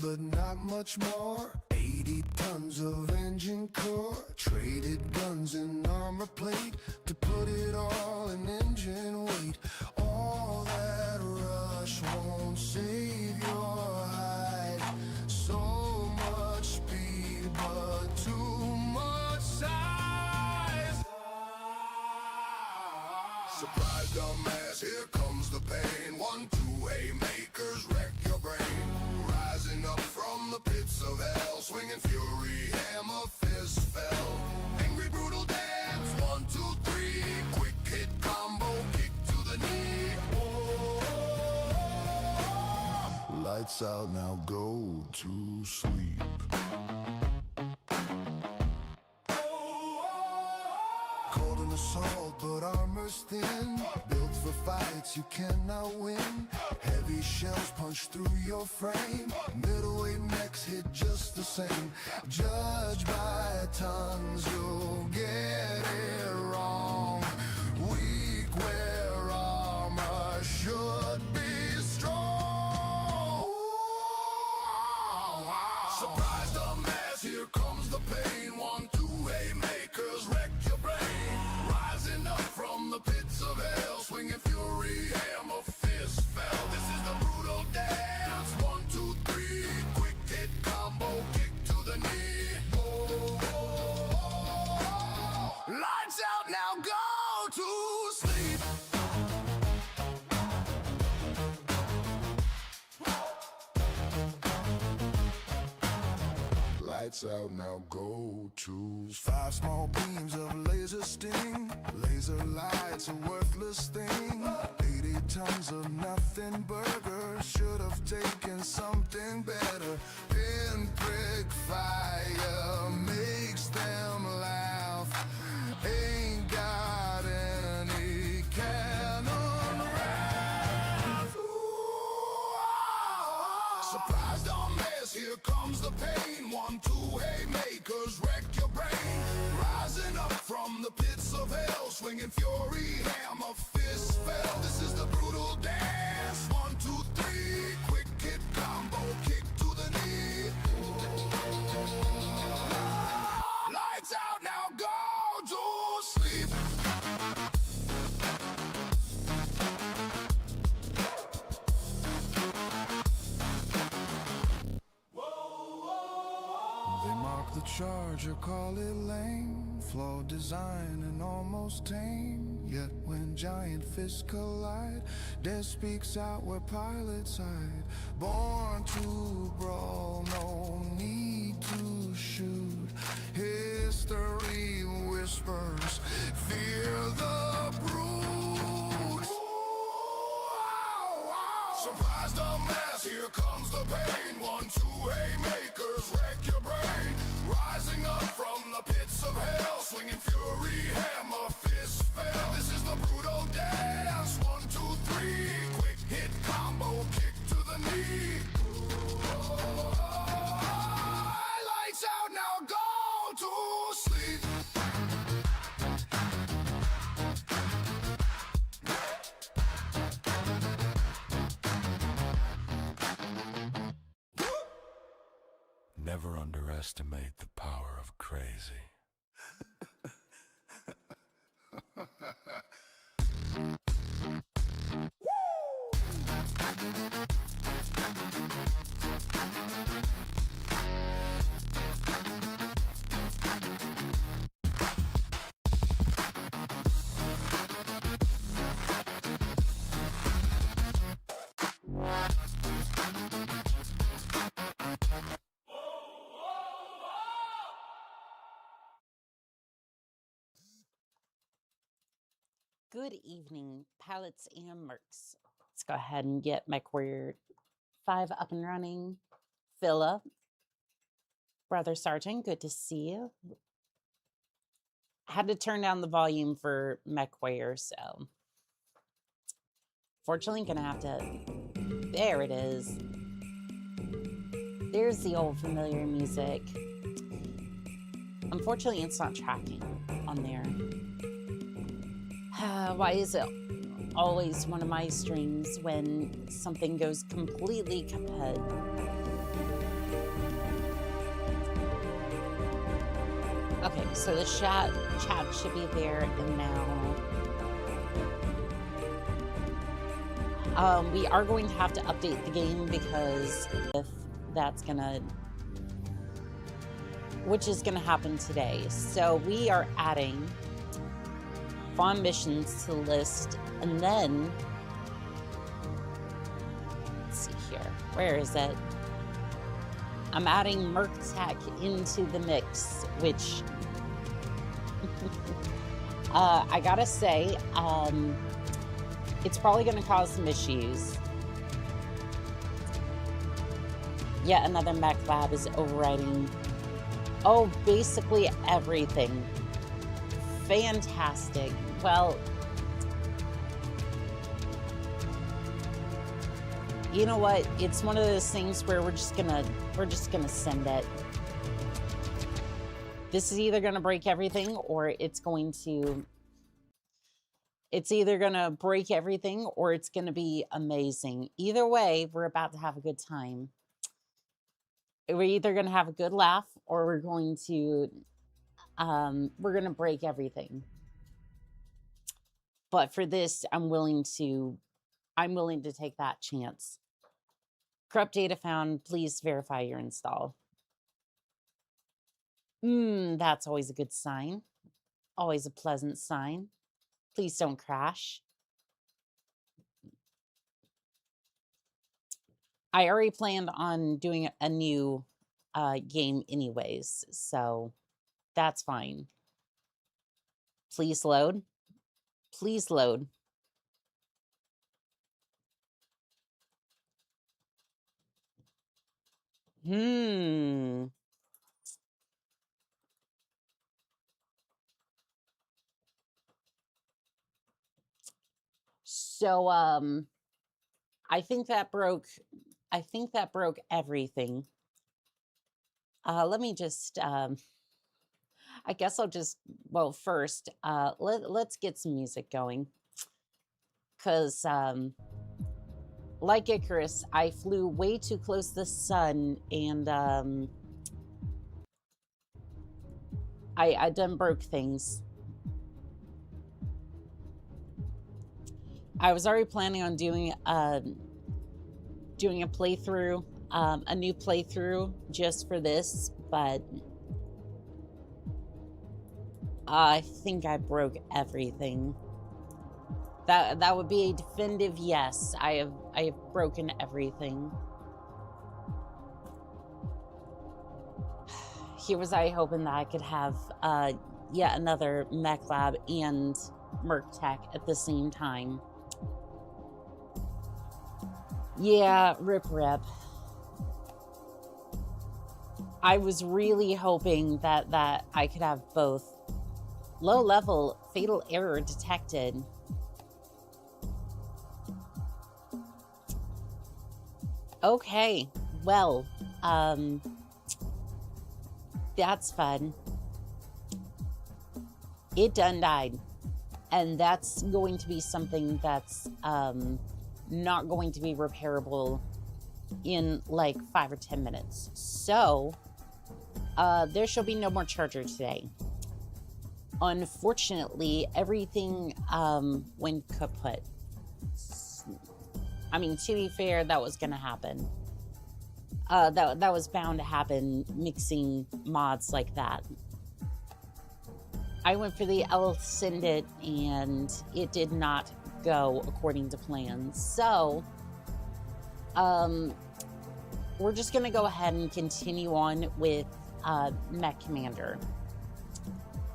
but not much more. 80 tons of engine core, traded guns and armor plate to put it all in engine weight. All that rush won't save your hide. So much speed, but too much size. Surprise, dumbass, here comes the pain. 1-2 haymakers wreck your brain. Rising up from the pits of hell, swinging fury, hammer, fist fell. Angry, brutal dance, 1, 2, 3. Quick hit combo, kick to the knee. Oh, lights out, now go to sleep. Cold and assault, but armor's thin. Built for fights you cannot win. Heavy shells punch through your frame. Middleweight mechs hit just the same. Judged by tons, you'll get it wrong. Weak where armor should be strong. Surprise, dumbass, here comes the pain. 1-2 haymakers wreck your brain. Rising up from the pits of hell, swinging fury, hammer, fist fell. This is the brutal dance. 1, 2, 3. Quick hit combo, kick to the knee. Oh, oh, oh. Lights out, now go to sleep. Lights out, now go to 5 small beams of laser sting. Laser lights a worthless thing. 80 tons of nothing burger. Should have taken something better. Pinprick fire makes them laugh. Ain't got any cannon wrath. Surprise, dumbass, here comes the pain. 1-2 haymakers wreck your brain. Rising up from the pits of hell, swinging fury, hammer, fist fell. This is the brutal dance. 1, 2, 3. Quick hit combo, kick to the knee. Lights out, now go to sleep. They mark the charger, call it lame. Flawed design and almost tame. Yet when giant fists collide, death speaks out where pilots hide. Born to brawl, no need to shoot. History whispers, fear the brute. Surprise, dumbass, here comes the pain. 1-2 haymakers wreck your brain. Rising up from the pits of hell, swinging fury, hammer, fist fell. This is the brutal dance. 1, 2, 3. Quick hit combo, kick to the knee. Lights out, now go to sleep. Never underestimate the power of crazy. Good evening, pilots and mercs. Let's go ahead and get MechWarrior 5 up and running. Philip, Brother Sergeant, good to see you. I had to turn down the volume for MechWarrior, so fortunately gonna have to, there it is. There's the old familiar music. Unfortunately, it's not tracking on there. Why is it always one of my streams when something goes completely kaput? Okay, so the chat should be there, and now we are going to have to update the game because if that's gonna, which is gonna happen today. So we are adding farm missions to the list, and then let's see here, where is it? I'm adding Merc Tech into the mix, which I gotta say, it's probably gonna cause some issues. Yet another mech lab is overriding, oh, basically everything. Fantastic. Well, you know what? It's one of those things where we're just gonna send it. This is either gonna break everything, or it's either gonna break everything, or it's gonna be amazing. Either way, we're about to have a good time. We're either gonna have a good laugh, or we're gonna break everything. But for this, I'm willing to take that chance. Corrupt data found. Please verify your install. That's always a good sign. Always a pleasant sign. Please don't crash. I already planned on doing a new game anyways, so that's fine. Please load. Please load. So I think that broke everything. Let me just I guess I'll just, well, first, let's get some music going. Because, like Icarus, I flew way too close to the sun, and I done broke things. I was already planning on doing a playthrough, a new playthrough just for this, but I think I broke everything. That would be a definitive yes. I have broken everything. Here was I hoping that I could have yet another mech lab and Merc Tech at the same time. Yeah, rip. I was really hoping that I could have both. Low level, fatal error detected. Okay, well, that's fun. It done died. And that's going to be something that's not going to be repairable in like 5 or 10 minutes. So, there shall be no more charger today. Unfortunately, everything went kaput. I mean, to be fair, that was going to happen. That was bound to happen, mixing mods like that. I went for the Ascendant, and it did not go according to plan. So, we're just going to go ahead and continue on with MechCommander.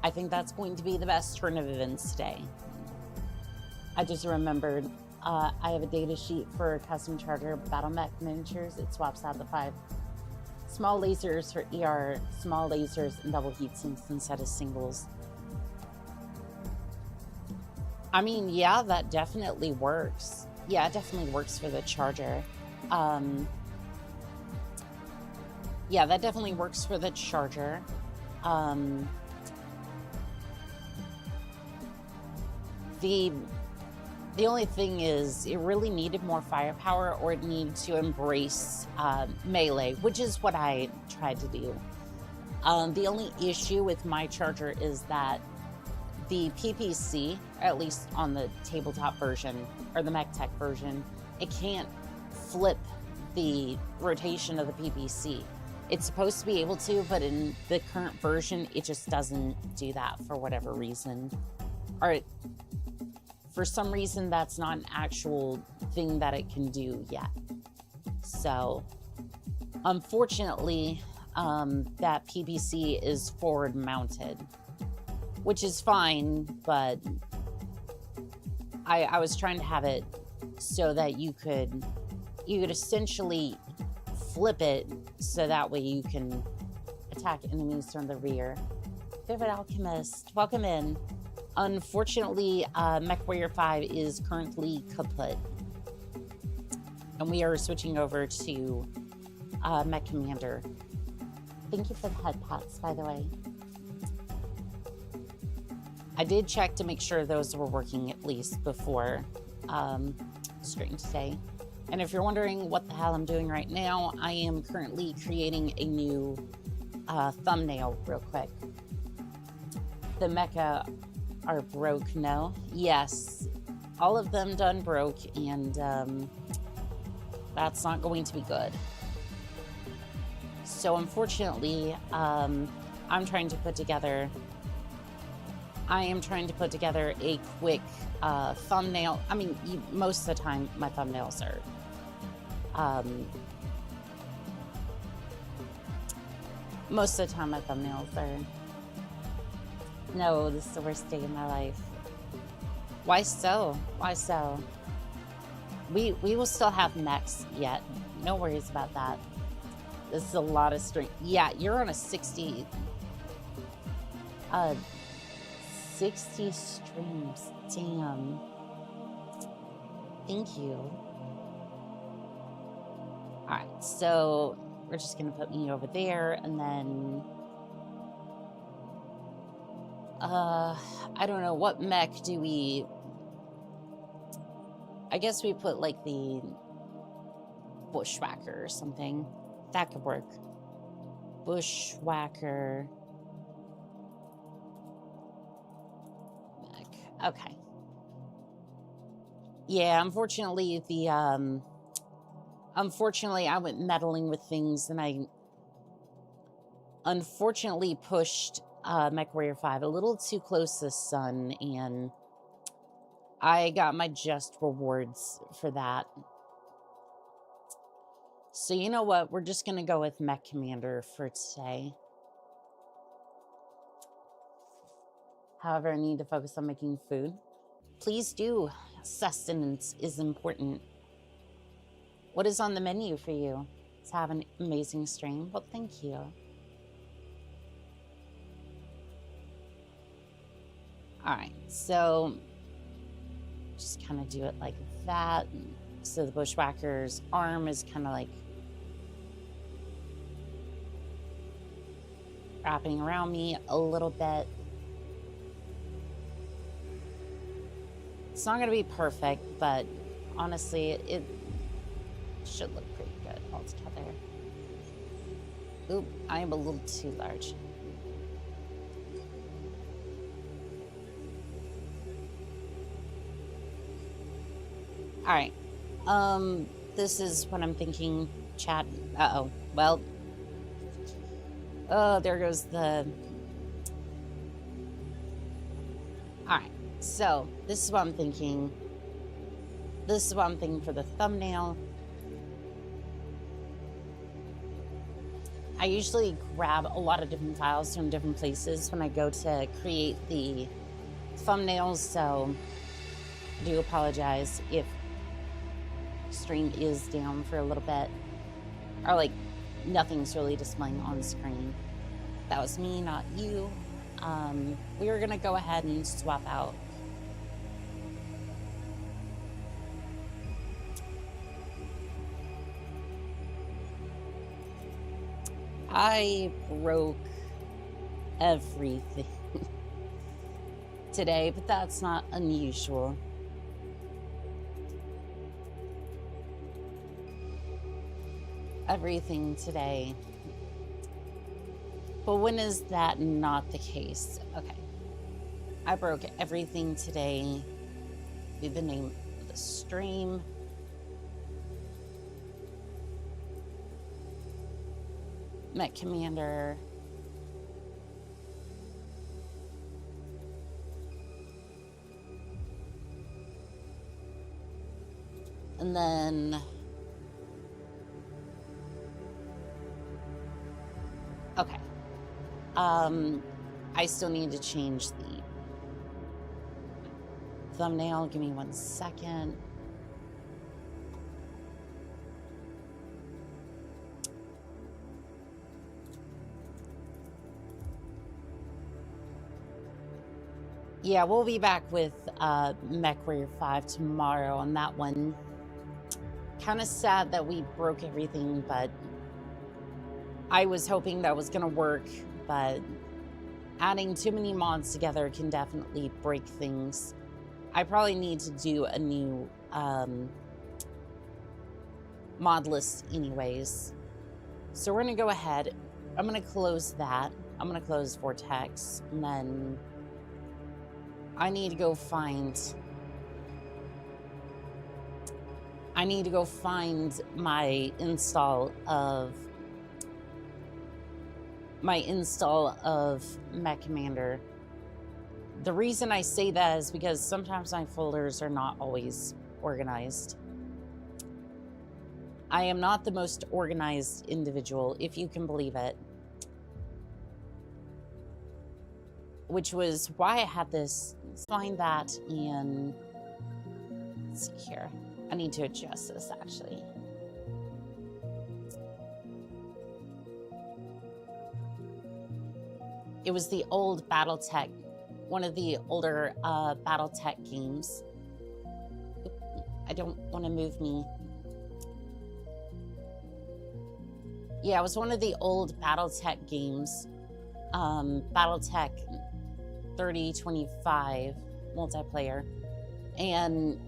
I think that's going to be the best turn of events today. I just remembered I have a data sheet for custom charger battle mech miniatures. It swaps out the 5 small lasers for ER, small lasers, and double heat sinks instead of singles. I mean, yeah, that definitely works. Yeah, it definitely works for the charger. Yeah, that definitely works for the charger. The only thing is it really needed more firepower, or it needed to embrace melee, which is what I tried to do. The only issue with my charger is that the PPC, at least on the tabletop version or the Mech Tech version, it can't flip the rotation of the PPC. It's supposed to be able to, but in the current version, it just doesn't do that for whatever reason. Or for some reason, that's not an actual thing that it can do yet. So, unfortunately, that PPC is forward mounted, which is fine, but I was trying to have it so that you could essentially flip it so that way you can attack enemies from the rear. Vivid Alchemist, welcome in. Unfortunately, MechWarrior 5 is currently kaput, and we are switching over to MechCommander. Thank you for the head pats, by the way. I did check to make sure those were working at least before stream today. And if you're wondering what the hell I'm doing right now, I am currently creating a new thumbnail real quick. The mecha are broke, no? Yes, all of them done broke, and that's not going to be good. So unfortunately, I am trying to put together a quick thumbnail. I mean, most of the time my thumbnails are no, this is the worst day of my life. Why so? Why so? We will still have mechs yet. No worries about that. This is a lot of strength. Yeah, you're on a 60 streams. Damn. Thank you. Alright, so we're just gonna put me over there, and then I don't know, what mech do we... I guess we put like the Bushwhacker or something. That could work. Bushwhacker. Mech. Okay. Yeah, unfortunately, unfortunately, I went meddling with things, and I unfortunately pushed MechWarrior 5 a little too close to the sun, and I got my just rewards for that. So you know what? We're just going to go with MechCommander for today. However, I need to focus on making food. Please do. Sustenance is important. What is on the menu for you? To have an amazing stream? Well, thank you. Alright, so just kind of do it like that. So the Bushwhacker's arm is kind of like wrapping around me a little bit. It's not going to be perfect, but honestly, it should look pretty good altogether. Oop, I am a little too large. All right. This is what I'm thinking, chat. Uh-oh. Well. Oh, there goes the... Alright. So, this is what I'm thinking. This is what I'm thinking for the thumbnail. I usually grab a lot of different files from different places when I go to create the thumbnails, so I do apologize if stream is down for a little bit, or like nothing's really displaying on screen. That was me, not you. We are gonna go ahead and swap out. I broke everything today, but that's not unusual. Everything today But when is that not the case? Okay. I broke everything today. Be the name of the stream. MechCommander. And then, okay. I still need to change the thumbnail. Give me 1 second. Yeah, we'll be back with MechWarrior 5 tomorrow on that one. Kind of sad that we broke everything, but I was hoping that was going to work, but adding too many mods together can definitely break things. I probably need to do a new mod list anyways. So we're going to go ahead. I'm going to close that. I'm going to close Vortex, and then I need to go find my install of MechCommander. The reason I say that is because sometimes my folders are not always organized. I am not the most organized individual, if you can believe it. Which was why I had this, find that in, let's see here. I need to adjust this actually. It was the old Battletech, one of the older Battletech games. I don't want to move me. Yeah, it was one of the old Battletech games. Battletech 3025 multiplayer. And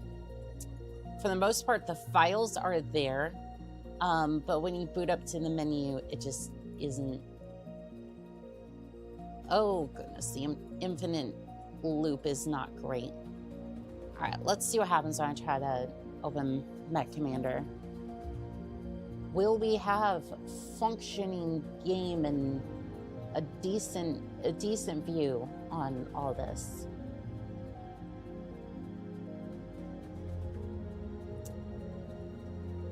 for the most part, the files are there. But when you boot up to the menu, it just isn't. Oh, goodness. The infinite loop is not great. All right, let's see what happens when I try to open MechCommander. Will we have functioning game and a decent view on all this?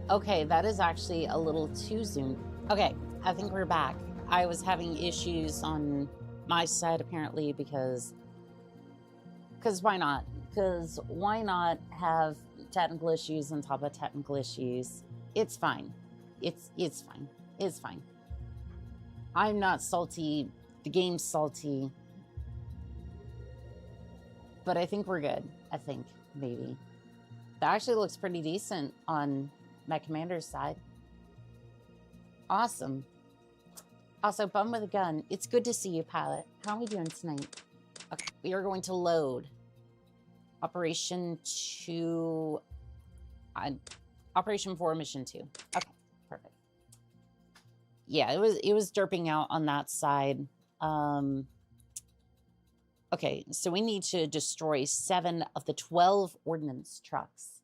Okay, that is actually a little too zoomed. Okay, I think we're back. I was having issues on my side apparently because why not? Because why not have technical issues on top of technical issues? It's fine. It's fine. It's fine. I'm not salty. The game's salty. But I think we're good. I think, maybe. That actually looks pretty decent on MechCommander's side. Awesome. Also, Bum with a Gun. It's good to see you, pilot. How are we doing tonight? Okay, we are going to load Operation 2... Operation 4, Mission 2. Okay. Perfect. Yeah, it was derping out on that side. Okay, so we need to destroy 7 of the 12 ordnance trucks.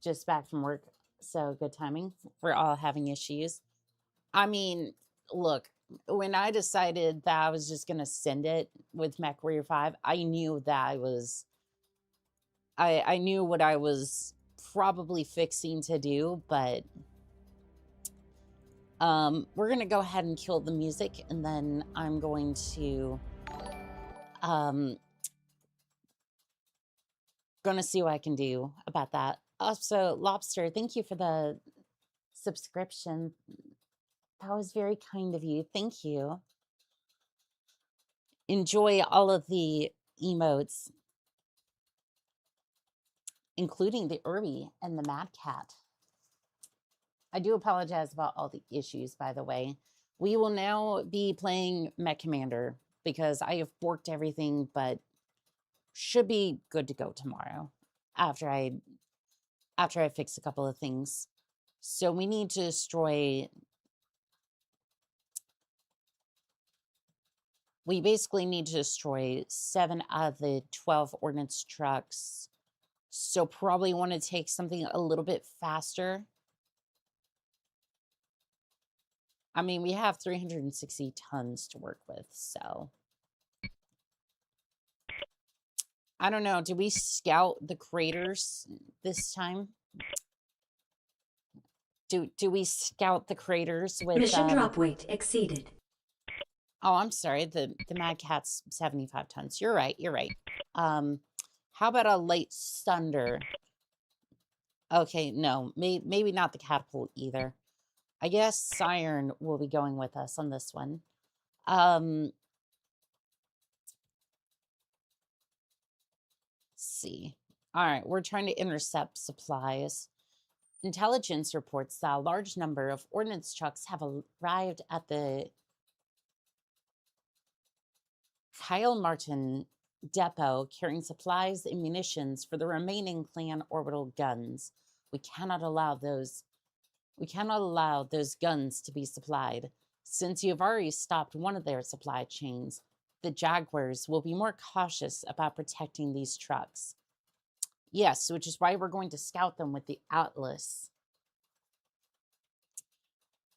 Just back from work, so good timing. We're all having issues. I mean, look, when I decided that I was just gonna send it with MechWarrior 5, I knew that I knew what I was probably fixing to do, but we're gonna go ahead and kill the music, and then I'm going to gonna see what I can do about that. Also, Lobster, thank you for the subscription. That was very kind of you. Thank you. Enjoy all of the emotes, including the Irby and the Mad Cat. I do apologize about all the issues, by the way. We will now be playing MechCommander because I have borked everything, but should be good to go tomorrow after I fix a couple of things. So we need to destroy we basically need to destroy 7 out of the 12 ordnance trucks. So probably want to take something a little bit faster. I mean, we have 360 tons to work with, so. I don't know. Do we scout the craters this time? Do we scout the craters with... Mission drop weight exceeded. Oh, I'm sorry. The Mad Cat's 75 tons. You're right. You're right. How about a light thunder? Okay, no. Maybe not the catapult either. I guess Siren will be going with us on this one. Let's see. All right, we're trying to intercept supplies. Intelligence reports that a large number of ordnance trucks have arrived at the Kyle Martin depot carrying supplies and munitions for the remaining clan orbital guns. We cannot allow those guns to be supplied. Since you've already stopped one of their supply chains, the Jaguars will be more cautious about protecting these trucks. Yes, which is why we're going to scout them with the Atlas.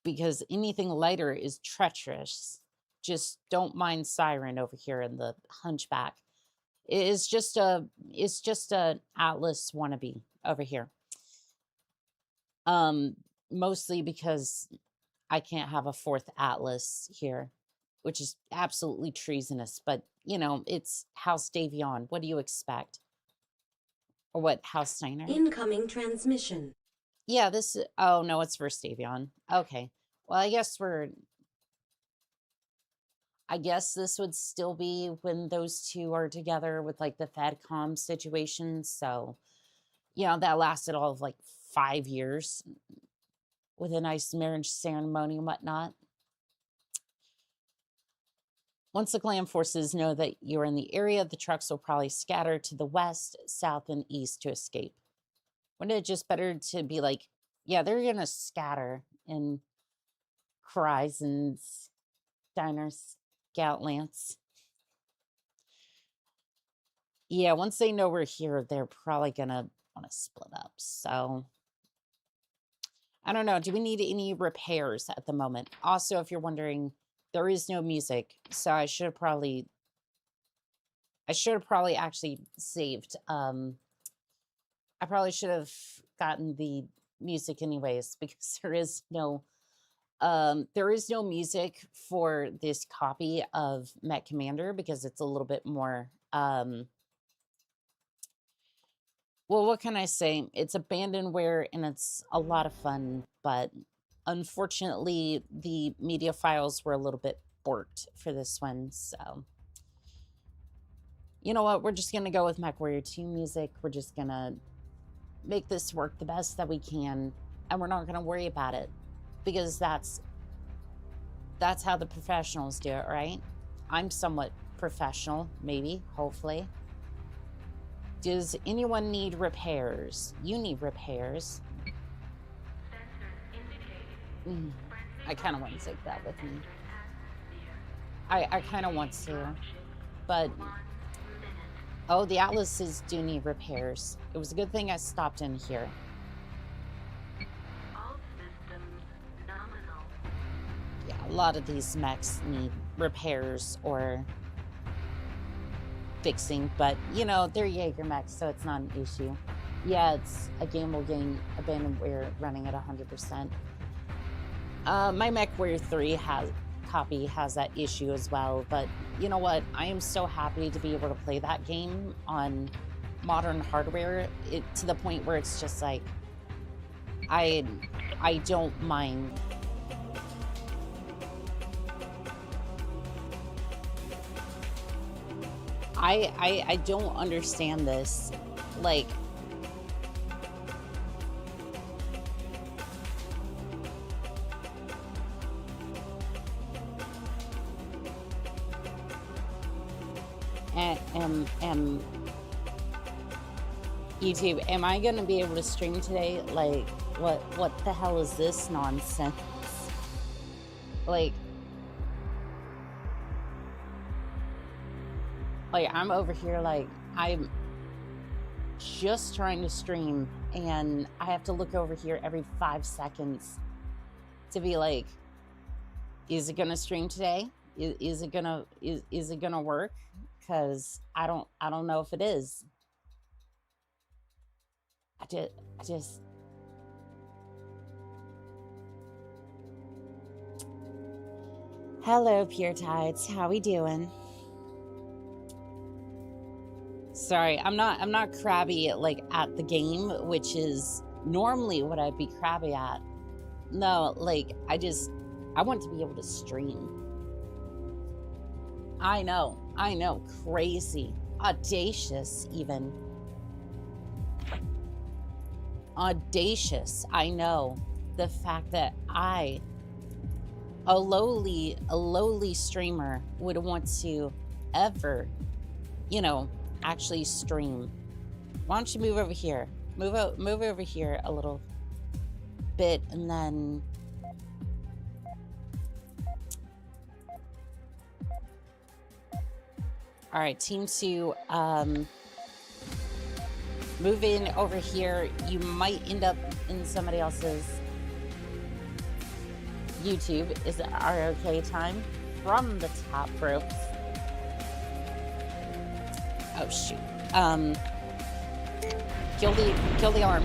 Because anything lighter is treacherous. Just don't mind Siren over here in the Hunchback. It's just a Atlas wannabe over here. Mostly because I can't have a 4th Atlas here, which is absolutely treasonous. But, you know, it's House Davion. What do you expect? Or what, House Steiner? Incoming transmission. Yeah, this... Oh, no, it's for Davion. Okay. Well, I guess this would still be when those two are together with, like, the FedCom situation. So, you know, that lasted all of, like, 5 years with a nice marriage ceremony and whatnot. Once the clan forces know that you're in the area, the trucks will probably scatter to the west, south, and east to escape. Wouldn't it just better to be like, yeah, they're going to scatter in Cries and Steiner's Scoutlands. Yeah, once they know we're here, they're probably going to want to split up. So, I don't know. Do we need any repairs at the moment? Also, if you're wondering... There is no music, so I should have probably actually saved. I probably should have gotten the music anyways, because there is no music for this copy of MechCommander, because it's a little bit more well, what can I say? It's abandonware and it's a lot of fun, but unfortunately, the media files were a little bit borked for this one, so... You know what? We're just going to go with MechWarrior 2 music. We're just going to make this work the best that we can, and we're not going to worry about it, because that's how the professionals do it, right? I'm somewhat professional, maybe, hopefully. Does anyone need repairs? You need repairs. I kind of want to take that with me. I kind of want to. But, oh, the Atlases do need repairs. It was a good thing I stopped in here. Yeah, a lot of these mechs need repairs or fixing. But, you know, they're Jaeger mechs, so it's not an issue. Yeah, it's a game will gain abandonware running at 100%. My MechWarrior 3 copy has that issue as well, but you know what? I am so happy to be able to play that game on modern hardware, to the point where it's just like, I don't mind. I don't understand this, like, YouTube, am I gonna be able to stream today? Like, what the hell is this nonsense? Like, Like, I'm over here, like, I'm just trying to stream, and I have to look over here every 5 seconds to be like, is it gonna stream today? Is it gonna work? Because I don't know if it is. I just hello, Pure Tides. How we doing? Sorry, I'm not crabby like at the game, which is normally what I'd be crabby at. No, like I want to be able to stream. I know, crazy, audacious even. Audacious, I know. The fact that I, a lowly streamer, would want to ever, you know, actually stream. Why don't you move over here? Move over here a little bit, and then all right, team 2, move in over here. You might end up in somebody else's YouTube. Is it our okay time from the top ropes? Oh shoot. Kill the alarm.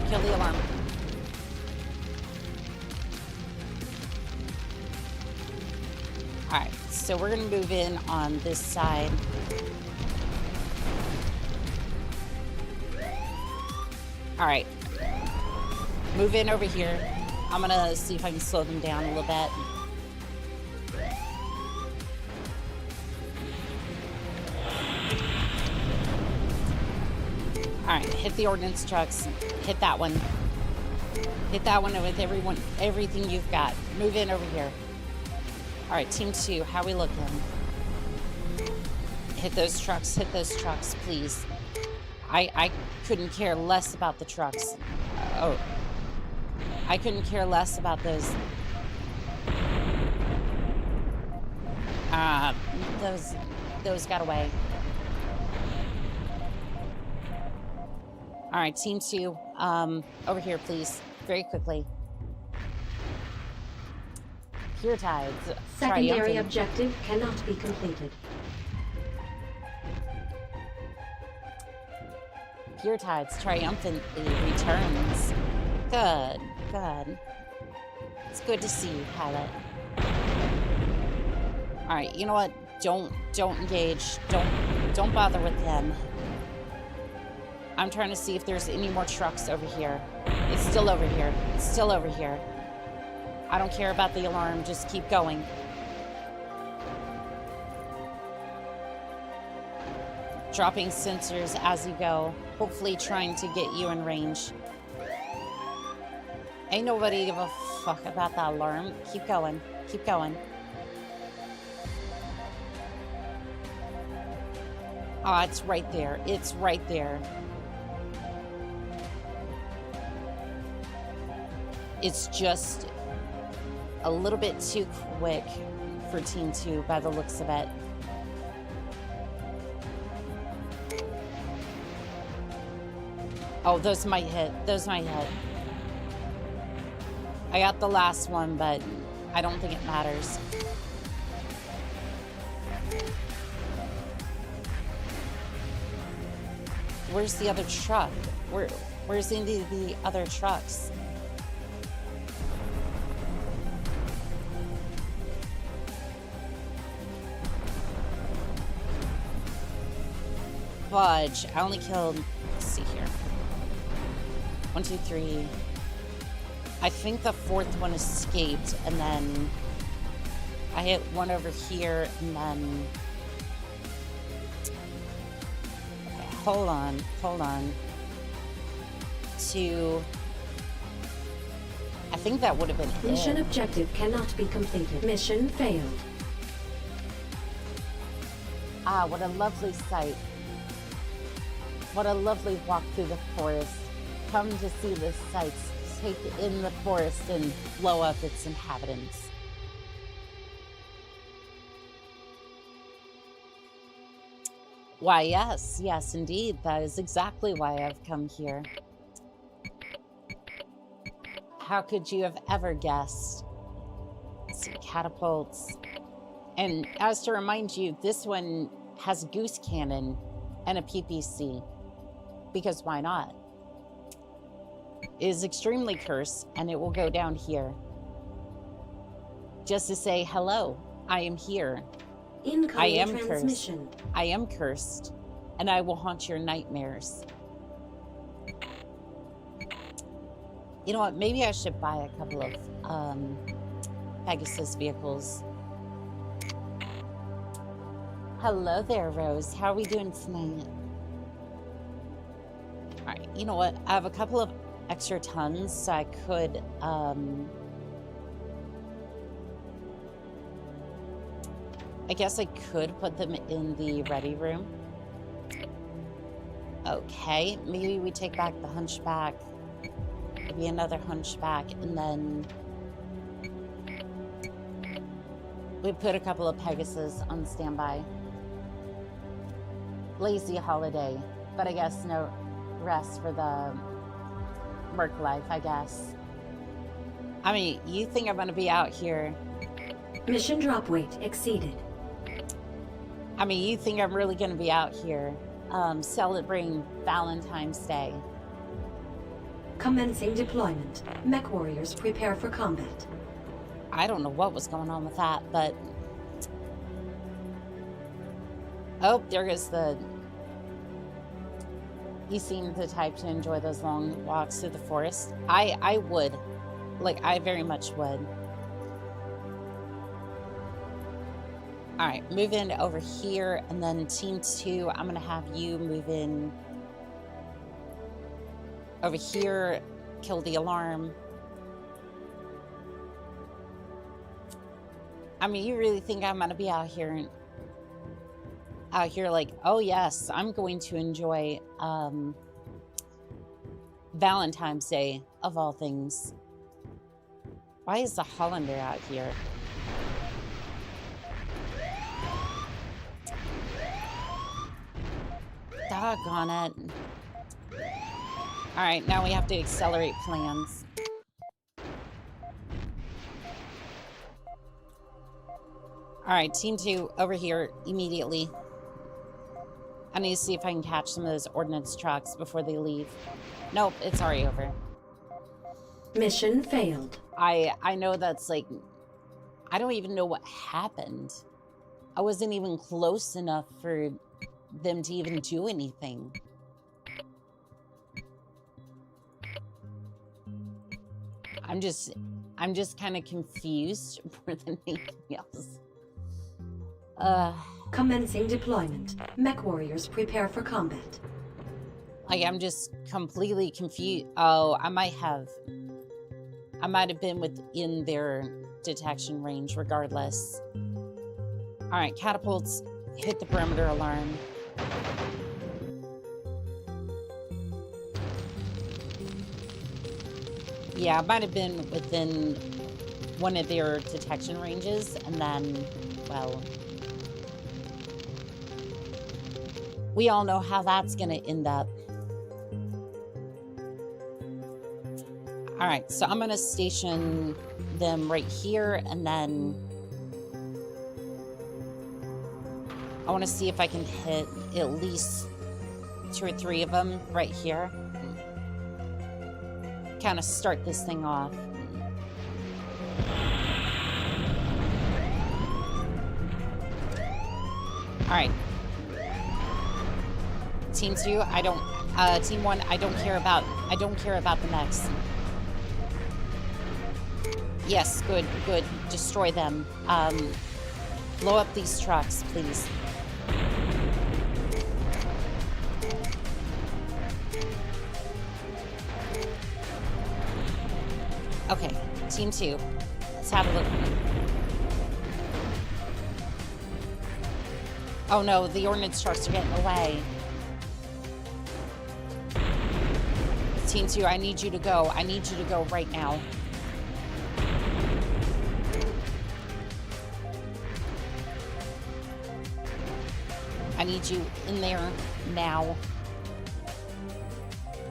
Alright, so we're gonna move in on this side. Alright. Move in over here. I'm gonna see if I can slow them down a little bit. Alright, hit the ordnance trucks. Hit that one. Hit that one with everything you've got. Move in over here. Alright, team 2, how we looking? Hit those trucks, please. I couldn't care less about the trucks. Oh. I couldn't care less about those. Those got away. All right, team 2, over here, please, very quickly. Pure Tides. Secondary objective cannot be completed. Pure Tides triumphantly returns. Good. It's good to see you, pilot. All right, you know what? Don't engage. Don't bother with them. I'm trying to see if there's any more trucks over here. It's still over here. I don't care about the alarm. Just keep going. Dropping sensors as you go. Hopefully trying to get you in range. Ain't nobody give a fuck about that alarm. Keep going. Oh, it's right there. It's just a little bit too quick for Team 2 by the looks of it. Oh, those might hit. I got the last one, but I don't think it matters. Where's the other truck? Where's the other trucks? Fudge. I only killed, let's see here. 1, 2, 3. I think the fourth one escaped, and then I hit one over here, and then... Okay, hold on. 2... I think that would have been Mission it. objective cannot be completed. Mission failed. Ah, what a lovely sight. What a lovely walk through the forest. Come to see the sights. Take in the forest and blow up its inhabitants. Why, yes, yes, indeed. That is exactly why I've come here. How could you have ever guessed? Let's see, catapults. And as to remind you, this one has a goose cannon and a PPC. Because why not? It is extremely cursed, and it will go down here. Just to say, hello, I am here. Incoming I am transmission. cursed. I am cursed, and I will haunt your nightmares. You know what? Maybe I should buy a couple of Pegasus vehicles. Hello there, Rose. How are we doing tonight? All right. You know what? I have a couple of extra tons, so I could I guess I could put them in the ready room. Okay, maybe we take back the hunchback. Maybe another hunchback, and then we put a couple of Pegasus on standby. Lazy holiday, but I guess no rest for the Merc life, I guess. I mean, you think I'm gonna be out here? Mission drop weight exceeded. I mean, you think I'm really gonna be out here celebrating Valentine's Day? Commencing deployment. Mech warriors prepare for combat. I don't know what was going on with that, but... Oh, there goes the... You seem the type to enjoy those long walks through the forest. I would. Like, I very much would. Alright, move in over here, and then Team 2, I'm gonna have you move in over here, kill the alarm. I mean, you really think I'm gonna be out here like, oh yes, I'm going to enjoy Valentine's Day, of all things. Why is the Hollander out here? Doggone it. Alright, now we have to accelerate plans. Alright, Team 2, over here, immediately. I need to see if I can catch some of those ordnance trucks before they leave. Nope, it's already over. Mission failed. I know that's like... I don't even know what happened. I wasn't even close enough for them to even do anything. I'm just kind of confused more than anything else. Commencing deployment. Mech warriors prepare for combat. Like, I'm just completely confused. Oh, I might have been within their detection range regardless. All right, catapults, hit the perimeter alarm. Yeah, I might have been within one of their detection ranges, and then, well, we all know how that's gonna end up. All right, so I'm gonna station them right here, and then I wanna see if I can hit at least 2 or 3 of them right here. Kind of start this thing off. All right. Team 2, Team 1, I don't care about the mechs. Yes, good. Destroy them. Blow up these trucks, please. Okay, Team 2, let's have a look. Oh no, the ordnance trucks are getting away. Team 2, I need you to go. I need you to go right now. I need you in there now.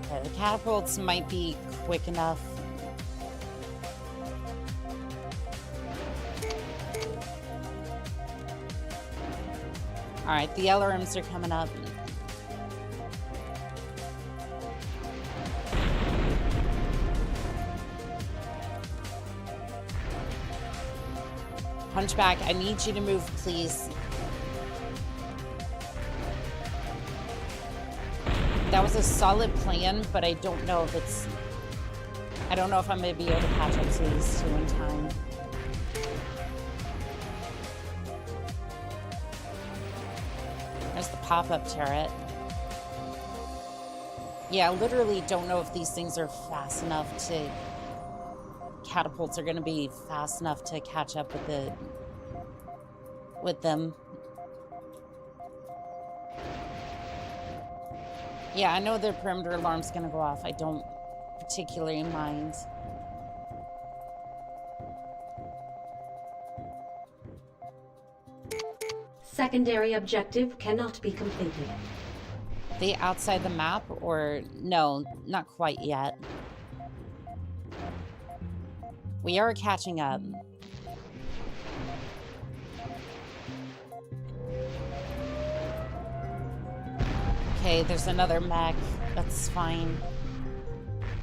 Okay, the catapults might be quick enough. Alright, the LRMs are coming up. Hunchback, I need you to move, please. That was a solid plan, but I don't know if it's... I don't know if I'm going to be able to catch up to these two in time. There's the pop-up turret. Yeah, I literally don't know if these things are fast enough to... Catapults are going to be fast enough to catch up with them. Yeah, I know the perimeter alarm's going to go off. I don't particularly mind. Secondary objective cannot be completed. They outside the map, or no, not quite yet. We are catching up. Okay, there's another mech. That's fine.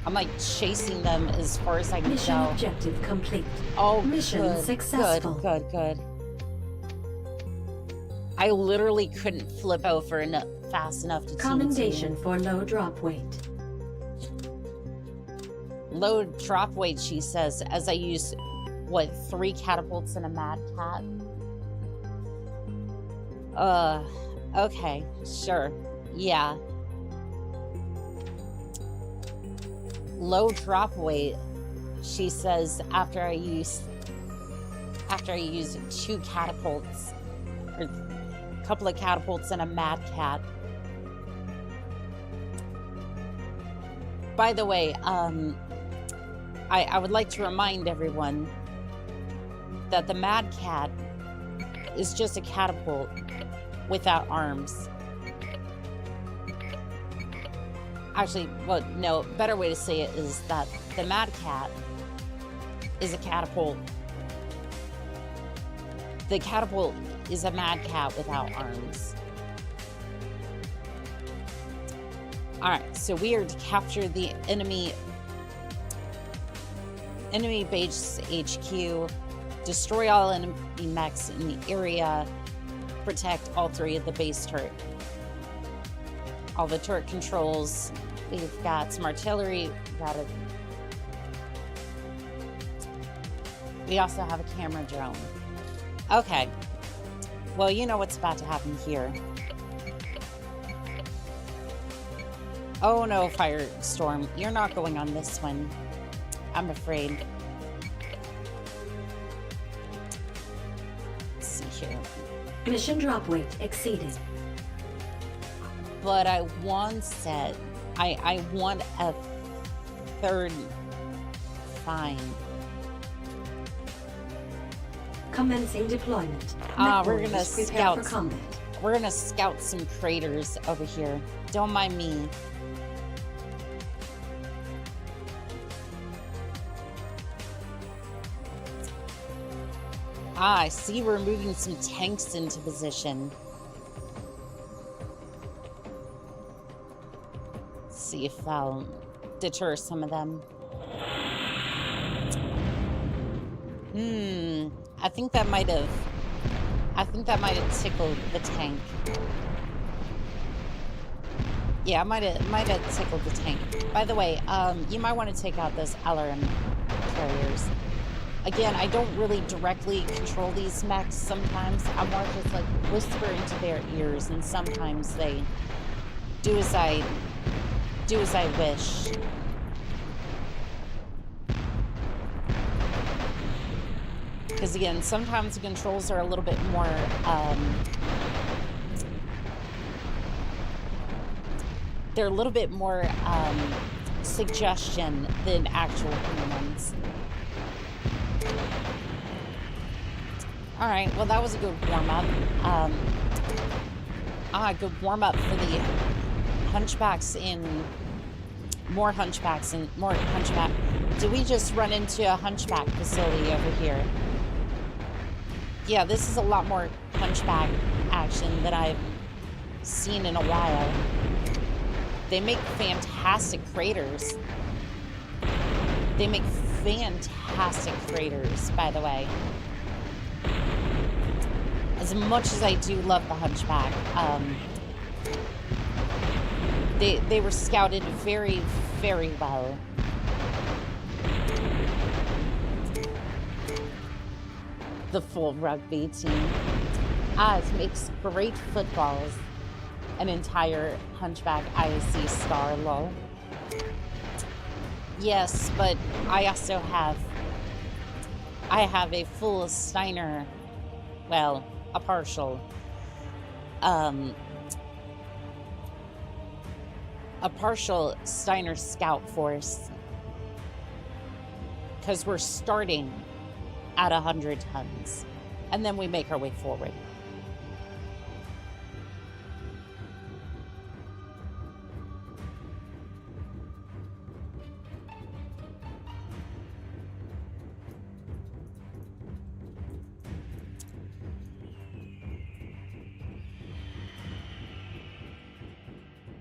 I'm like chasing them as far as I can Mission go. objective complete. Oh, Mission good, successful. Good. I literally couldn't flip over fast enough to Commendation for low drop weight. Low drop weight, she says, as I use, what, 3 catapults and a mad cat? Okay, sure. Yeah. Low drop weight, she says, after I use 2 catapults, or a couple of catapults and a mad cat. By the way, I would like to remind everyone that the Mad Cat is just a catapult without arms. Actually, well, no, better way to say it is that the Mad Cat is a catapult. The catapult is a Mad Cat without arms. Alright, so we are to capture the enemy base HQ, destroy all enemy mechs in the area, protect all 3 of the base turret. All the turret controls. We've got some artillery. We also have a camera drone. Okay. Well, you know what's about to happen here. Oh no, Firestorm. You're not going on this one, I'm afraid. Let's see here. Mission drop weight exceeded. But I want set. I want a 3rd fine. Commencing deployment. We're gonna scout. For combat. We're gonna scout some craters over here. Don't mind me. I see we're moving some tanks into position. Let's see if I'll deter some of them. I think that might have tickled the tank. Yeah, it might have tickled the tank. By the way, you might want to take out those LRM carriers. Again, I don't really directly control these mechs. Sometimes I'm more just like whisper into their ears, and sometimes they do as I wish. Because again, sometimes the controls are a little bit more they're a little bit more suggestion than actual commands. Alright, well that was a good warm-up. good warm up for the hunchbacks in... More hunchbacks and more hunchback. Did we just run into a hunchback facility over here? Yeah, this is a lot more hunchback action that I've seen in a while. They make fantastic craters. They make fantastic craters, by the way. As much as I do love the hunchback, they were scouted very, very well. The full rugby team. It makes great footballs. An entire hunchback IOC star, lol. Yes, but I also have... I have a full Steiner... Well, a partial... a partial Steiner scout force, because we're starting at 100 tons, and then we make our way forward.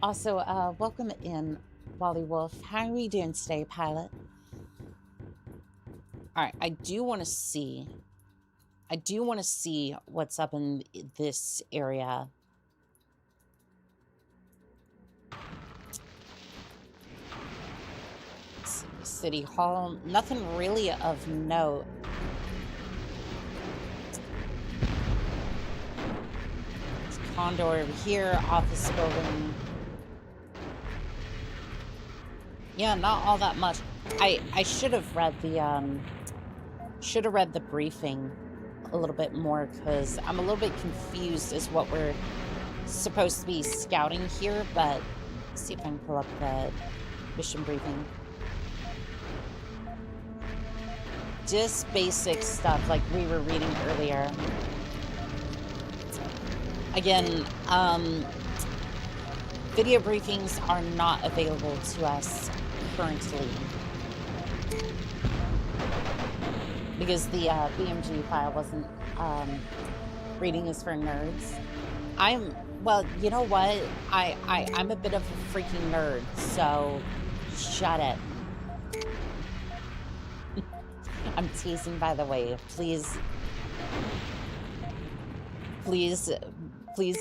Also, welcome in, Wally Wolf. How are we doing today, pilot? All right, I do want to see what's up in this area. City Hall, nothing really of note. It's Condor over here, office building. Yeah, not all that much. I should have read the briefing a little bit more, because I'm a little bit confused as what we're supposed to be scouting here, but let's see if I can pull up the mission briefing. Just basic stuff like we were reading earlier. Again, video briefings are not available to us currently, because the BMG file wasn't reading is for nerds. Well, you know what? I'm a bit of a freaking nerd, so shut it. I'm teasing, by the way. Please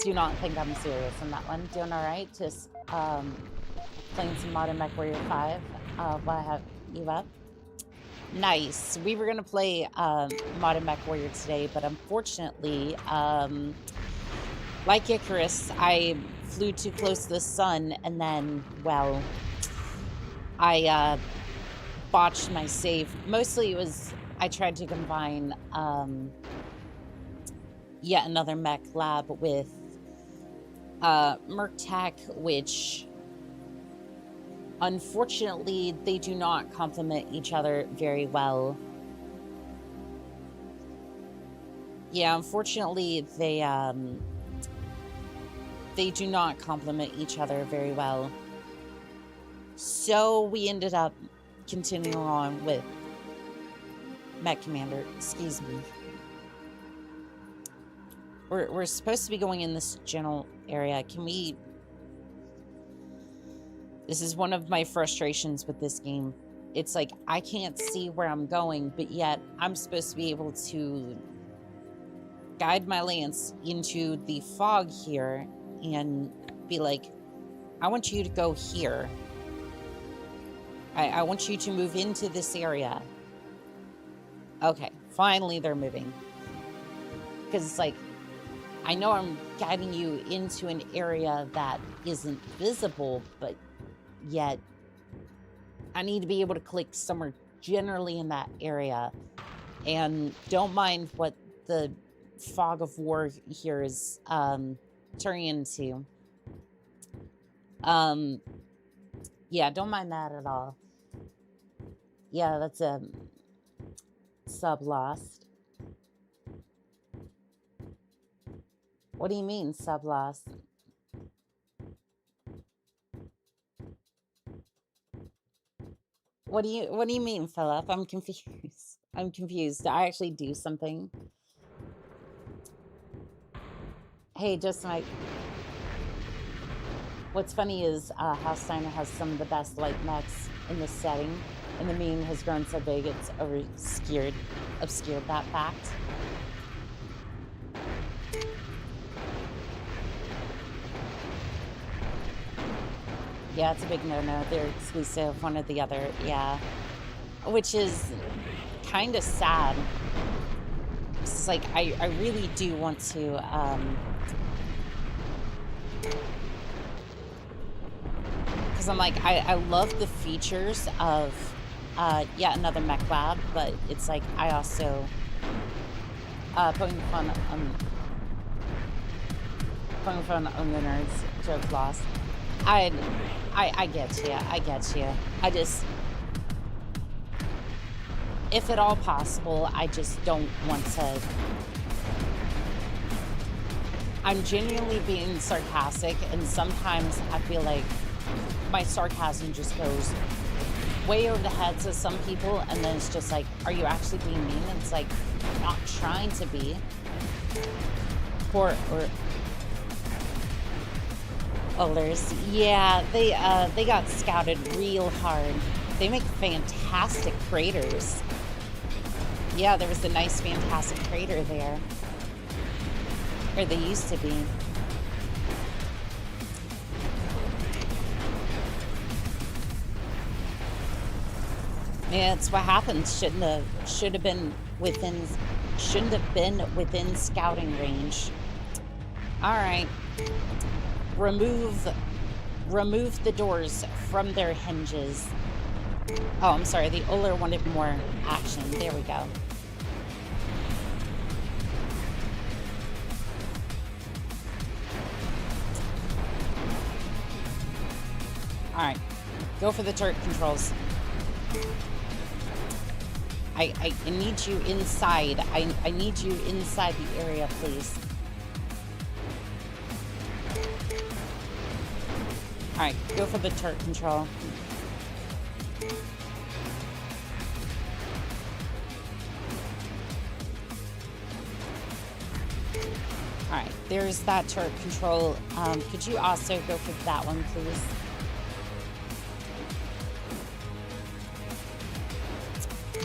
do not think I'm serious on that one. Doing all right? Just playing some Modern MechWarrior 5 while I have you up. Nice. We were going to play Modern MechWarrior today, but unfortunately, like Icarus, I flew too close to the sun, and then, well, I botched my save. Mostly it was, I tried to combine yet another mech lab with Merc Tech, which unfortunately they do not complement each other very well. Yeah, unfortunately they do not complement each other very well. So we ended up continuing on with MechCommander. Excuse me. We're supposed to be going in this general area. Can we... This is one of my frustrations with this game. It's like, I can't see where I'm going, but yet I'm supposed to be able to guide my lance into the fog here and be like, I want you to go here. I want you to move into this area. Okay, finally they're moving. Because it's like, I know I'm guiding you into an area that isn't visible, but yet I need to be able to click somewhere generally in that area. And don't mind what the fog of war here is turning into. Yeah, don't mind that at all. Yeah, that's a sub lost. What do you mean, sub lost? What do you mean, Philip? I'm confused. I'm confused. Did I actually do something? Hey, just like, what's funny is House Steiner has some of the best light mechs in this setting, and the meme has grown so big it's obscured that fact. Yeah, it's a big no-no. They're exclusive, one or the other. Yeah, which is kind of sad. It's like I really do want to. Because I'm like, I love the features of yet another mech lab, but it's like I also poking fun on the nerds. Joke lost. I get you. I get you. I just, if at all possible, I just don't want to. I'm genuinely being sarcastic, and sometimes I feel like my sarcasm just goes way over the heads of some people, and then it's just like, are you actually being mean? And it's like, I'm not trying to be. Or Others, yeah, they got scouted real hard. They make fantastic craters. Yeah, there was a nice, fantastic crater there. Or they used to be. Yeah, it's what happens. Shouldn't have been within scouting range. All right. Remove the doors from their hinges. Oh, I'm sorry. The Uller wanted more action. There we go. All right. Go for the turret controls. I need you inside. I need you inside the area, please. Alright, go for the turret control. Alright, there's that turret control. Could you also go for that one, please?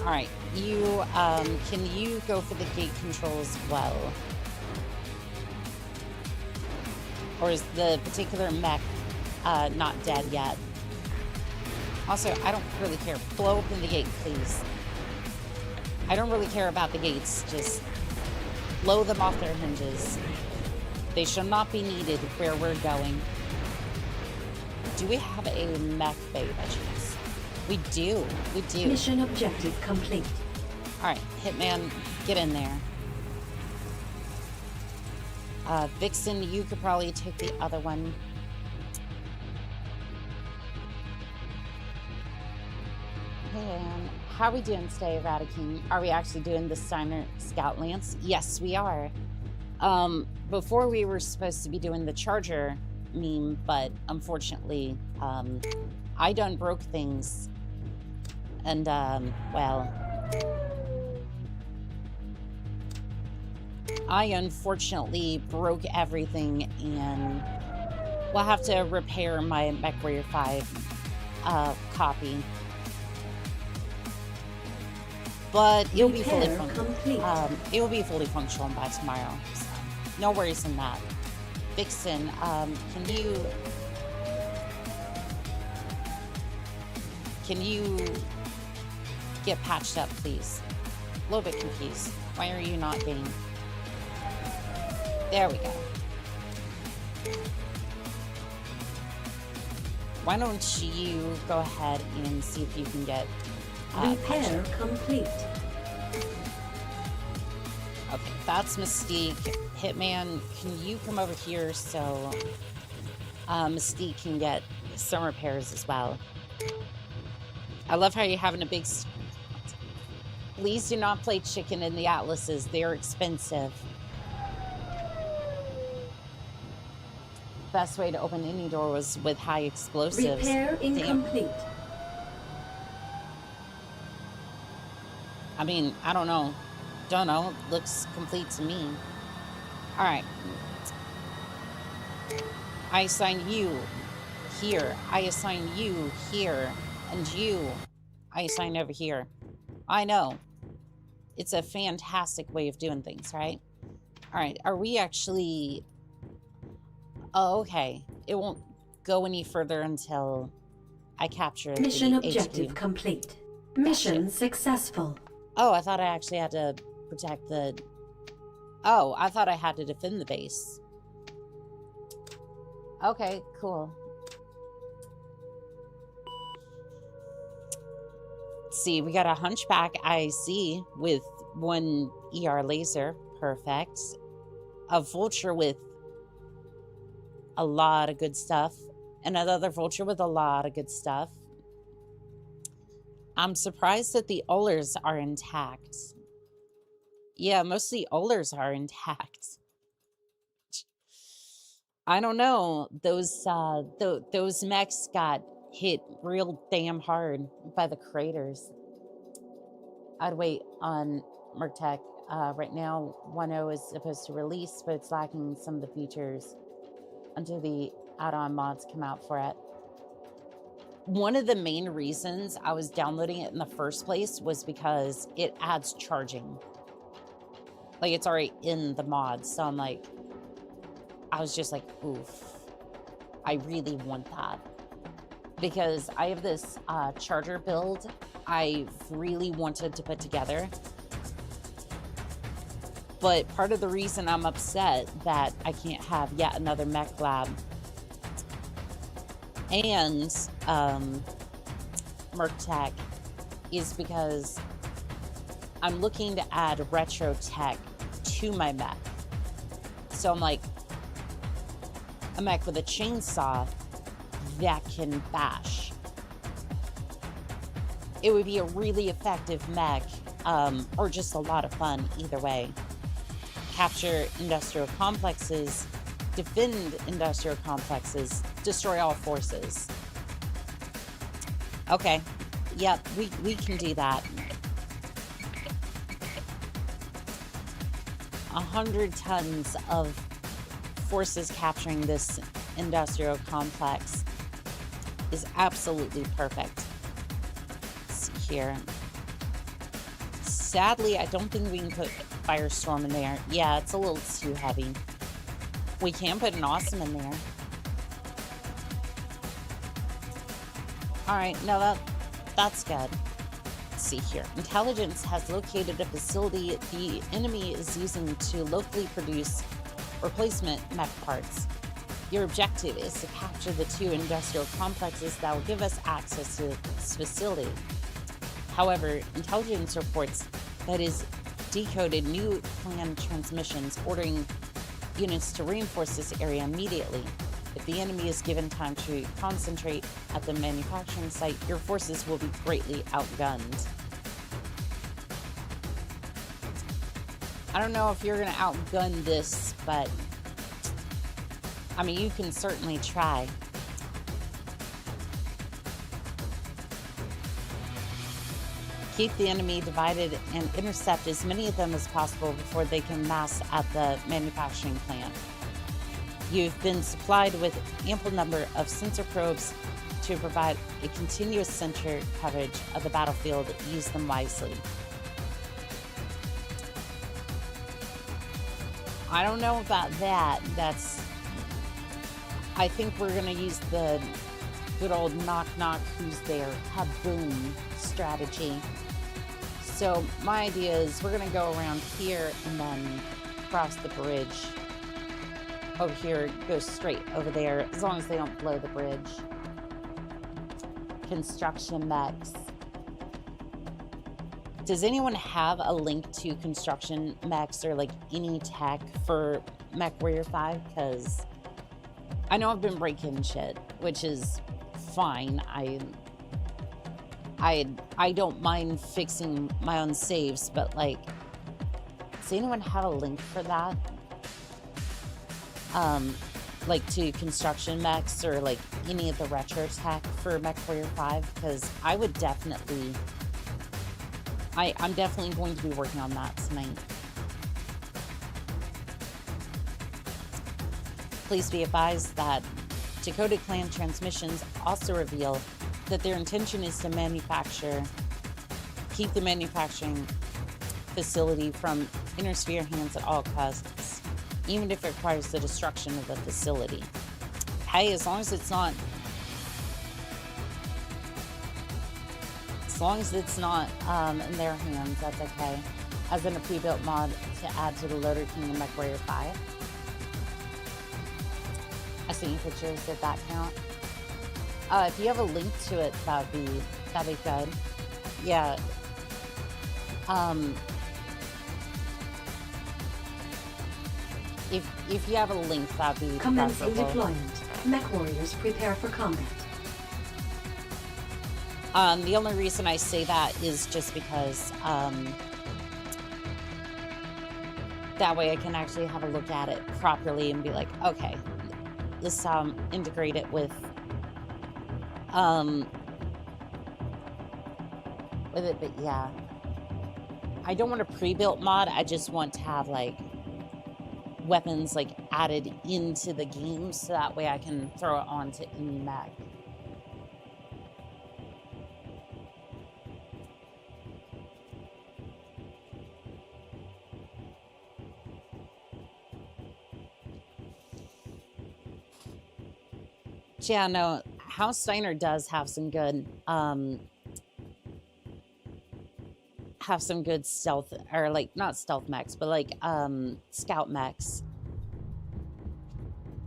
Alright, you, can you go for the gate control as well? Or is the particular mech not dead yet? Also, I don't really care. Blow open the gate, please. I don't really care about the gates. Just blow them off their hinges. They shall not be needed where we're going. Do we have a mech bay by chance? We do. We do. Mission objective complete. Alright, Hitman, get in there. Vixen, you could probably take the other one. And how are we doing today, Radiking? Are we actually doing the Steiner Scout Lance? Yes, we are. Before we were supposed to be doing the Charger meme, but unfortunately, I done broke things. And, well, I unfortunately broke everything, and we'll have to repair my MechWarrior 5 copy. But it'll be fully it will be fully functional by tomorrow. So no worries in that. Vixen, can you get patched up, please? A little bit confused. Why are you not being? There we go. Why don't you go ahead and see if you can get repair complete. Okay, that's Mystique. Hitman, can you come over here so Mystique can get some repairs as well? I love how you're having a big... Please do not play chicken in the Atlases. They're expensive. Best way to open any door was with high explosives. Repair incomplete. I mean, I don't know. Don't know. Looks complete to me. All right. I assign you here. I assign you here. And you, I assign over here. I know. It's a fantastic way of doing things, right? All right. Are we actually... Oh, okay. It won't go any further until I capture Mission the objective HQ. complete. Mission successful. Oh, I thought I actually had to protect the... Oh, I thought I had to defend the base. Okay, cool. Let's see, we got a hunchback IC with 1 ER laser. Perfect. A vulture with a lot of good stuff. Another vulture with a lot of good stuff. I'm surprised that the Ullers are intact. Yeah, most of the Ullers are intact. I don't know. Those mechs got hit real damn hard by the craters. I'd wait on Merc-Tech. Right now, 1.0 is supposed to release, but it's lacking some of the features until the add-on mods come out for it. One of the main reasons I was downloading it in the first place was because it adds charging. Like, it's already in the mods, so I'm like, I was just like, oof, I really want that. Because I have this charger build I've really wanted to put together. But part of the reason I'm upset that I can't have yet another mech lab and Merc-Tech is because I'm looking to add retro tech to my mech. So I'm like, a mech with a chainsaw that can bash. It would be a really effective mech, or just a lot of fun either way. Capture industrial complexes, defend industrial complexes, destroy all forces. Okay, yep, we can do that. 100 tons of forces capturing this industrial complex is absolutely perfect. Let's see here. Sadly, I don't think we can put Firestorm in there. Yeah, it's a little too heavy. We can put an Awesome in there. Alright, no, that's good. Let's see here. Intelligence has located a facility the enemy is using to locally produce replacement mech parts. Your objective is to capture the 2 industrial complexes that will give us access to this facility. However, intelligence reports that is decoded new planned transmissions ordering units to reinforce this area immediately. If the enemy is given time to concentrate at the manufacturing site, your forces will be greatly outgunned. I don't know if you're going to outgun this, but I mean, you can certainly try. Keep the enemy divided and intercept as many of them as possible before they can mass at the manufacturing plant. You've been supplied with ample number of sensor probes to provide a continuous sensor coverage of the battlefield. Use them wisely. I don't know about that. I think we're gonna use the good old knock knock who's there, kaboom strategy. So my idea is we're gonna go around here and then cross the bridge. Over here, go straight over there, as long as they don't blow the bridge. Construction mechs. Does anyone have a link to construction mechs or like any tech for MechWarrior 5? Because I know I've been breaking shit, which is fine. I don't mind fixing my own saves, but like, does anyone have a link for that? Like to construction mechs or like any of the retro tech for MechWarrior 5? Because I would definitely I'm definitely going to be working on that tonight. Please be advised that Dakota Clan transmissions also reveal that their intention is to keep the manufacturing facility from Intersphere hands at all costs, even if it requires the destruction of the facility. Hey, as long as it's not in their hands, that's okay. As in a pre-built mod to add to the Loader King and MechWarrior 5. I sent you pictures. Did that count? If you have a link to it, that'd be good. Yeah. If you have a link, that'd be Commencing preferable. deployment. Mech warriors prepare for combat. The only reason I say that is just because that way I can actually have a look at it properly and be like, okay, this integrate it with it. But yeah, I don't want a pre-built mod. I just want to have like weapons like added into the game, so that way I can throw it onto any mech. Yeah, no, House Steiner does have some good stealth, or like not stealth mechs, but like scout mechs.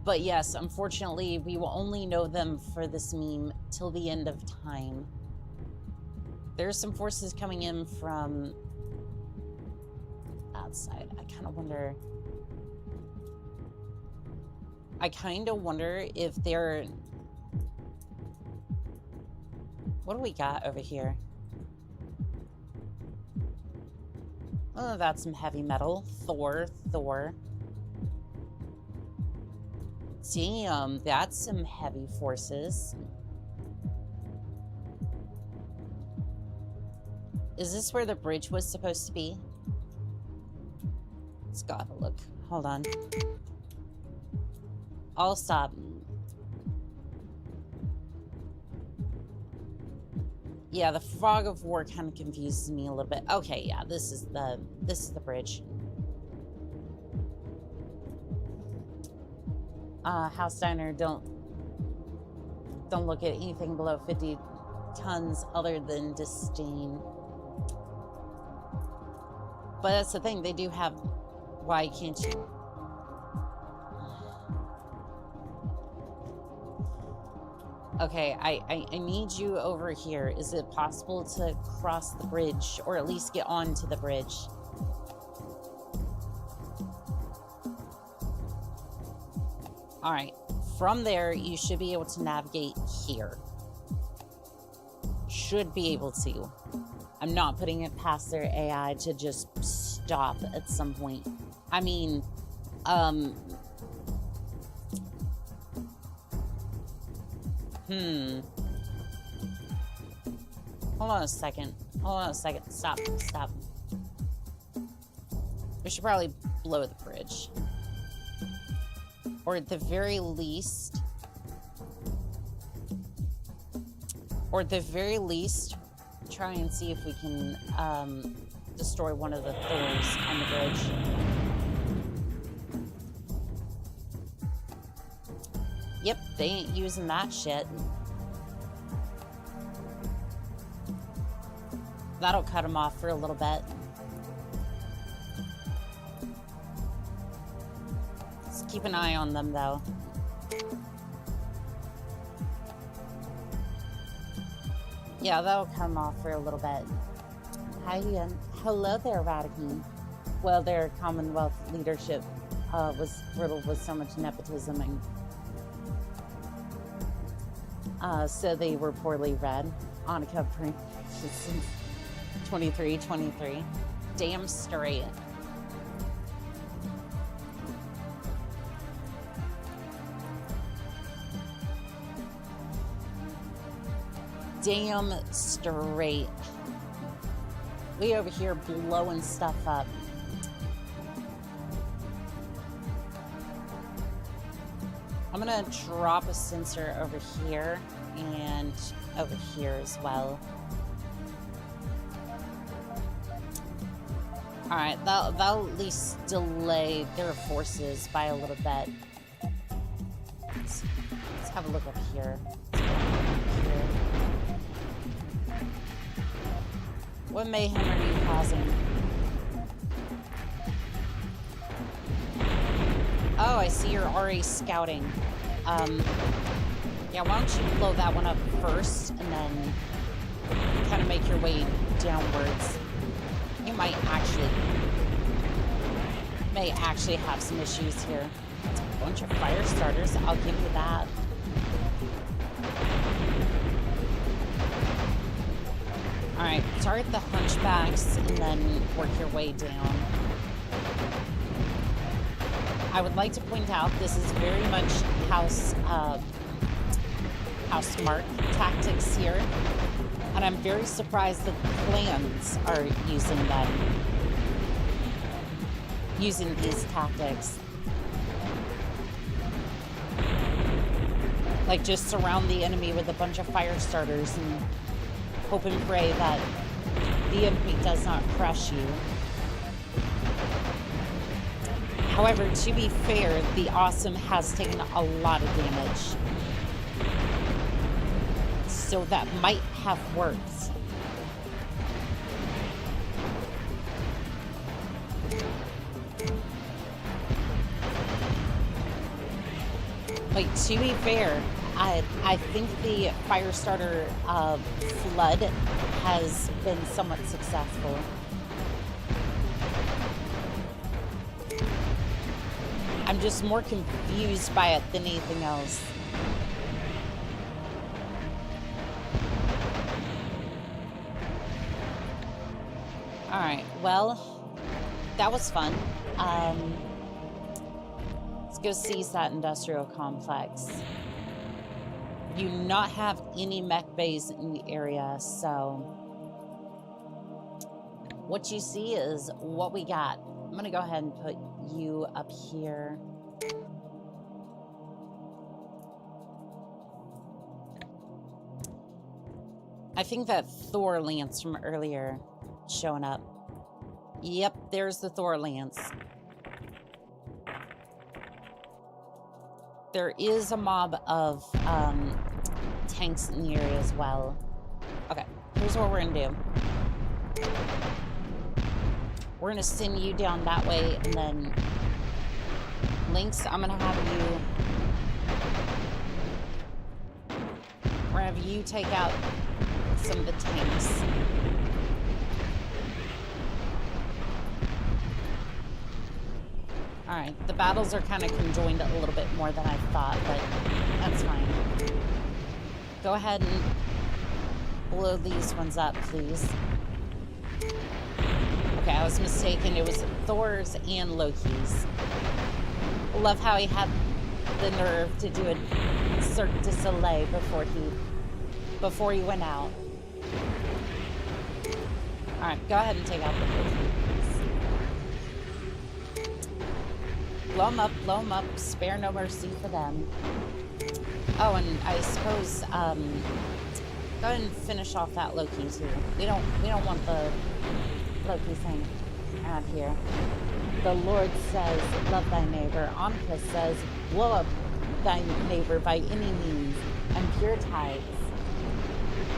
But yes, unfortunately, we will only know them for this meme till the end of time. There's some forces coming in from outside. I kind of wonder if they're... What do we got over here? Oh, that's some heavy metal. Thor. Damn, that's some heavy forces. Is this where the bridge was supposed to be? Let's go have a look. Hold on. I'll stop. Yeah, the fog of war kind of confuses me a little bit. Okay, yeah, this is the bridge. House Steiner, don't look at anything below 50 tons other than disdain. But that's the thing, they do have... Why can't you... Okay, I need you over here. Is it possible to cross the bridge, or at least get onto the bridge? All right, from there, you should be able to navigate here. Should be able to. I'm not putting it past their AI to just stop at some point. I mean, hold on a second. Stop. We should probably blow the bridge. Or at the very least, try and see if we can destroy one of the Thors on the bridge. Yep, they ain't using that shit. That'll cut them off for a little bit. Let's keep an eye on them, though. Yeah, that'll cut them off for a little bit. Hi, Ian. Hello there, Vatican. Well, their Commonwealth leadership was riddled with so much nepotism, and so they were poorly read. Annika since 23. Damn straight. Damn straight. We over here blowing stuff up. I'm gonna drop a sensor over here and over here as well. Alright, that'll at least delay their forces by a little bit. Let's have a look up here. What mayhem are you causing? Oh, I see you're already scouting. Yeah, why don't you blow that one up first and then kind of make your way downwards. You may actually have some issues here. It's a bunch of fire starters, I'll give you that. Alright, start the hunchbacks and then work your way down. I would like to point out this is very much house Mark tactics here. And I'm very surprised that clans are using these tactics. Like just surround the enemy with a bunch of fire starters and hope and pray that the enemy does not crush you. However, to be fair, the Awesome has taken a lot of damage. So that might have worked. Like, to be fair, I think the Firestarter flood has been somewhat successful. I'm just more confused by it than anything else. Alright, well, that was fun. Let's go seize that industrial complex. You do not have any mech bays in the area, so what you see is what we got. I'm gonna go ahead and put you up here. I think that Thor Lance from earlier showing up. Yep, there's the Thor Lance. There is a mob of tanks in the area as well. Okay, here's what we're gonna do. We're gonna send you down that way, and then Lynx, I'm gonna have you take out some of the tanks. Alright, the battles are kind of conjoined a little bit more than I thought, but that's fine. Go ahead and blow these ones up, please. Okay, I was mistaken. It was Thor's and Loki's. Love how he had the nerve to do a Cirque du Soleil before he went out. Alright, go ahead and take out the Loki's. Blow them up, spare no mercy for them. Oh, and I suppose, go ahead and finish off that Loki too. We don't want the Loki thing out here. The Lord says, love thy neighbor. Anka says, blow up thy neighbor by any means, and pure tides.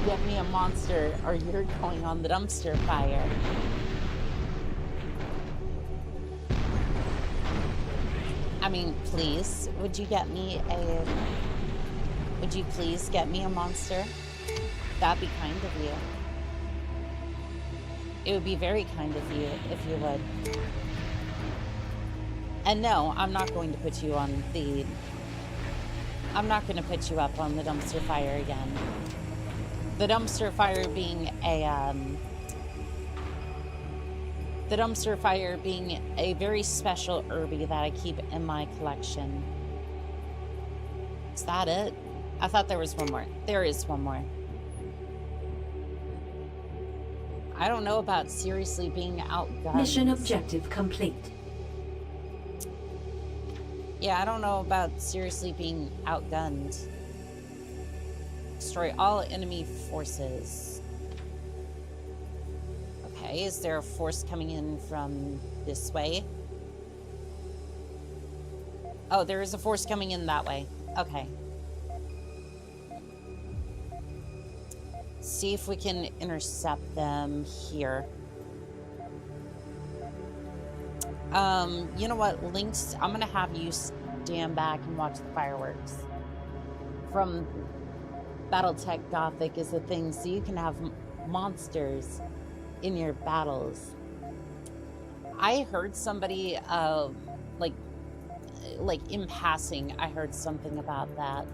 Get me a monster, or you're going on the dumpster fire. I mean, please, would you please get me a monster? That'd be kind of you. It would be very kind of you if you would. And no, I'm not going to put you on the... I'm not going to put you up on the dumpster fire again. The dumpster fire being a... The dumpster fire being a very special herbie that I keep in my collection. Is that it? I thought there was one more. There is one more. I don't know about seriously being outgunned. Mission objective complete. Yeah, I don't know about seriously being outgunned. Destroy all enemy forces. Okay, is there a force coming in from this way? Oh, there is a force coming in that way. Okay. See if we can intercept them here. You know what, Lynx, I'm gonna have you stand back and watch the fireworks. From Battletech Gothic is a thing, so you can have monsters in your battles. I heard somebody, like in passing, I heard something about that.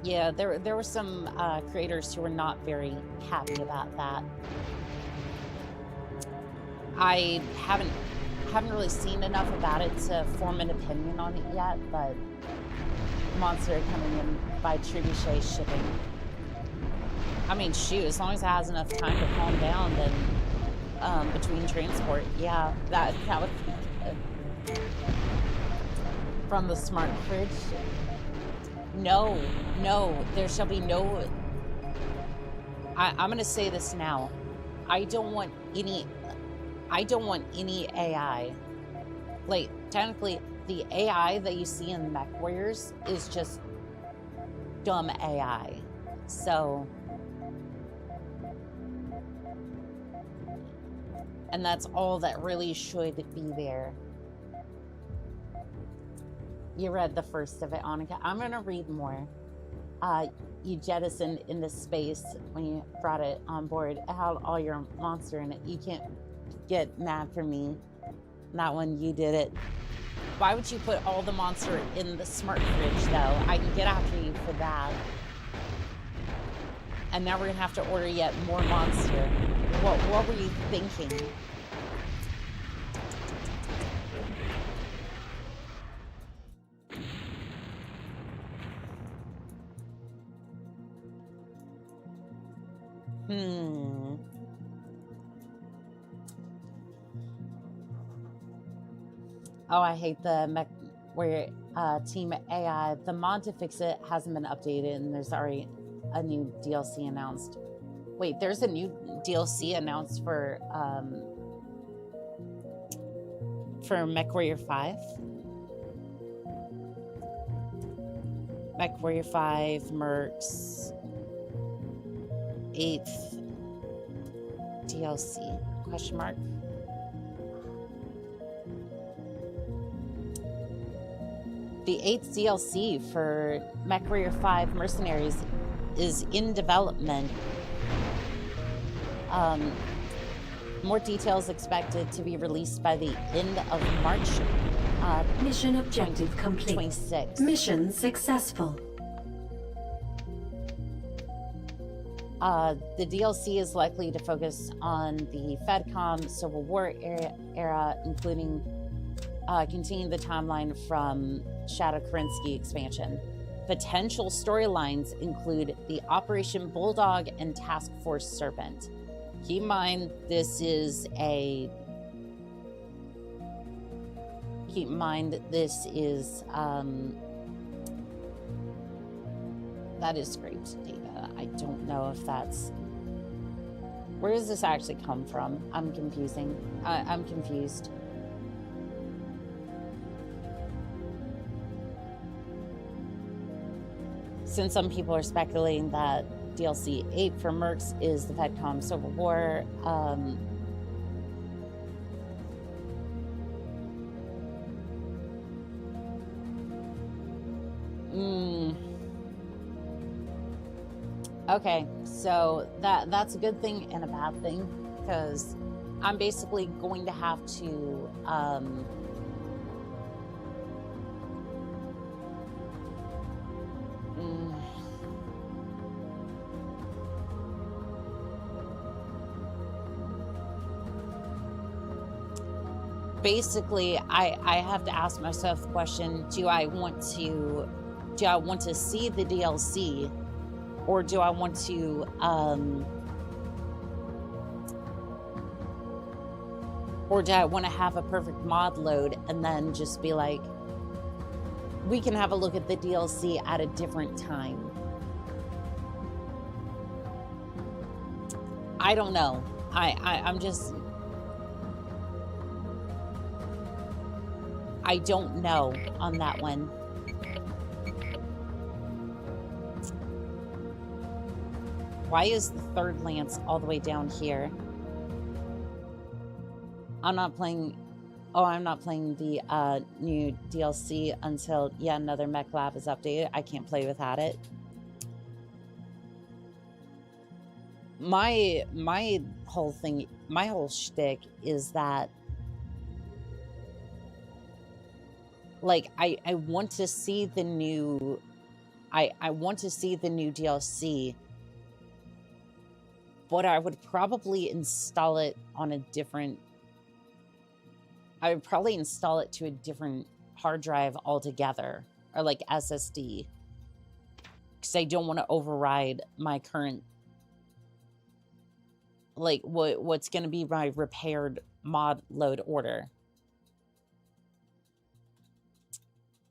Yeah, there were some creators who were not very happy about that. I haven't really seen enough about it to form an opinion on it yet, but monster coming in by trebuchet shipping. I mean, shoot, as long as it has enough time to calm down, then between transport, yeah, that would be good. From the smart fridge. No, there shall be no... I'm gonna say this now. I don't want any AI. Like, technically, the AI that you see in Mech Warriors is just dumb AI. So... And that's all that really should be there. You read the first of it, Annika. I'm gonna read more. You jettisoned into space when you brought it on board. It had all your monster in it. You can't get mad for me. Not when you did it. Why would you put all the monster in the smart fridge, though? I can get after you for that. And now we're gonna have to order yet more monster. What were you thinking? Oh, I hate the Mech Warrior team AI. The mod to fix it hasn't been updated, and there's already a new DLC announced. Wait, there's a new DLC announced for Mech Warrior 5? Mech Warrior 5, Mercs, 8th DLC, question mark? The 8th DLC for Mech Warrior 5 Mercenaries is in development. More details expected to be released by the end of March. Mission objective complete. 26. Mission successful. The DLC is likely to focus on the FedCom Civil War era, including continuing the timeline from Shadow Kerensky expansion. Potential storylines include the Operation Bulldog and Task Force Serpent. Keep in mind, this is a... Keep in mind, this is... that is scraped data. I don't know if that's... Where does this actually come from? I'm confused. Since some people are speculating that DLC 8 for Mercs is the FedCom Civil War, Okay, so that's a good thing and a bad thing, because I'm basically going to have to basically I have to ask myself the question, do I want to see the DLC, or do I want to Or do I want to have a perfect mod load and then just be like, we can have a look at the DLC at a different time? I don't know. I'm just... I don't know on that one. Why is the third lance all the way down here? I'm not playing... Oh, I'm not playing the new DLC until yet another mech lab is updated. I can't play without it. My whole thing, my whole shtick is that, like, I want to see the new... I want to see the new DLC, but I would probably install it on a different... I would probably install it to a different hard drive altogether, or like SSD, because I don't want to override my current, like, what's going to be my repaired mod load order.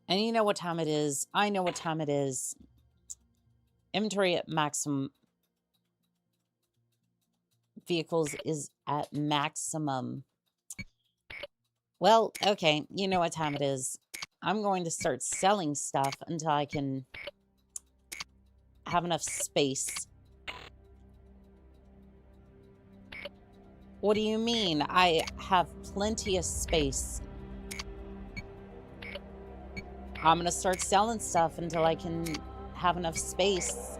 And you know what time it is. I know what time it is. Inventory at maximum. Vehicles is at maximum. Well, okay, you know what time it is. I'm going to start selling stuff until I can have enough space. What do you mean? I have plenty of space. I'm going to start selling stuff until I can have enough space.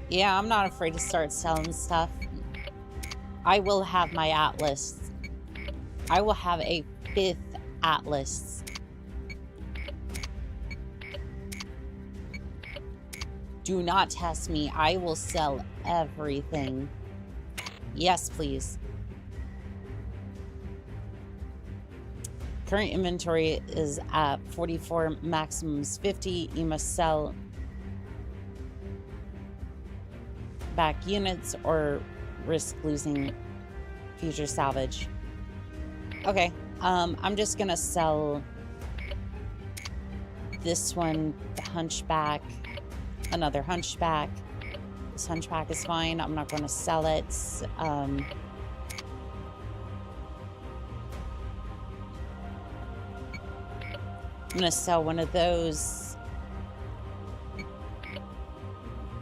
Yeah, I'm not afraid to start selling stuff. I will have my Atlas. I will have a 5th Atlas. Do not test me. I will sell everything. Yes, please. Current inventory is at 44, maximum's 50. You must sell back units or risk losing future salvage. Okay, I'm just gonna sell this one, the hunchback, another hunchback. This hunchback is fine. I'm not gonna sell it. I'm gonna sell one of those.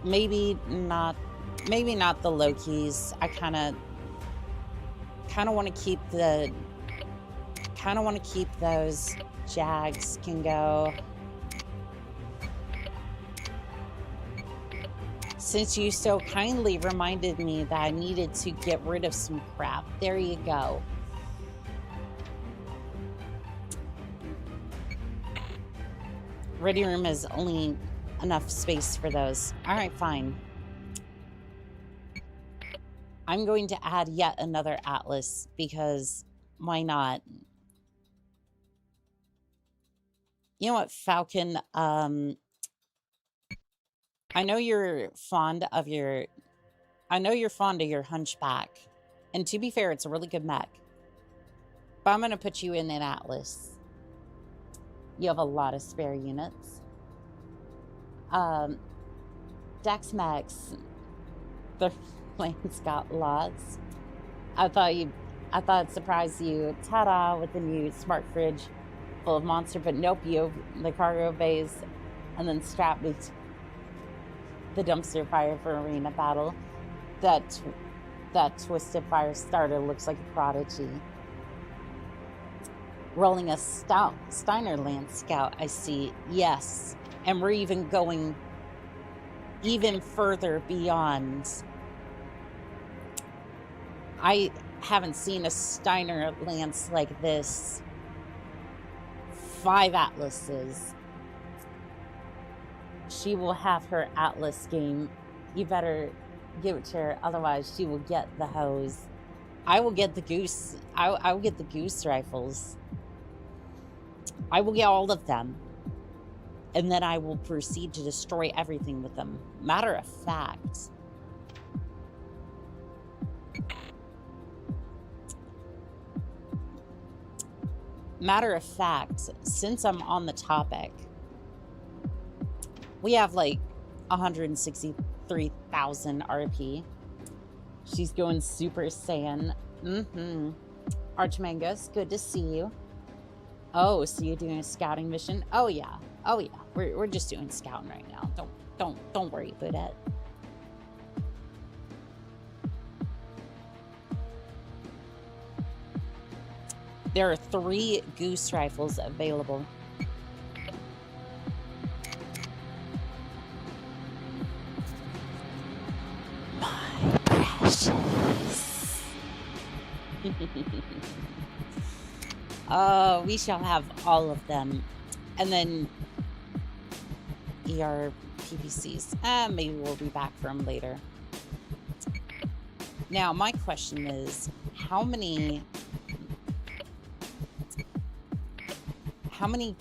Maybe not the low keys. I kind of want to keep the... kind of want to keep those. Jags can go. Since you so kindly reminded me that I needed to get rid of some crap. There you go. Ready room is only enough space for those. All right, fine. I'm going to add yet another Atlas because why not? You know what, Falcon? I know you're fond of your... I know you're fond of your hunchback. And to be fair, it's a really good mech. But I'm going to put you in an Atlas. You have a lot of spare units. Dex mechs. The plane's got lots. I thought it'd surprise you. Ta-da, with the new smart fridge full of monster. But nope, you the cargo bays and then strap me to the dumpster fire for arena battle. That twisted fire starter looks like a prodigy. Rolling a Steiner Land Scout, I see. Yes. And we're even going even further beyond. I haven't seen a Steiner Lance like this. 5 Atlases. She will have her Atlas game. You better give it to her, otherwise she will get the hose. I will get the goose. I will get the goose rifles. I will get all of them. and then I will proceed to destroy everything with them. Matter of fact, since I'm on the topic, we have like 163,000 RP. She's going Super Saiyan. Archmangos, good to see you. Oh, so you're doing a scouting mission? Oh yeah. Oh yeah. We're just doing scouting right now. Don't worry about it. There are 3 goose rifles available. My precious. We shall have all of them. And then ER PPCs. Maybe we'll be back for them later. Now, my question is, how many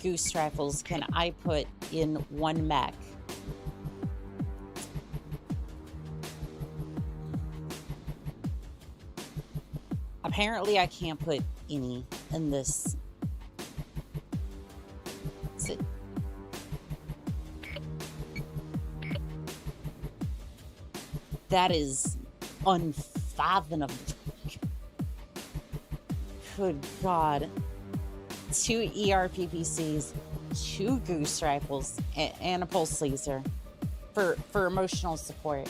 goose rifles can I put in one mech? Apparently, I can't put any in this. That is unfathomable. Good God. 2 ER PPCs, 2 goose rifles, and a pulse laser for emotional support.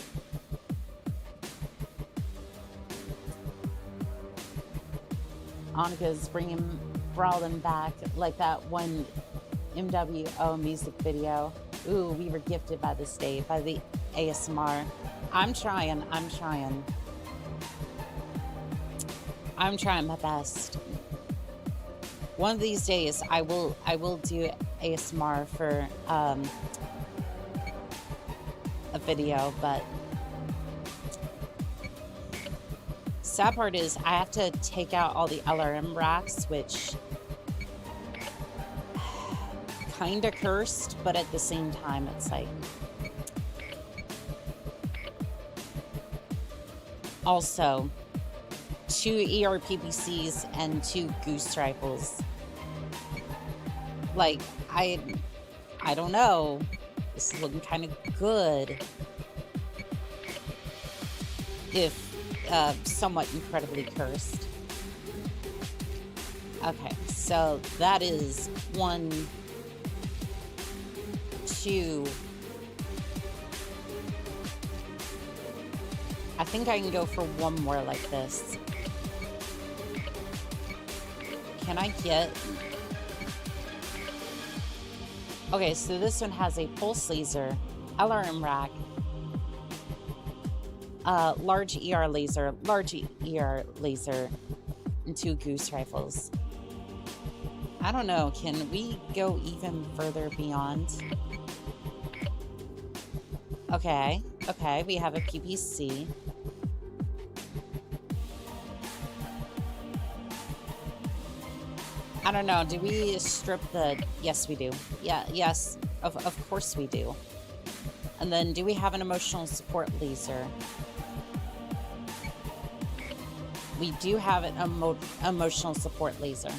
Annika's bringing Brawlin back like that one MWO music video. Ooh, we were gifted by the state, by the ASMR. I'm trying my best. One of these days, I will do ASMR for a video, but sad part is I have to take out all the LRM racks, which kind of cursed, but at the same time, it's like. Also, 2 ER PPCs and 2 goose rifles. Like, I don't know. This is looking kind of good. If somewhat incredibly cursed. Okay, so that is 1, 2. I think I can go for 1 more like this. Can I get... Okay, so this one has a pulse laser, LRM rack, large ER laser, and 2 goose rifles. I don't know, can we go even further beyond? Okay, we have a PPC. I don't know, do we strip the... Yes, we do. Yeah, yes, of course we do. And then, do we have an emotional support laser? We do have an emotional support laser.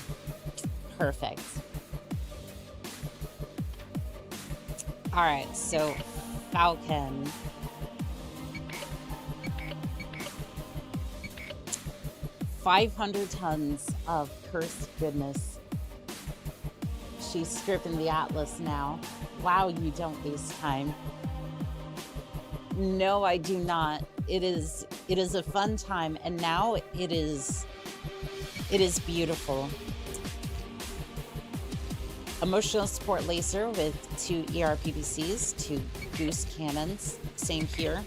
Perfect. Alright, so Falcon. $500 tons of cursed goodness. She's stripping the Atlas now. Wow, you don't waste time. No, I do not. It is a fun time, and now it is beautiful. Emotional support laser with 2 ER PPCs, 2 goose cannons. Same here.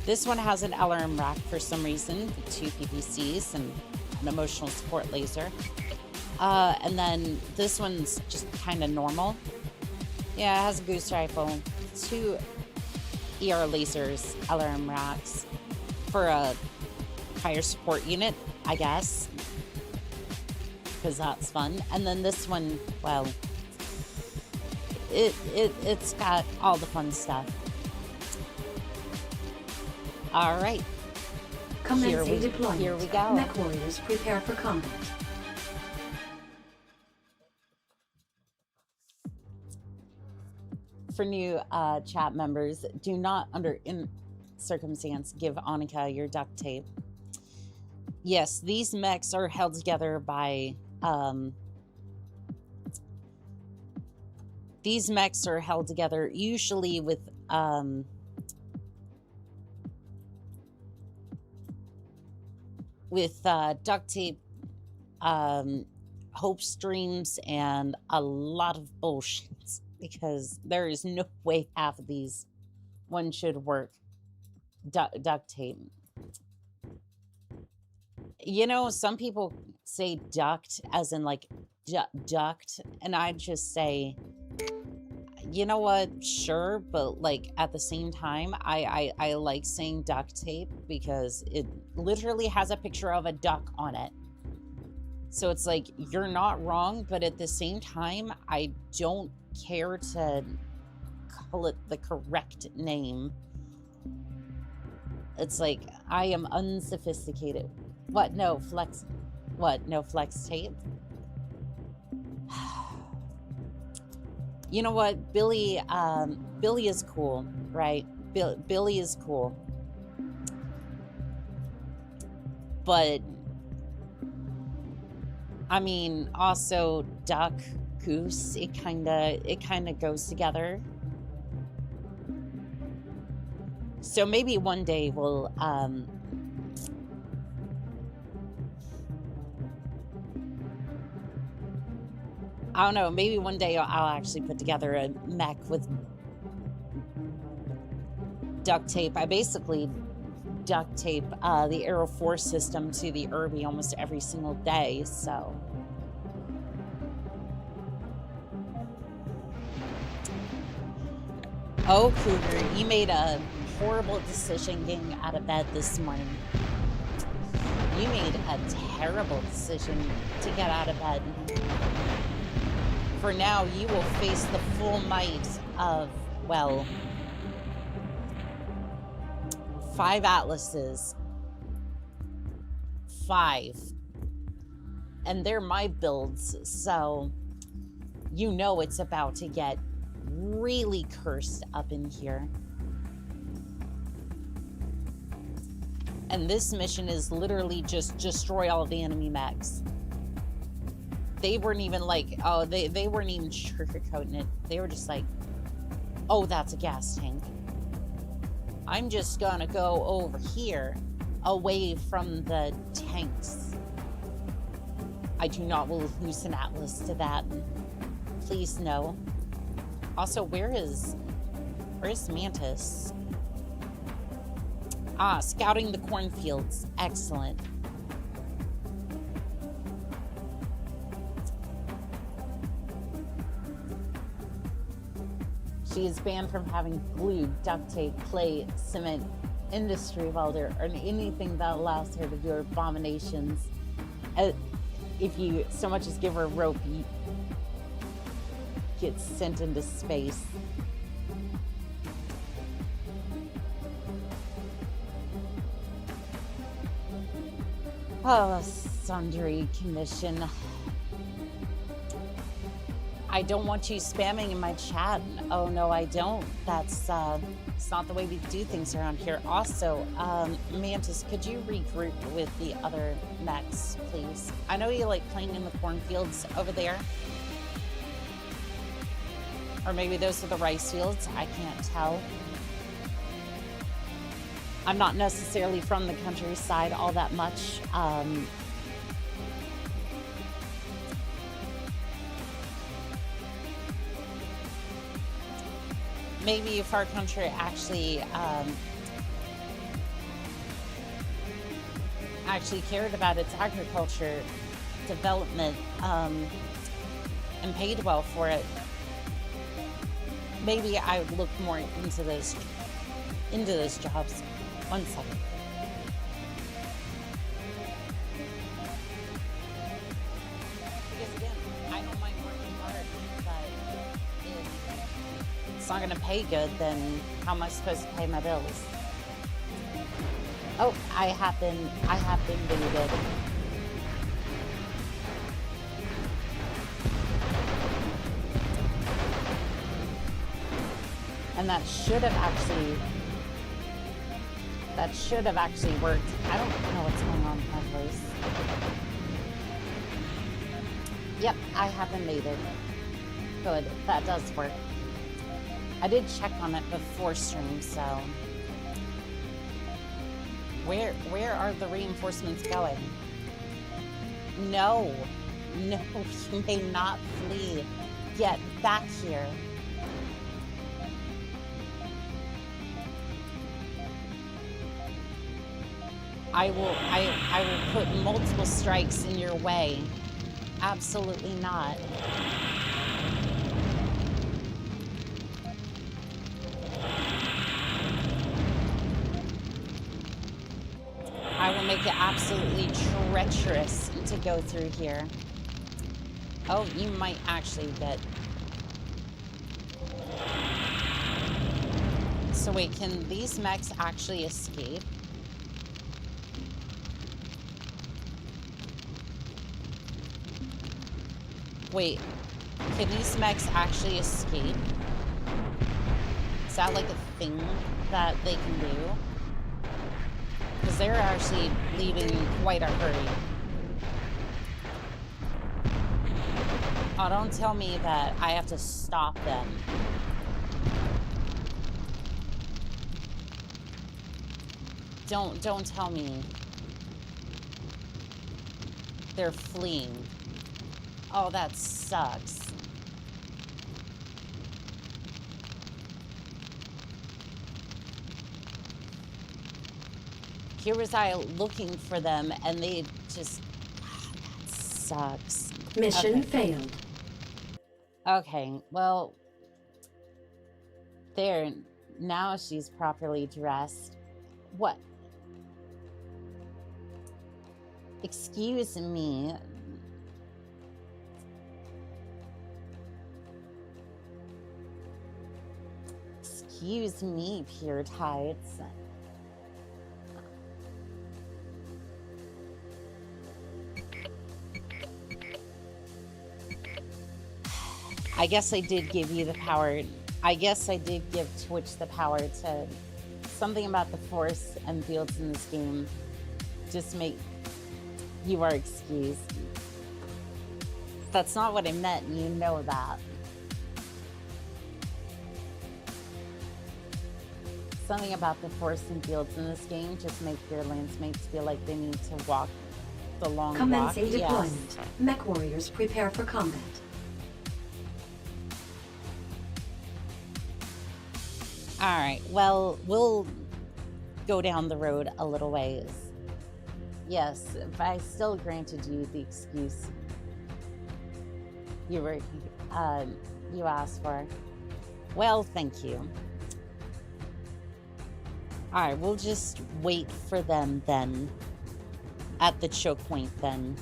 This one has an LRM rack for some reason, with 2 PPCs and an emotional support laser. And then this one's just kind of normal. Yeah, it has a goose rifle, 2 ER lasers, LRM racks for a higher support unit, I guess, because that's fun. And then this one, well, it's got all the fun stuff. All right. Commencing deployment. Here we go. Mech warriors prepare for combat. For new chat members, do not under any circumstance give Annika your duct tape. Yes, these mechs are held together by these mechs are held together usually with duct tape, hope streams, and a lot of bullshit, because there is no way half of these one should work. Duct tape. You know, some people say duct as in like duct, and I just say, you know what, sure, but like at the same time, I like saying duct tape because it literally has a picture of a duck on it. So it's like, you're not wrong, but at the same time, I don't care to call it the correct name. It's like, I am unsophisticated. What? No flex. What? No flex tape? You know what? Billy is cool, right? Billy is cool. But, I mean, also duck, goose, it kinda goes together. So maybe one day we'll, I don't know, maybe one day I'll actually put together a mech with duct tape. I basically duct tape the Aero Force system to the Irby almost every single day, so. Oh, Cougar, you made a horrible decision getting out of bed this morning. You made a terrible decision to get out of bed. For now, you will face the full might of, well, 5 atlases. 5. And they're my builds, so you know it's about to get really cursed up in here. And this mission is literally just destroy all of the enemy mechs. They weren't even like, oh, they weren't even sugarcoating it. They were just like, oh, that's a gas tank. I'm just gonna go over here, away from the tanks. I do not lose an atlas to that. Please, no. Also, where's Mantis? Ah, scouting the cornfields. Excellent. She is banned from having glue, duct tape, clay, cement, industry welder, or anything that allows her to do abominations. If you so much as give her a rope, you get sent into space. Oh, Sundry Commission. I don't want you spamming in my chat. Oh, no, I don't. That's, it's not the way we do things around here. Also, Mantis, could you regroup with the other mechs, please? I know you like playing in the cornfields over there. Or maybe those are the rice fields. I can't tell. I'm not necessarily from the countryside all that much. Maybe if our country actually cared about its agriculture development and paid well for it, maybe I would look more into those jobs. 1 second. Because again, I don't mind working hard, but if not gonna pay good, then how am I supposed to pay my bills? Oh, I have been booted. And that should have actually worked. I don't know what's going on with my voice. Yep, I haven't made it. Good, that does work. I did check on it before stream, so... Where are the reinforcements going? No, you may not flee. Get back here. I will put multiple strikes in your way. Absolutely not. I will make it absolutely treacherous to go through here. Oh, you might actually get... So wait, can these mechs actually escape? Wait, can these mechs actually escape? Is that like a thing that they can do? Because they're actually leaving in quite a hurry. Oh, don't tell me that I have to stop them. Don't tell me. They're fleeing. Oh, that sucks. Here was I looking for them, and they just... That sucks. Mission failed. Okay, well... There, now she's properly dressed. What? Excuse me. Excuse me, pure tides. I guess I did give you the power. I guess I did give Twitch the power to... Something about the force and fields in this game just make... You are excused. That's not what I meant, and you know that. Something about the force and fields in this game just make your lancemates feel like they need to walk the long walk. Commencing deployment. Yes. Mech warriors prepare for combat. Alright, well, we'll go down the road a little ways. Yes, if I still granted you the excuse you asked for. Well, thank you. Alright, we'll just wait for them then. At the choke point then.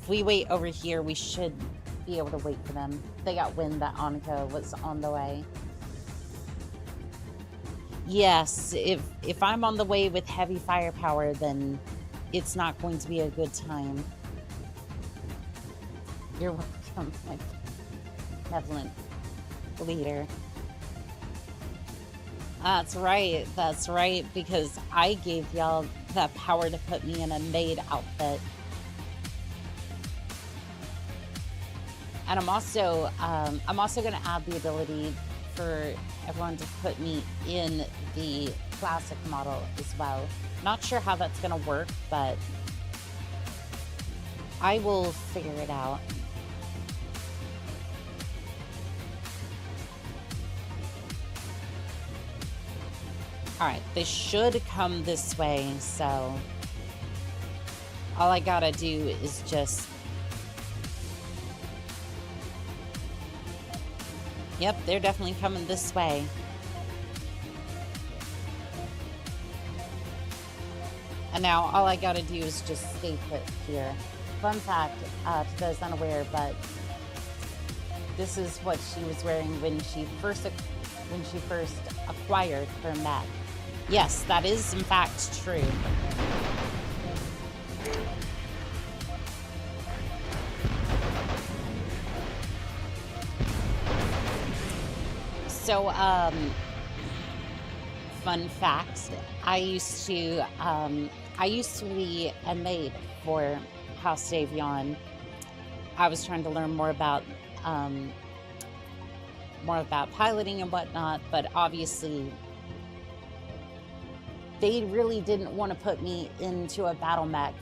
If we wait over here, we should be able to wait for them. They got wind that Annika was on the way. Yes, if I'm on the way with heavy firepower, then it's not going to be a good time. You're welcome, my benevolent leader. That's right, because I gave y'all that power to put me in a maid outfit. And I'm also going to add the ability for everyone to put me in the classic model as well. Not sure how that's going to work, but I will figure it out. Alright, they should come this way, so all I gotta do is just... Yep, they're definitely coming this way. And now all I gotta do is just stay put here. Fun fact, to those unaware, but This is what she was wearing when she first acquired her mech. Yes, that is in fact true. So, fun fact, I used to be a maid for House Davion. I was trying to learn more about piloting and whatnot, but obviously they really didn't want to put me into a battle mech.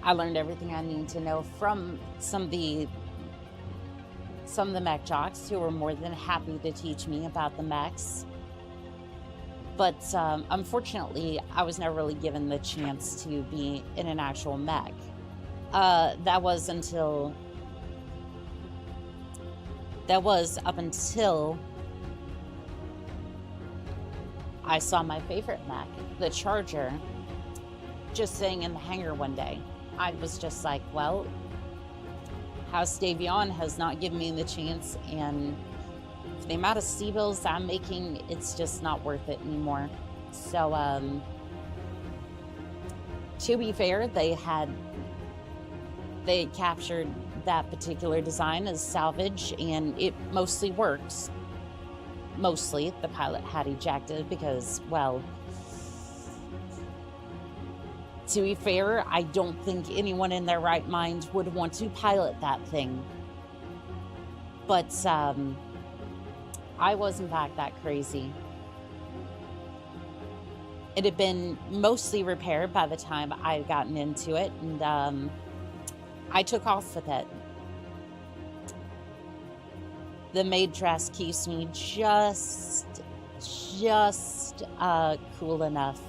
I learned everything I needed to know from some of the mech jocks who were more than happy to teach me about the mechs. But unfortunately, I was never really given the chance to be in an actual mech. That was up until I saw my favorite mech, the Charger, just sitting in the hangar one day. I was just like, well, House Davion has not given me the chance, and for the amount of C-bills I'm making, it's just not worth it anymore. So, to be fair, they had captured that particular design as salvage, and it mostly works. Mostly, the pilot had ejected because, well, to be fair, I don't think anyone in their right mind would want to pilot that thing. But, I was in fact that crazy. It had been mostly repaired by the time I had gotten into it, and, I took off with it. The maid dress keeps me just cool enough.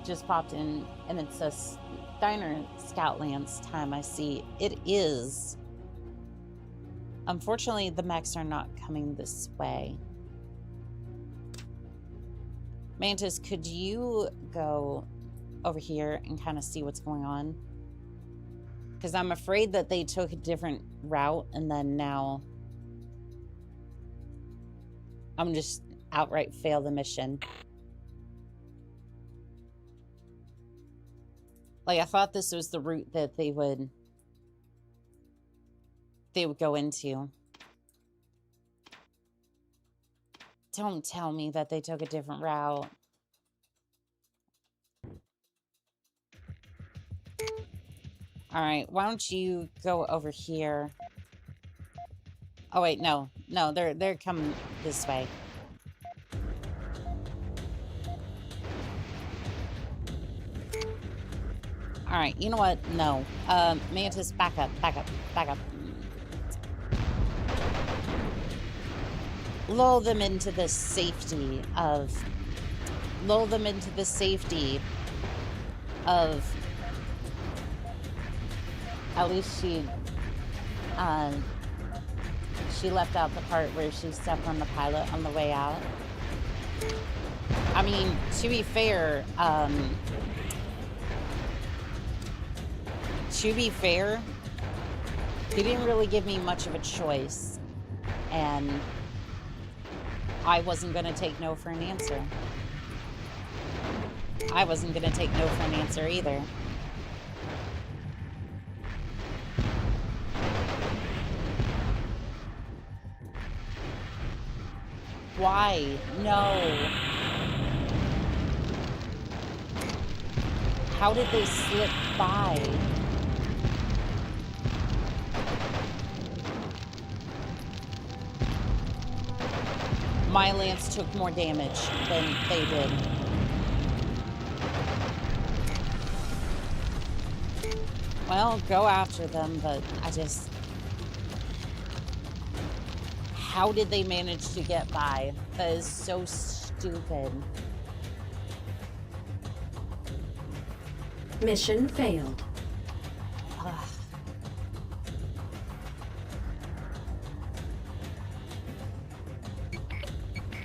Just popped in, and it says Diner Scoutlands time. I see it is. Unfortunately, the mechs are not coming this way. Mantis, could you go over here and kind of see what's going on? Because I'm afraid that they took a different route, and then now I'm just outright fail the mission. Like, I thought this was the route that they would go into. Don't tell me that they took a different route. All right, why don't you go over here? Oh wait, no, they're coming this way. All right, you know what? No, Mantis, back up. Lull them into the safety of. At least she left out the part where she stepped on the pilot on the way out. I mean, to be fair, he didn't really give me much of a choice, and I wasn't going to take no for an answer. I wasn't going to take no for an answer either. Why? No. How did they slip by? My lance took more damage than they did. Well, go after them, but I just... How did they manage to get by? That is so stupid. Mission failed. Ugh.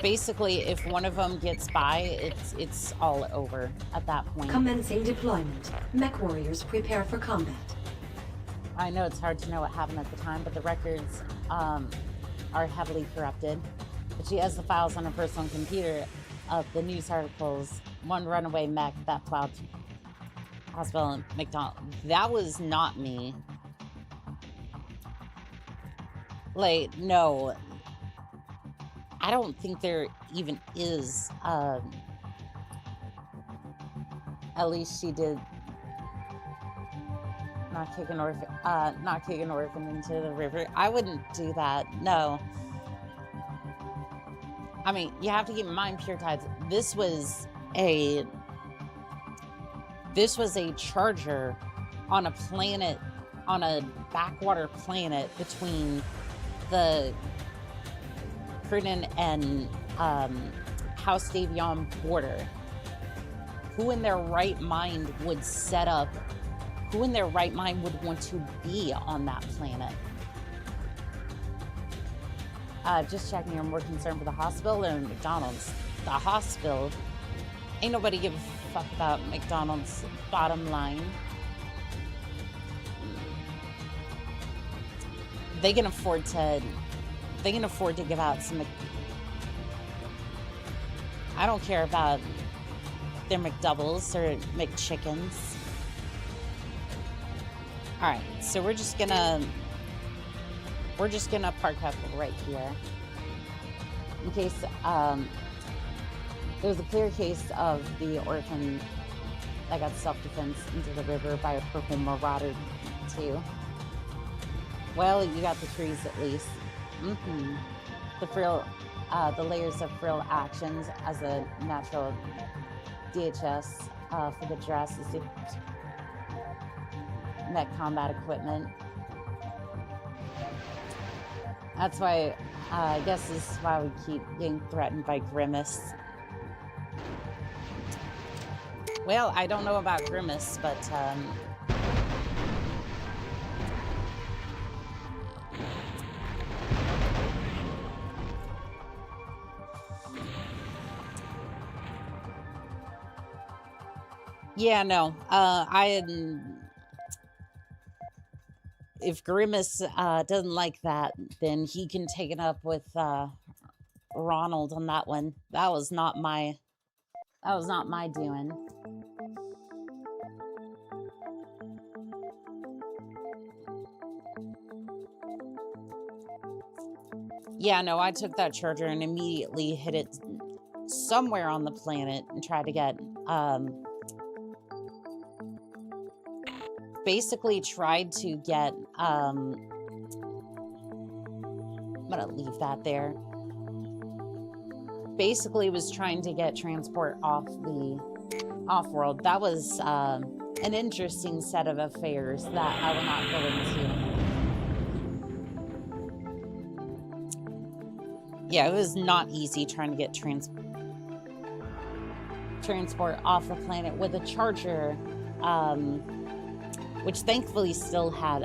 Basically, if one of them gets by, it's all over at that point. Commencing deployment. Mech warriors prepare for combat. I know it's hard to know what happened at the time, but the records are heavily corrupted. But she has the files on her personal computer of the news articles. One runaway mech that plowed hospital in McDonald. That was not me. Like, no. I don't think there even is. At least she did not kick an orphan into the river. I wouldn't do that. No. I mean, you have to keep in mind, pure tides. This was a charger on a planet, on a backwater planet between the Britain and House Davion border. Who in their right mind would set up? Who in their right mind would want to be on that planet? Just checking, you're more concerned for the hospital or McDonald's? The hospital. Ain't nobody give a fuck about McDonald's bottom line. They can afford to give out some. I don't care about their McDoubles or McChickens. All right, so we're just gonna park up right here in case there was a clear case of the orphan that got self-defense into the river by a purple marauder too. Well, you got the trees at least. The layers of frill actions as a natural DHS for the Jurassic mech combat equipment. That's why, I guess this is why we keep getting threatened by Grimace. Well, I don't know about Grimace, but, yeah, no, if Grimace doesn't like that, then he can take it up with Ronald on that one. That was not my doing. Yeah, no, I took that charger and immediately hit it somewhere on the planet and tried to get basically tried to get I'm gonna leave that there. Basically was trying to get transport off the off-world. That was an interesting set of affairs that I will not go into. Yeah, it was not easy trying to get transport off the planet with a charger, which thankfully still had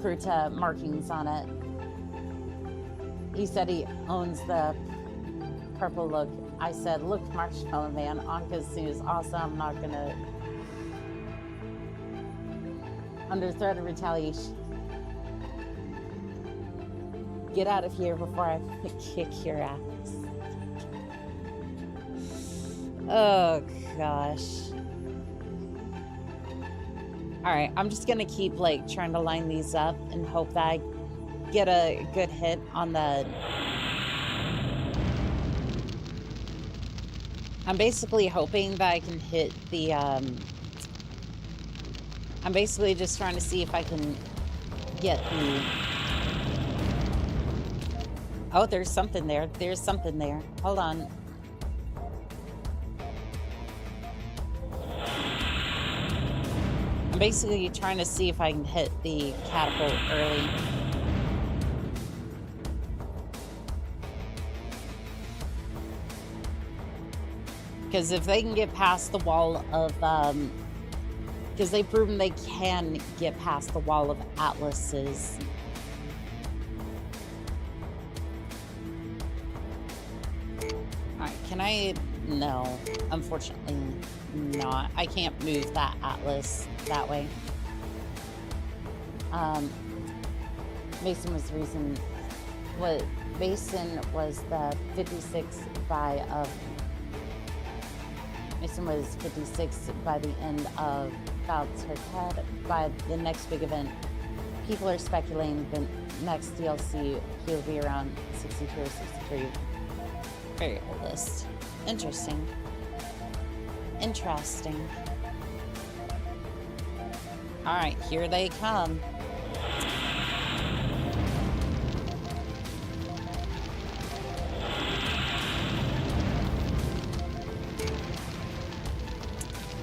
Kruta markings on it. He said he owns the purple look. I said, look, Marshmallow Man, Anka's news. Also, I'm not gonna... Under threat of retaliation. Get out of here before I kick your ass. Oh, gosh. Alright, I'm just gonna keep, like, trying to line these up and hope that I get a good hit on the... I'm basically hoping that I can hit the, I'm basically just trying to see if I can get the... Oh, there's something there. There's something there. Hold on. I'm basically trying to see if I can hit the catapult early. Because if they can get past the wall of, because they've proven they can get past the wall of Atlases. Alright, can I No, unfortunately not. I can't move that atlas that way. Mason was the reason. What Mason was the 56 by of. Mason was 56 by the end of Clouds Her Head. By the next big event, people are speculating the next DLC he'll be around 62 or 63. Very oldest. Interesting. Interesting. Alright, here they come.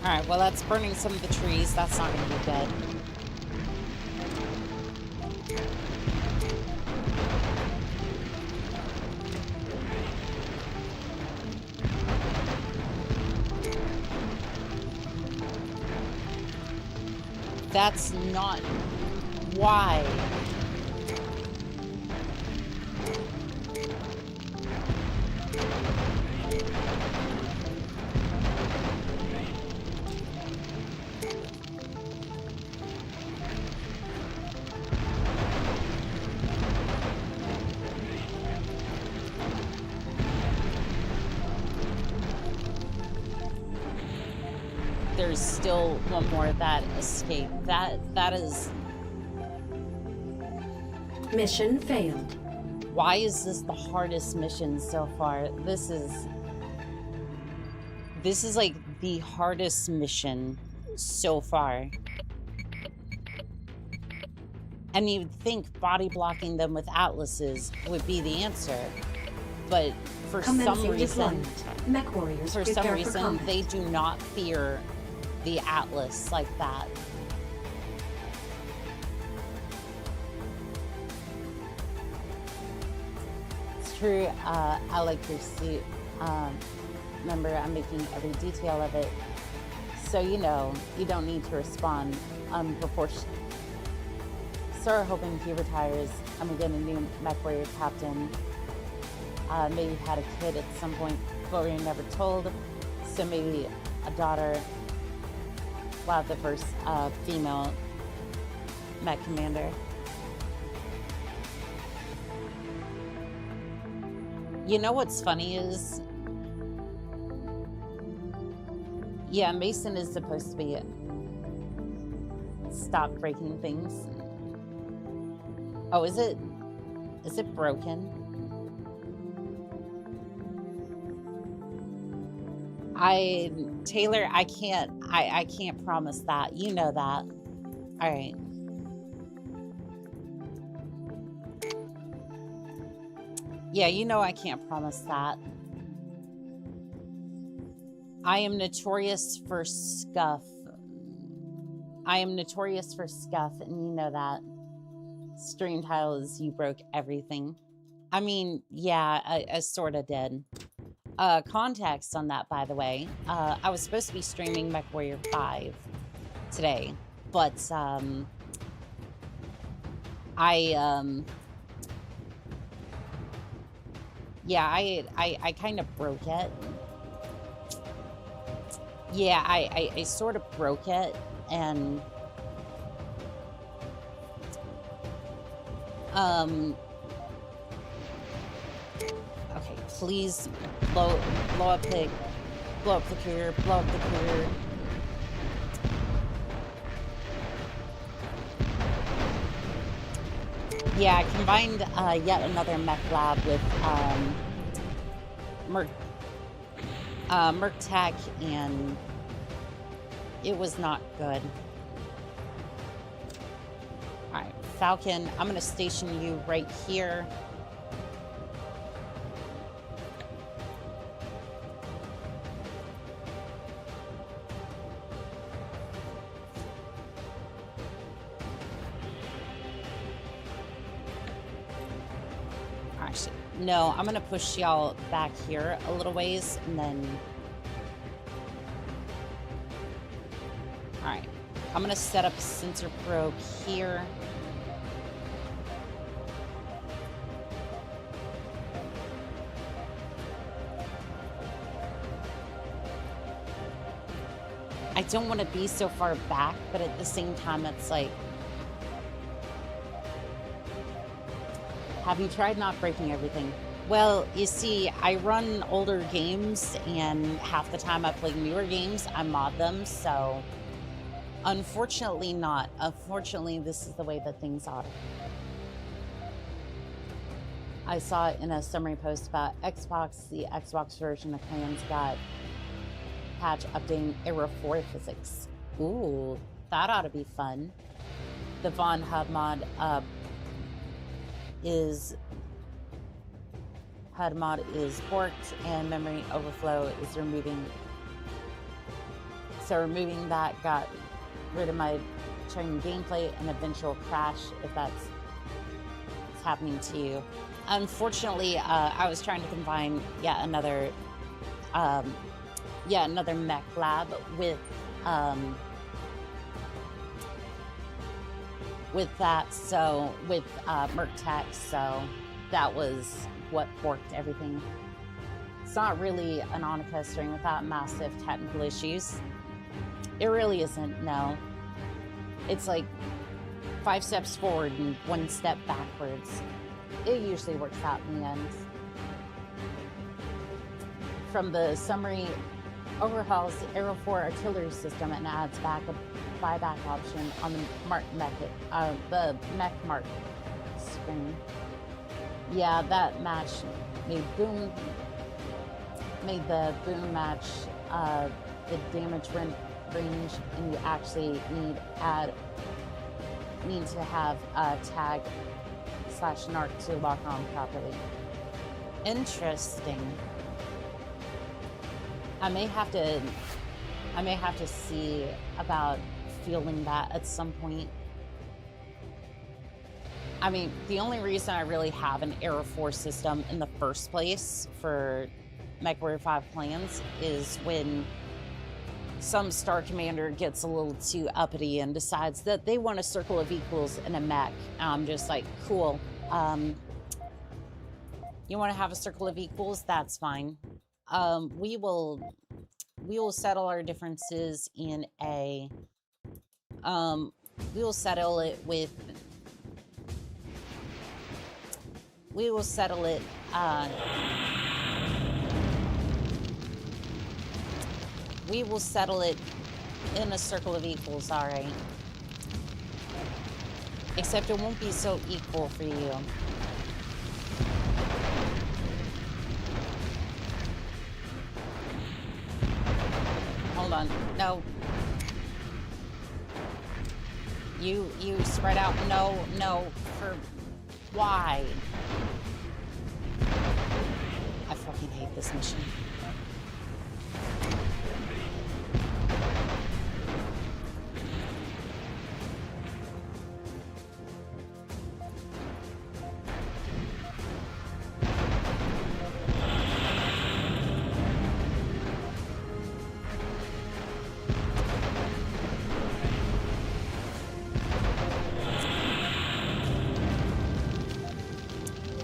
Alright, well that's burning some of the trees. That's not going to be good. That's not why. There's still one more that escaped. That is... Mission failed. Why is this the hardest mission so far? This is like the hardest mission so far. And you'd think body blocking them with atlases would be the answer. But for some reason, Mech warriors prepare for combat. They do not fear the atlas like that. It's true. I like your suit. Remember, I'm making every detail of it, so you know you don't need to respond unproportionate. Sort of hoping he retires. I'm gonna get a new mech warrior captain. Maybe had a kid at some point, but we were never told. So maybe a daughter. We'll have the first female mech commander. You know what's funny is, yeah, Mason is supposed to be stop breaking things. Oh, is it broken? Taylor, I can't promise that. You know that. All right. Yeah, you know I can't promise that. I am notorious for scuff. I am notorious for scuff, and you know that. Stream tiles, you broke everything. I mean, yeah, I sort of did. Context on that, by the way. I was supposed to be streaming MechWarrior 5 today, but yeah, I kind of broke it. Yeah, I sort of broke it, and okay, please blow up the clear, blow up the clear. Yeah, I combined yet another mech lab with Merc Tech, and it was not good. Alright, Falcon, I'm gonna station you right here. No, I'm gonna push y'all back here a little ways, and then... Alright, I'm gonna set up a sensor probe here. I don't want to be so far back, but at the same time, it's like, have you tried not breaking everything? Well, you see, I run older games, and half the time I play newer games, I mod them, so unfortunately not. Unfortunately, this is the way that things are. I saw it in a summary post about Xbox. The Xbox version of Clans got patch updating error 4 physics. Ooh, that ought to be fun. The Von Hub mod is borked, and memory overflow is removing. So removing that got rid of my checking gameplay and eventual crash, if that's what's happening to you. Unfortunately, I was trying to combine yet another mech lab with that, so with Merc Tech, so that was what forked everything. It's not really an Oni-chan string without massive technical issues. It really isn't, no. It's like 5 steps forward and 1 step backwards. It usually works out in the end. From the summary, overhauls the Arrow 4 artillery system and adds back a buyback option on the mech mark screen. Yeah, that match made the boom match the damage range, and you actually need to have a tag /narc to lock on properly. Interesting. I may have to see about fielding that at some point. I mean, the only reason I really have an Arrow 4 system in the first place for MechWarrior 5 Clans is when some Star Commander gets a little too uppity and decides that they want a circle of equals in a mech. I'm just like, cool. You want to have a circle of equals? That's fine. We will settle our differences in a. We will settle it with. We will settle it. We will settle it in a circle of equals, all right. Except it won't be so equal for you. Hold on. No. You spread out. No. For why? I fucking hate this mission.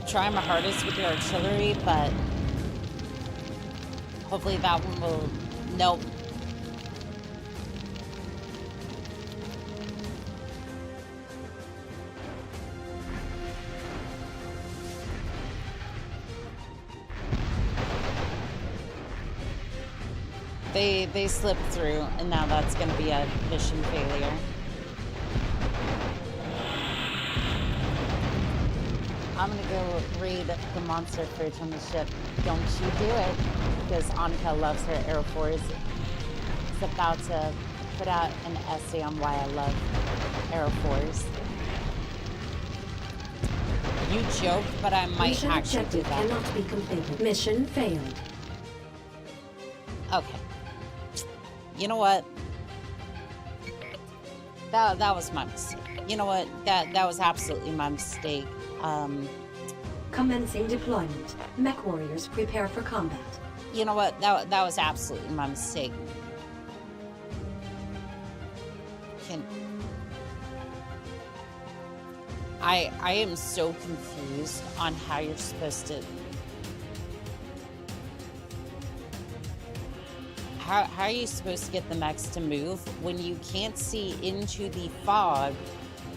Try my hardest with the artillery, but hopefully that one will. Nope. They slipped through, and now that's going to be a mission failure. I'm gonna go raid the monster fridge on the ship. Don't you do it, because Annika loves her Air Force. Is about to put out an essay on why I love Air Force. You joke, but I might Mission actually do objective that. cannot be completed. Mission failed. Okay. You know what? That was my mistake. You know what? That was absolutely my mistake. Commencing deployment. Mech warriors prepare for combat. You know what? That was absolutely my mistake. I am so confused on how you're supposed to how are you supposed to get the mechs to move when you can't see into the fog,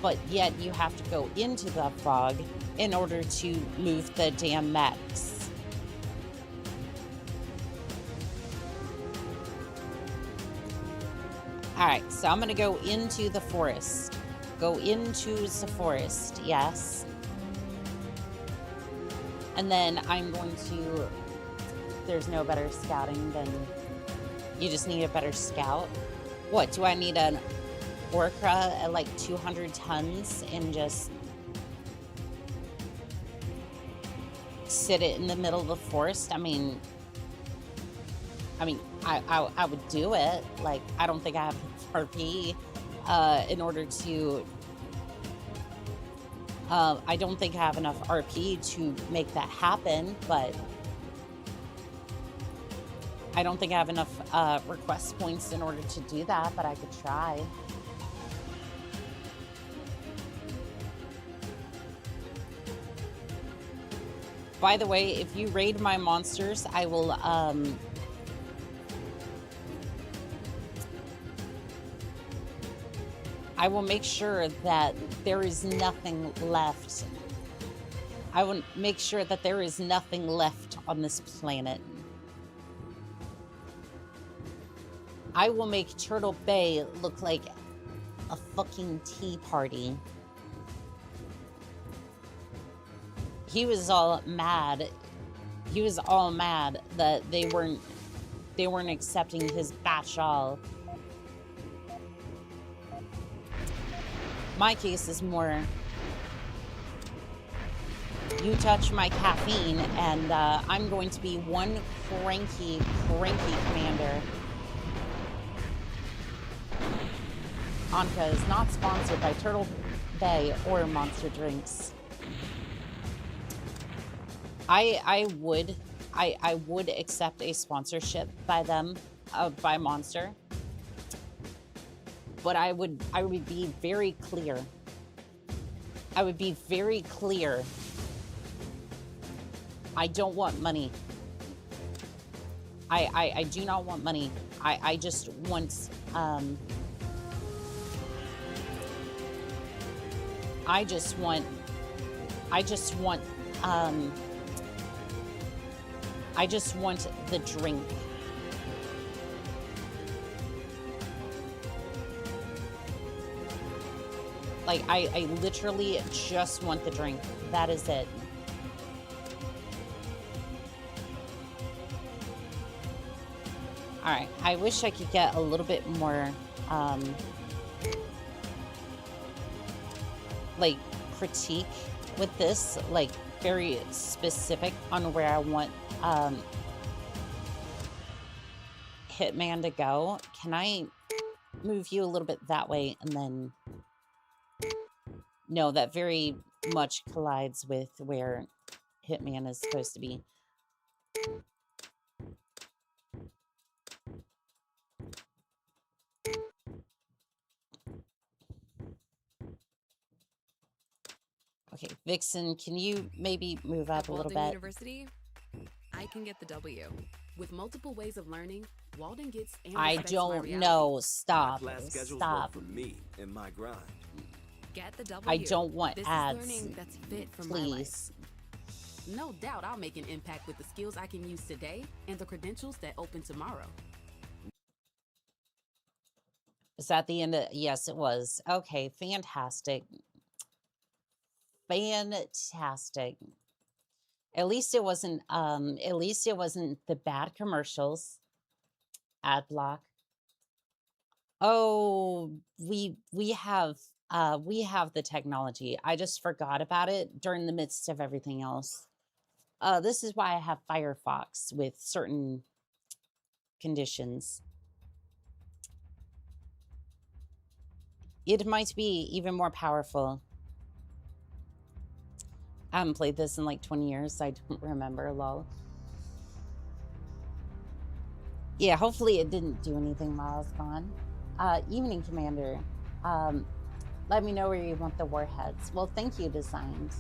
but yet you have to go into the fog in order to move the damn mechs? Alright, so I'm gonna go into the forest. Go into the forest, yes. And then I'm going to... There's no better scouting than... You just need a better scout. What, do I need an orca at like 200 tons and just sit it in the middle of the forest? I mean, I would do it. Like, I don't think I have RP in order to... I don't think I have enough RP to make that happen, but... I don't think I have enough request points in order to do that, but I could try. By the way, if you raid my monsters, I will make sure that there is nothing left. I will make sure that there is nothing left on this planet. I will make Turtle Bay look like a fucking tea party. He was all mad. He was all mad that they weren't accepting his bashal. My case is more, you touch my caffeine and I'm going to be one cranky commander. Anka is not sponsored by Turtle Bay or Monster Drinks. I would accept a sponsorship by them, by Monster. But I would be very clear. I would be very clear. I don't want money. I do not want money. I just want I just want the drink. Like, I literally just want the drink. That is it. All right, I wish I could get a little bit more, like, critique with this, like, very specific on where I want, Hitman to go. Can I move you a little bit that way and then... No, that very much collides with where Hitman is supposed to be. Okay, Vixen, can you maybe move up a little bit? University, I can get the W. With multiple ways of learning, Walden gets and I don't know. Stop. Stop. For me and my grind. Get the W. I don't want this ads. Is learning that's fit for Please. My life. No doubt I'll make an impact with the skills I can use today and the credentials that open tomorrow. Is that the end of... Yes, it was. Okay, fantastic. Fantastic. At least it wasn't the bad commercials. Ad block. Oh, we have the technology. I just forgot about it during the midst of everything else. This is why I have Firefox with certain conditions. It might be even more powerful. I haven't played this in like 20 years. So I don't remember, lol. Yeah, hopefully it didn't do anything while I was gone. Evening Commander. Let me know where you want the warheads. Well, thank you, Designs.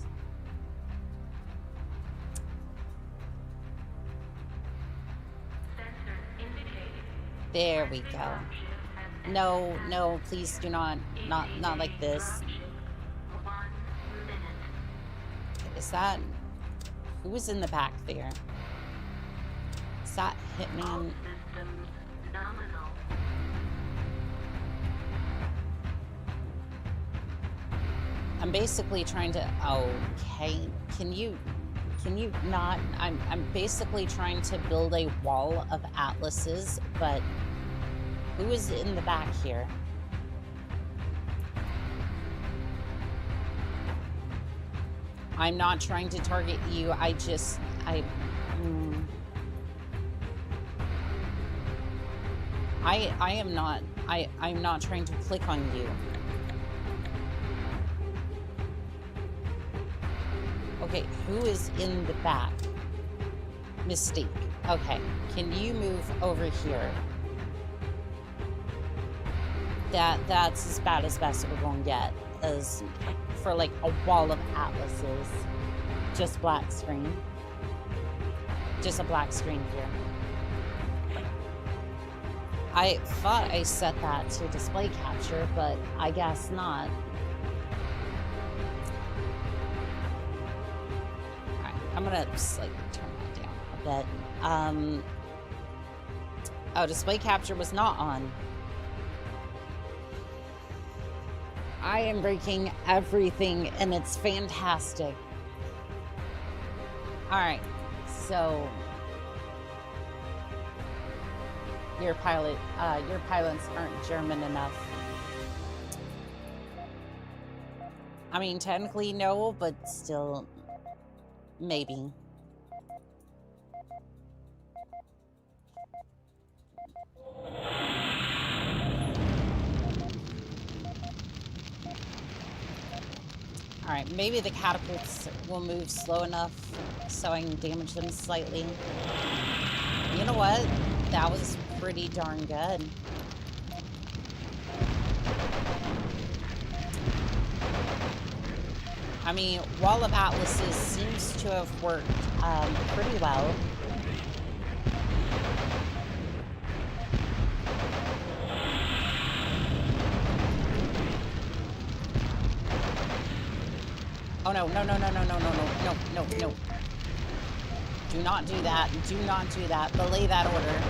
Sensors indicate There we go. No, no, please do not like this. Is that... Who was in the back there? Is that Hitman? I'm basically trying to... Okay, can you not... I'm basically trying to build a wall of atlases, but who is in the back here? I'm not trying to target you. I am not. I'm not trying to click on you. Okay, who is in the back? Mystique. Okay, can you move over here? That's as bad as best we're going to get, as for like a wall of atlases. Just black screen. Just a black screen here. I thought I set that to display capture, but I guess not. Alright, I'm gonna slightly turn that down a bit. Oh, display capture was not on. I am breaking everything, and it's fantastic. Alright, so your pilots aren't German enough. I mean, technically no, but still, maybe. Alright, maybe the catapults will move slow enough so I can damage them slightly. You know what? That was pretty darn good. I mean, Wall of Atlases seems to have worked pretty well. Oh no, no, no, no, no, no, no, no, no, no, no. Do not do that. Do not do that. Belay that order.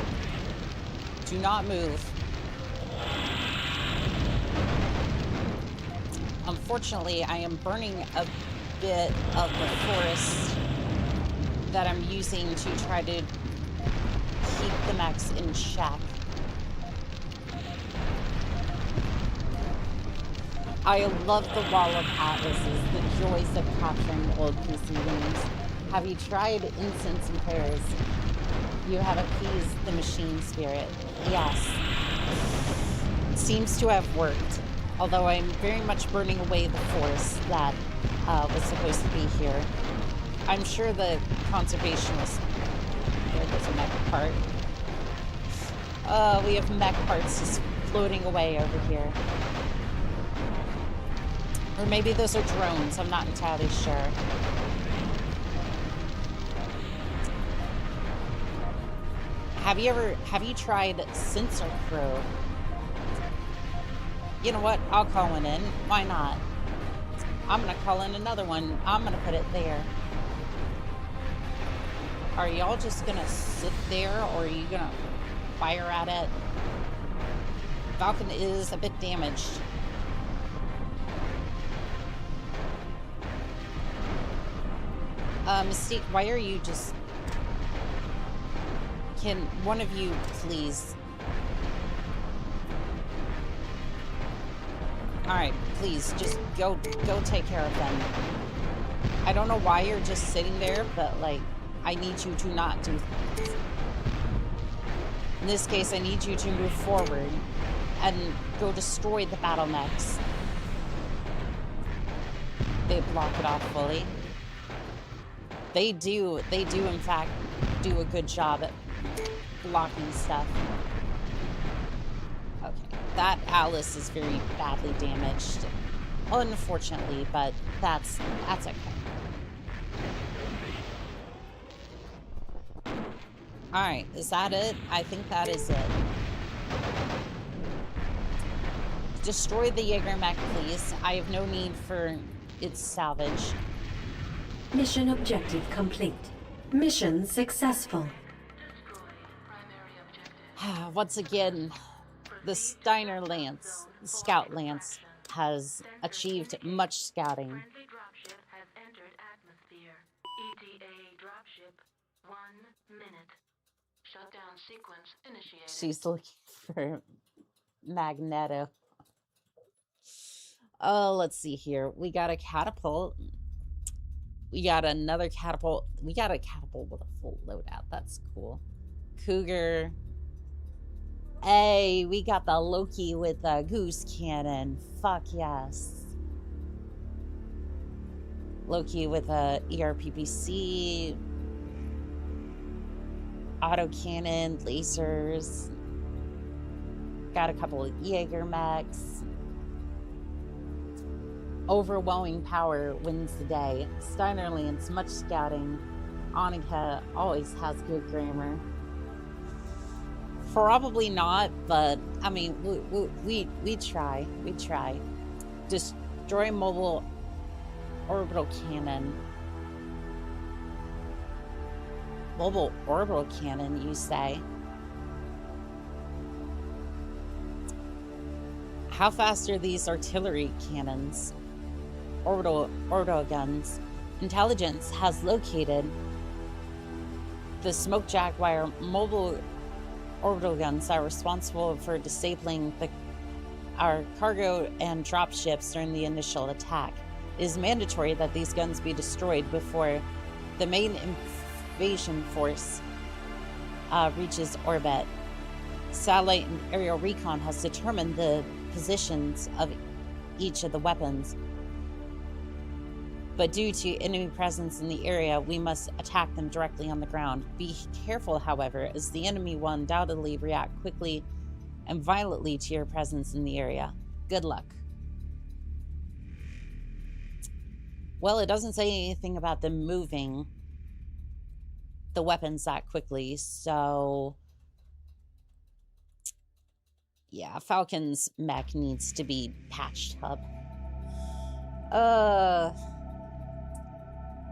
Do not move. Unfortunately, I am burning a bit of the forest that I'm using to try to keep the mechs in check. I love the Wall of Atlases, the joys of capturing old PC games. Have you tried Incense and Prayers? You have appeased the machine spirit. Yes. It seems to have worked, although I'm very much burning away the forest that was supposed to be here. I'm sure the conservationists... There goes a mech part. We have mech parts just floating away over here. Or maybe those are drones, I'm not entirely sure. Have you tried Sensor Crew? You know what, I'll call one in, why not? I'm gonna call in another one, I'm gonna put it there. Are y'all just gonna sit there, or are you gonna fire at it? Falcon is a bit damaged. Mystique, why are you just... Can one of you please... Alright, please, just go take care of them. I don't know why you're just sitting there, but, like, I need you to not do things. In this case, I need you to move forward and go destroy the battle mechs. They block it off fully. They do in fact do a good job at blocking stuff. Okay, that Alice is very badly damaged, unfortunately, but that's okay. Alright, is that it? I think that is it. Destroy the Jaeger mech, please. I have no need for its salvage. Mission objective complete. Mission successful. Once again, the Steiner Lance, Scout Lance, has achieved much scouting. Friendly dropship has entered atmosphere. ETA dropship 1 minute. Shutdown sequence initiated. She's looking for Magneto. Oh, let's see here. We got a catapult. We got another catapult. We got a catapult with a full loadout. That's cool. Cougar. Hey, we got the Loki with a goose cannon. Fuck yes. Loki with a ERPPC. Autocannon, lasers. Got a couple of Jaeger mechs. Overwhelming power wins the day. Steiner Lance, much scouting. Oni-chan always has good grammar. Probably not, but I mean, we try. We try. Destroy mobile orbital cannon. Mobile orbital cannon, you say? How fast are these artillery cannons? Orbital guns. Intelligence has located the smoke jaguar mobile orbital guns are responsible for disabling our cargo and drop ships during the initial attack. It is mandatory that these guns be destroyed before the main invasion force reaches orbit. Satellite and aerial recon has determined the positions of each of the weapons. But due to enemy presence in the area, we must attack them directly on the ground. Be careful, however, as the enemy will undoubtedly react quickly and violently to your presence in the area. Good luck. Well, it doesn't say anything about them moving the weapons that quickly, so yeah, Falcon's mech needs to be patched up.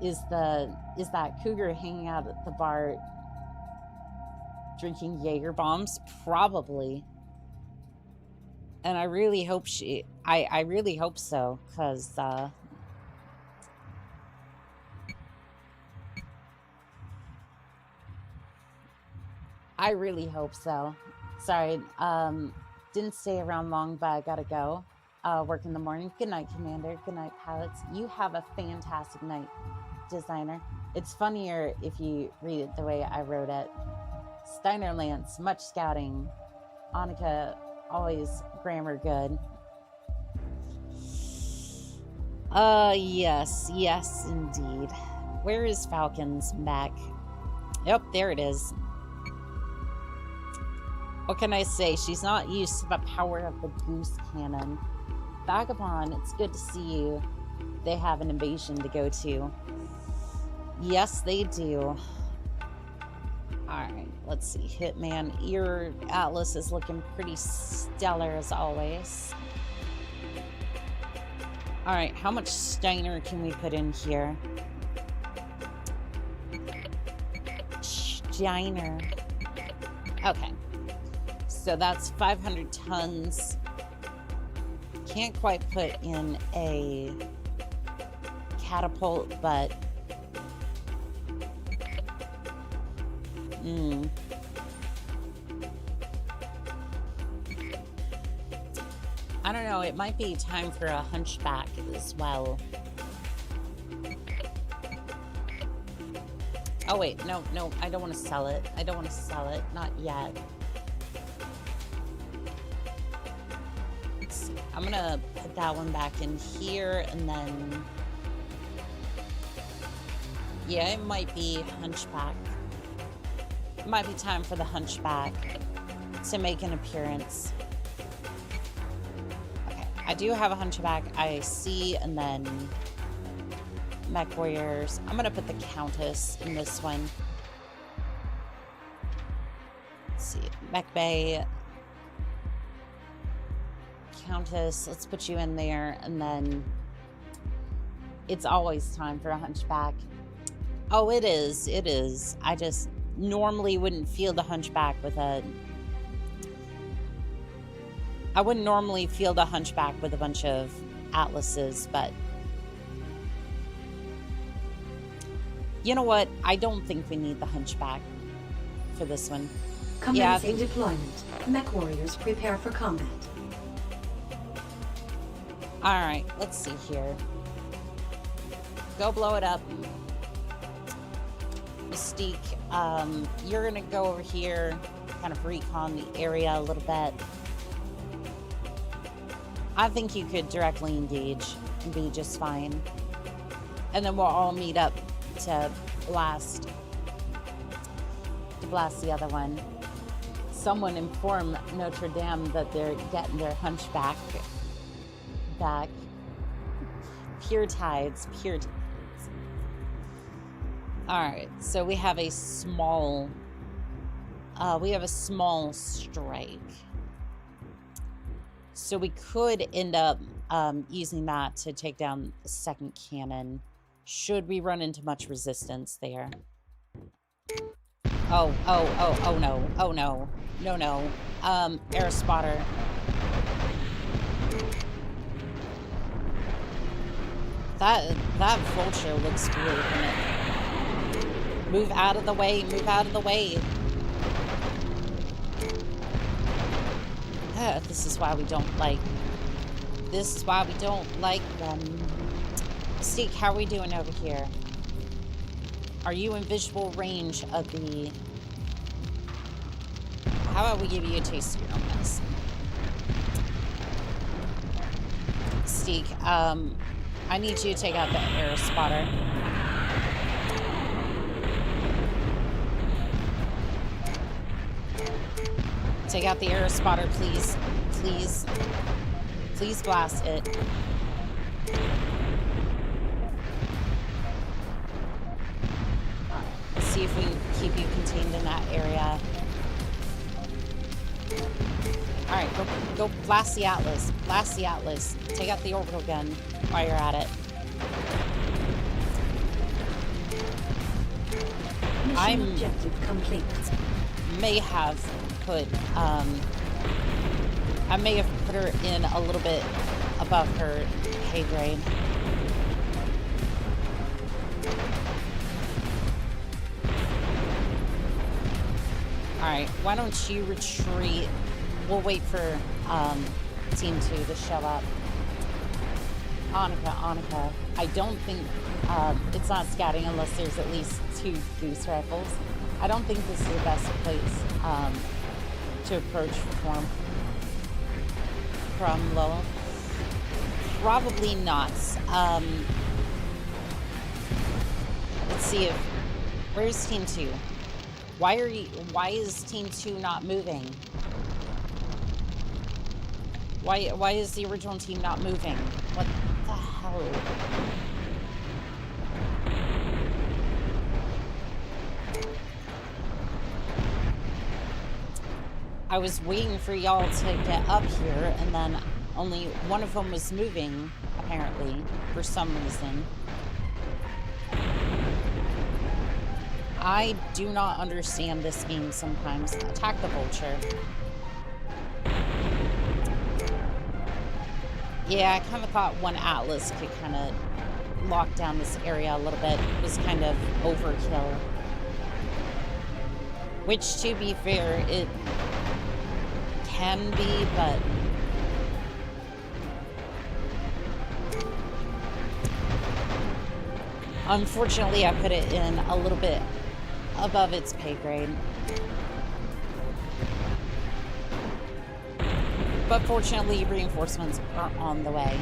Is that Cougar hanging out at the bar drinking Jaeger bombs? Probably. And I really hope I really hope so, because I really hope so. Sorry, didn't stay around long, but I gotta go. Work in the morning. Good night, Commander. Good night, pilots. You have a fantastic night, designer. It's funnier if you read it the way I wrote it. Steiner Lance, much scouting. Oni-chan, always grammar good. Yes, indeed. Where is Falcon's mech? Yep, there it is. What can I say? She's not used to the power of the goose cannon. Vagabond, it's good to see you. They have an invasion to go to. Yes, they do. Alright, let's see. Hitman, your Atlas is looking pretty stellar as always. Alright, how much Steiner can we put in here? Steiner. Okay. So that's 500 tons. Can't quite put in a catapult, but I don't know, it might be time for a hunchback as well. Oh wait, no, I don't want to sell it. I don't want to sell it, not yet. I'm gonna put that one back in here, and then yeah, it might be hunchback. It might be time for the hunchback to make an appearance. Okay, I do have a hunchback I see, and then mech warriors. I'm gonna put the Countess in this one. Let's see, mech bay. Countess. Let's put you in there, and then it's always time for a hunchback. Oh, it is. It is. I just normally wouldn't feel the hunchback with a... I wouldn't normally feel the hunchback with a bunch of atlases, but... You know what? I don't think we need the hunchback for this one. Commencing deployment. Mech warriors prepare for combat. Alright, let's see here. Go blow it up. Mystique, you're gonna go over here, kind of recon the area a little bit. I think you could directly engage and be just fine. And then we'll all meet up to blast the other one. Someone inform Notre Dame that they're getting their hunchback back. Pure tides, pure tides. Alright, so we have a small strike. So we could end up using that to take down the second cannon. Should we run into much resistance there? Oh no. Oh no. No. Air spotter. That vulture looks really good. Move out of the way, move out of the way. This is why we don't like them. Mystique, how are we doing over here? Are you in visual range of the... How about we give you a taste of your own medicine? Mystique, I need you to take out the air spotter. Take out the air spotter, please. Please. Please blast it. Let's see if we can keep you contained in that area. Alright, go blast the Atlas. Blast the Atlas. Take out the orbital gun while you're at it. Mission objective complete. May have put I may have put her in a little bit above her pay grade. Alright, why don't you retreat? We'll wait for Team 2 to show up. Annika. I don't think it's not scouting unless there's at least 2 goose rifles. I don't think this is the best place to approach from Lowell. Probably not. Let's see if... Where's Team 2? Why is Team 2 not moving? Why is the original team not moving? What the hell? I was waiting for y'all to get up here, and then only one of them was moving, apparently, for some reason. I do not understand this game sometimes. Attack the vulture. Yeah, I kind of thought one Atlas could kind of lock down this area a little bit. It was kind of overkill. Which, to be fair, it can be, but... Unfortunately, I put it in a little bit above its pay grade. But fortunately, reinforcements are on the way.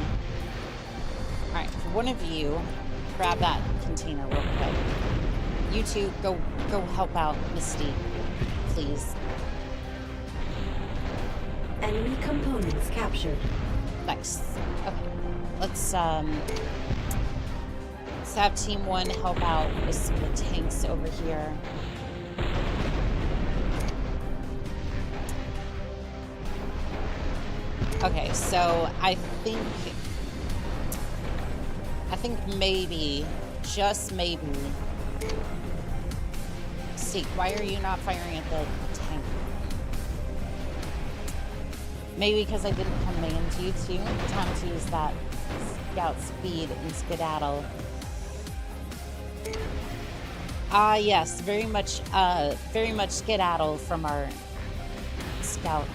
Alright, for one of you, grab that container real quick. You two, go help out Mystique, please. Enemy components captured. Nice. Okay. Let's have Team 1 help out with some of the tanks over here. Okay, so I think maybe, just maybe. See, why are you not firing at the tank? Maybe because I didn't command you to. Time to use that scout speed and skedaddle. Yes, very much skedaddle from our scouts.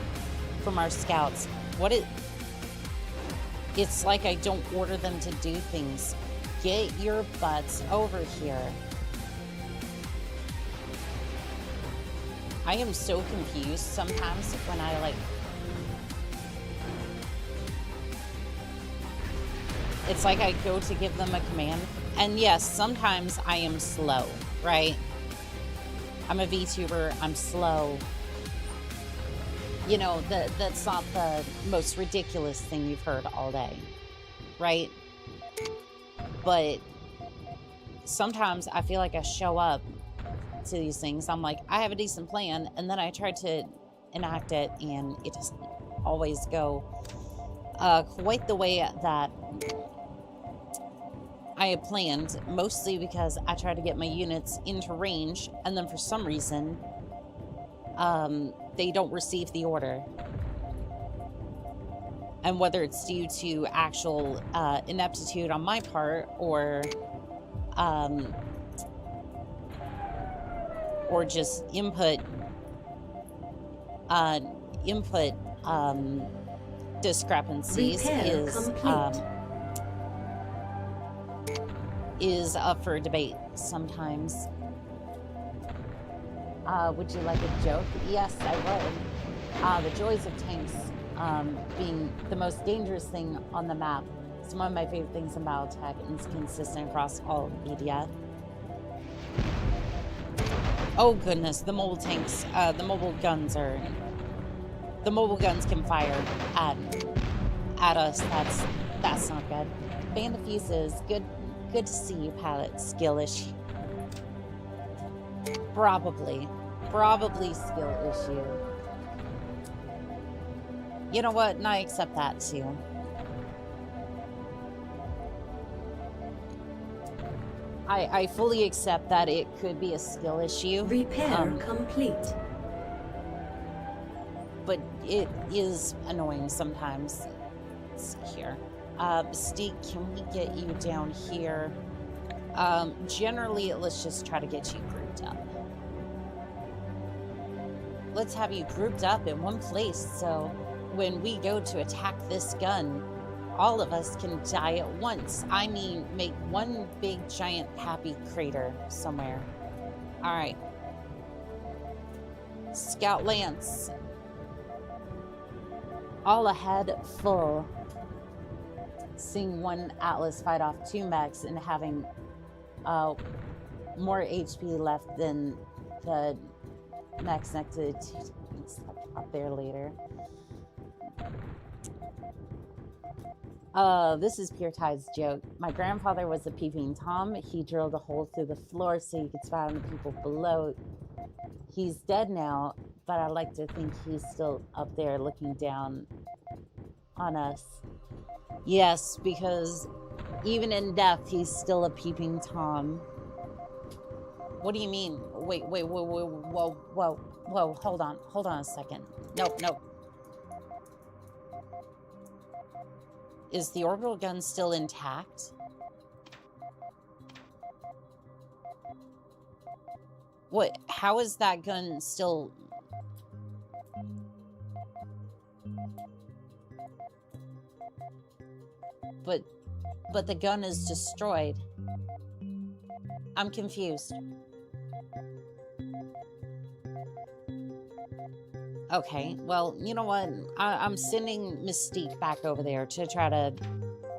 It's like I don't order them to do things. Get your butts over here. I am so confused sometimes when I like... It's like I go to give them a command. And yes, sometimes I am slow, right? I'm a VTuber, I'm slow. You know, that's not the most ridiculous thing you've heard all day, right? But sometimes I feel like I show up to these things. I'm like, I have a decent plan, and then I try to enact it, and it doesn't always go quite the way that I had planned, mostly because I try to get my units into range, and then for some reason, they don't receive the order. And whether it's due to actual ineptitude on my part, or just input discrepancies is up for debate sometimes. Would you like a joke? Yes, I would. The joys of tanks being the most dangerous thing on the map. It's one of my favorite things in Battletech, and it's consistent across all media. Oh goodness, the mobile tanks, the mobile guns can fire at us. That's not good. Ban the fuses. Good to see you, pilot. Skill-ish. Probably skill issue. You know what? And I accept that too. I fully accept that it could be a skill issue. Repair complete. But it is annoying sometimes. Let's see here. Mystique, can we get you down here? Generally, let's just try to get you grouped up. Let's have you grouped up in one place, so when we go to attack this gun, all of us can die at once. I mean, make one big giant happy crater somewhere. All right. Scout Lance. All ahead, full. Seeing one Atlas fight off 2 mechs and having more HP left than the mechs next to it. Up there later. This is Pure Tide's joke. My grandfather was a peeping Tom. He drilled a hole through the floor so he could spy on the people below. He's dead now, but I like to think he's still up there looking down on us. Yes, because even in death, he's still a peeping Tom. What do you mean? Wait, whoa, hold on a second. Nope. Is the orbital gun still intact? What? How is that gun still... But the gun is destroyed. I'm confused. Okay, well, you know what? I'm sending Mystique back over there to try to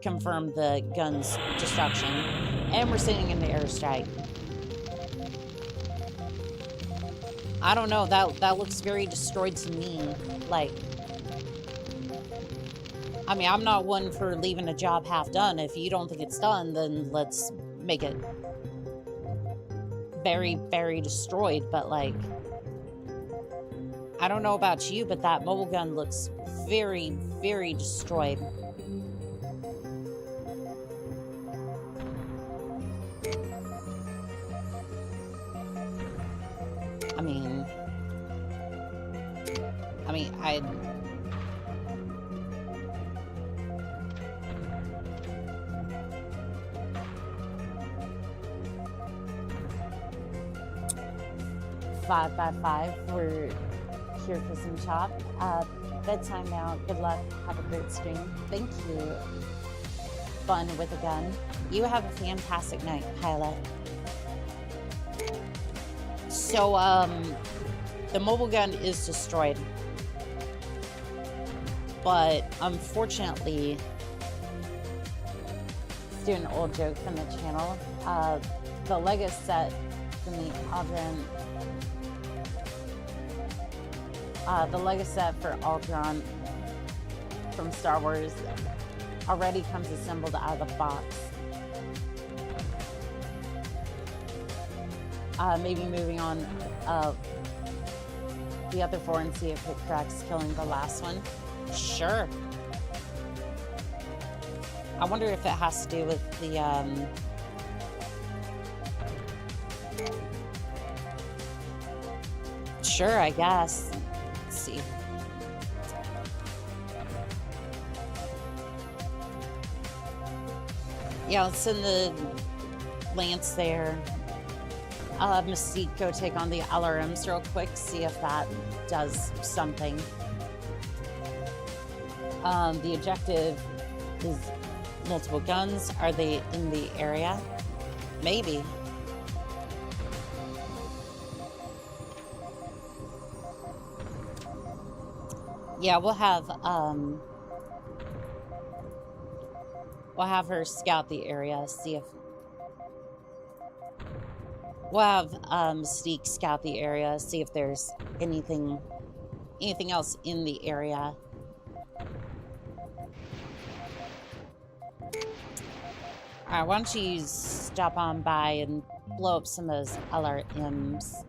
confirm the gun's destruction. And we're sending in the airstrike. I don't know, that looks very destroyed to me. Like, I mean, I'm not one for leaving a job half done. If you don't think it's done, then let's make it very, very destroyed. But, like, I don't know about you, but that mobile gun looks very, very destroyed. I mean, I... Five by five, we're here for some chop. Bedtime now. Good luck. Have a great stream. Thank you. Fun with a gun. You have a fantastic night, pilot. So, the mobile gun is destroyed. But, unfortunately, let's do an old joke from the channel. The Lego set from the Aldrin... the Lego set for Ultron from Star Wars already comes assembled out of the box. Maybe moving on the other four and see if it cracks, killing the last one. Sure. I wonder if it has to do with the sure, I guess. See. Yeah, let's send the Lance there. I'll have Mystique go take on the LRMs real quick, see if that does something. The objective is multiple guns. Are they in the area? Maybe. Yeah, we'll have her scout the area, see if we'll have Mystique scout the area, see if there's anything else in the area. Alright, why don't you stop on by and blow up some of those LRMs.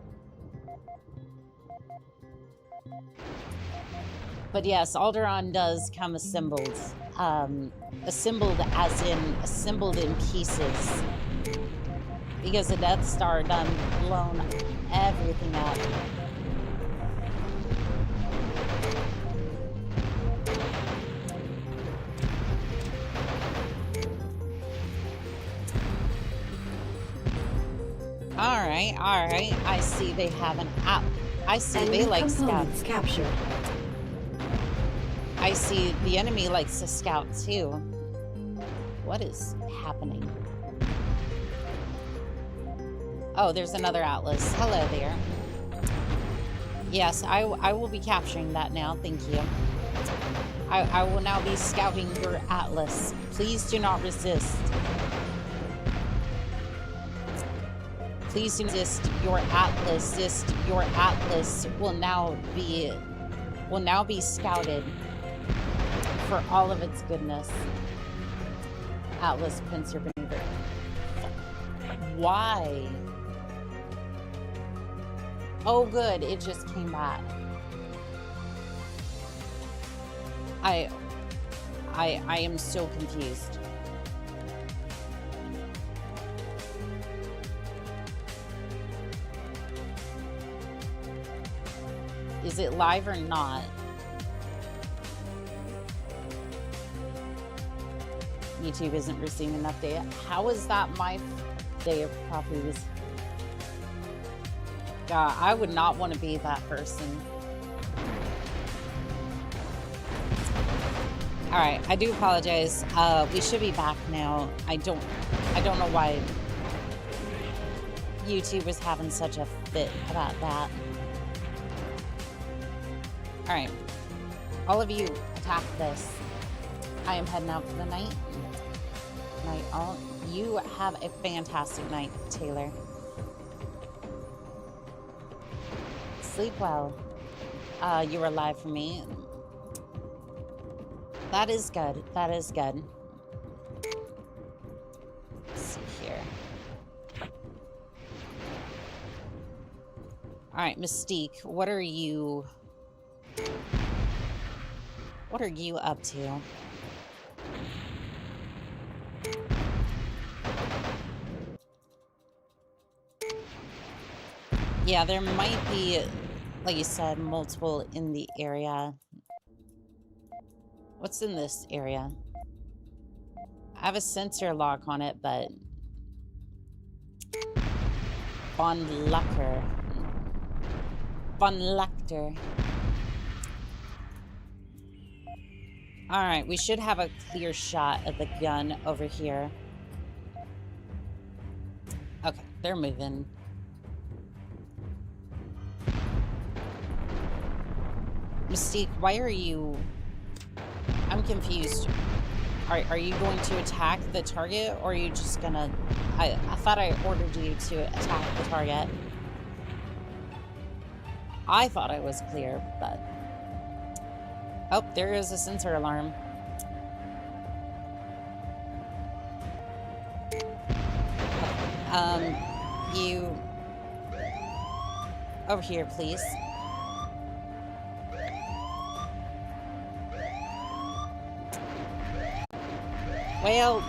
But yes, Alderaan does come assembled. Assembled as in assembled in pieces. Because the Death Star done blown everything up. Alright. I see they have an app. I see Enemy they like components scouts. captured. I see the enemy likes to scout too. What is happening? Oh, there's another Atlas. Hello there. Yes, I will be capturing that now. Thank you. I will now be scouting your Atlas. Please do not resist. Please do not resist. Your Atlas will now be scouted for all of its goodness. Atlas pincer maneuver. Why? Oh good, it just came back. I am so confused. Is it live or not? YouTube isn't receiving an update. How is that my day of properties? God, I would not want to be that person. All right, I do apologize. We should be back now. I don't know why YouTube was having such a fit about that. All right, all of you attack this. I am heading out for the night. Night all. You have a fantastic night, Taylor. Sleep well. You were live for me. That is good. That is good. Let's see here. All right, Mystique, what are you What are you up to? Yeah, there might be, like you said, multiple in the area. What's in this area? I have a sensor lock on it, but... Von Lucker. Von Lecter. Alright, we should have a clear shot of the gun over here. Okay, they're moving. Mystique, why are you... I'm confused. Are you going to attack the target, or are you just gonna... I thought I ordered you to attack the target. I thought I was clear, but... Oh, there is a sensor alarm. You... Over here, please. Well,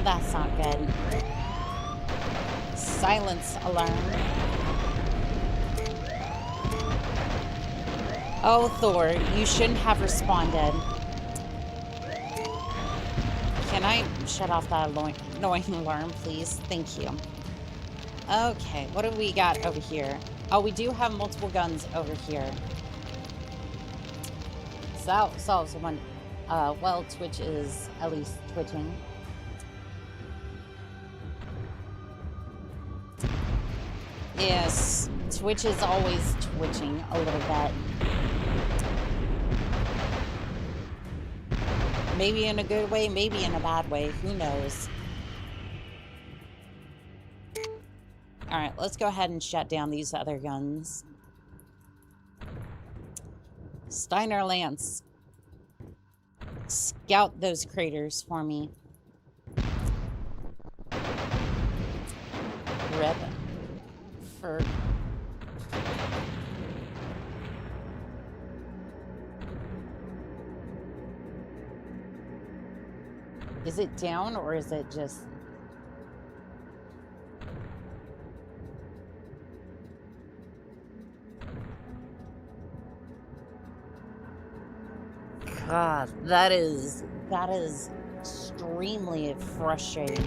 that's not good. Silence alarm. Oh, Thor, you shouldn't have responded. Can I shut off that annoying alarm, please? Thank you. Okay, what do we got over here? Oh, we do have multiple guns over here. So, someone... well, Twitch is at least twitching. Yes, Twitch is always twitching a little bit. Maybe in a good way, maybe in a bad way. Who knows? Alright, let's go ahead and shut down these other guns. Steiner Lance. Scout those craters for me. Rip. For... Is it down, or is it just... God, that is extremely frustrating.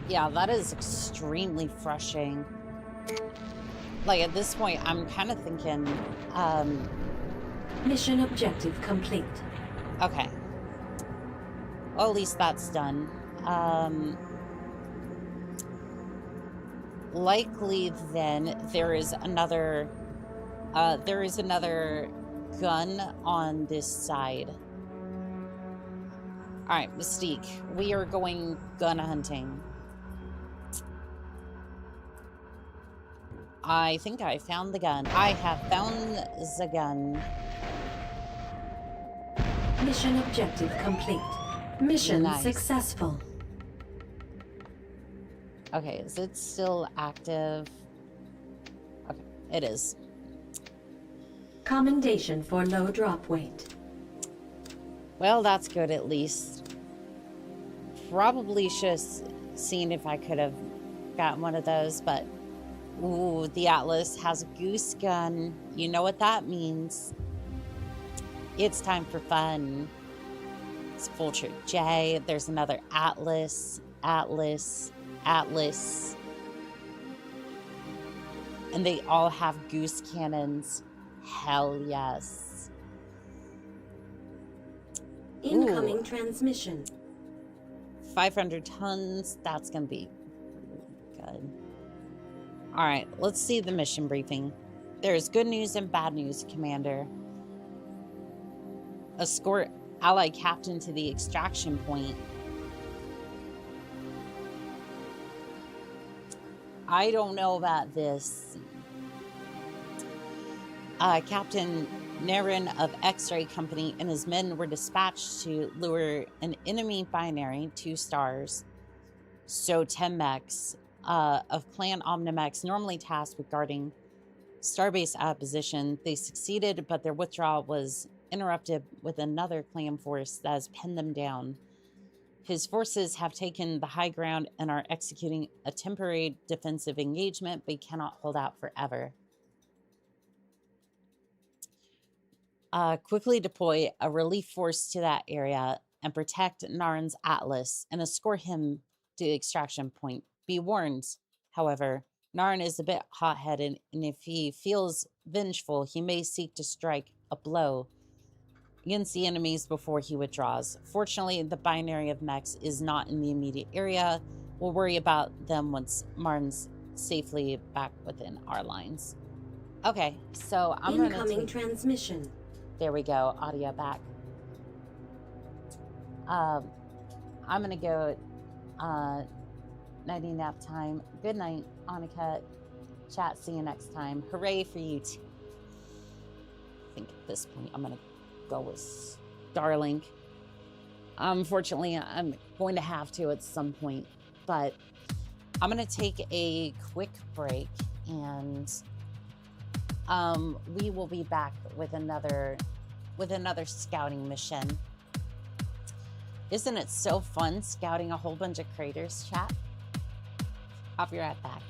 Yeah, that is extremely frustrating. Like, at this point, I'm kind of thinking, Mission objective complete. okay. Well, at least that's done. Likely, then, there is another gun on this side. Alright, Mystique, we are going gun hunting. I think I found the gun. I have found the gun. Mission objective complete. Mission Nice. successful. Okay, is it still active? Okay, it is. Commendation for low drop weight. Well, that's good at least. Probably should have seen if I could have gotten one of those, but... Ooh, the Atlas has a goose gun. You know what that means. It's time for fun. It's Vulture J. There's another Atlas. Atlas. And they all have goose cannons. Hell yes. Incoming Ooh. transmission. 500 tons. That's going to be good. Alright, let's see the mission briefing. There's good news and bad news, Commander. Escort Allied Captain to the extraction point. I don't know about this. Captain Nerin of X-Ray Company and his men were dispatched to lure an enemy binary, 2 stars. So 10 mechs. of Clan Omnimax, normally tasked with guarding Starbase out of position. They succeeded, but their withdrawal was interrupted with another clan force that has pinned them down. His forces have taken the high ground and are executing a temporary defensive engagement, but he cannot hold out forever. Quickly deploy a relief force to that area and protect Naran's Atlas and escort him to the extraction point. Be warned, however, Naran is a bit hot-headed, and if he feels vengeful, he may seek to strike a blow against the enemies before he withdraws. Fortunately, the binary of mechs is not in the immediate area. We'll worry about them once Martin's safely back within our lines. Okay, so I'm going to Incoming transmission. There we go, audio back. I'm going to go nighty nap time. Good night, Annika. Chat, see you next time. Hooray for you. I think at this point I'm going to go with Starlink. Unfortunately, I'm going to have to at some point, but I'm going to take a quick break, and we will be back with another scouting mission. Isn't it so fun scouting a whole bunch of craters, chat? I'll be right back.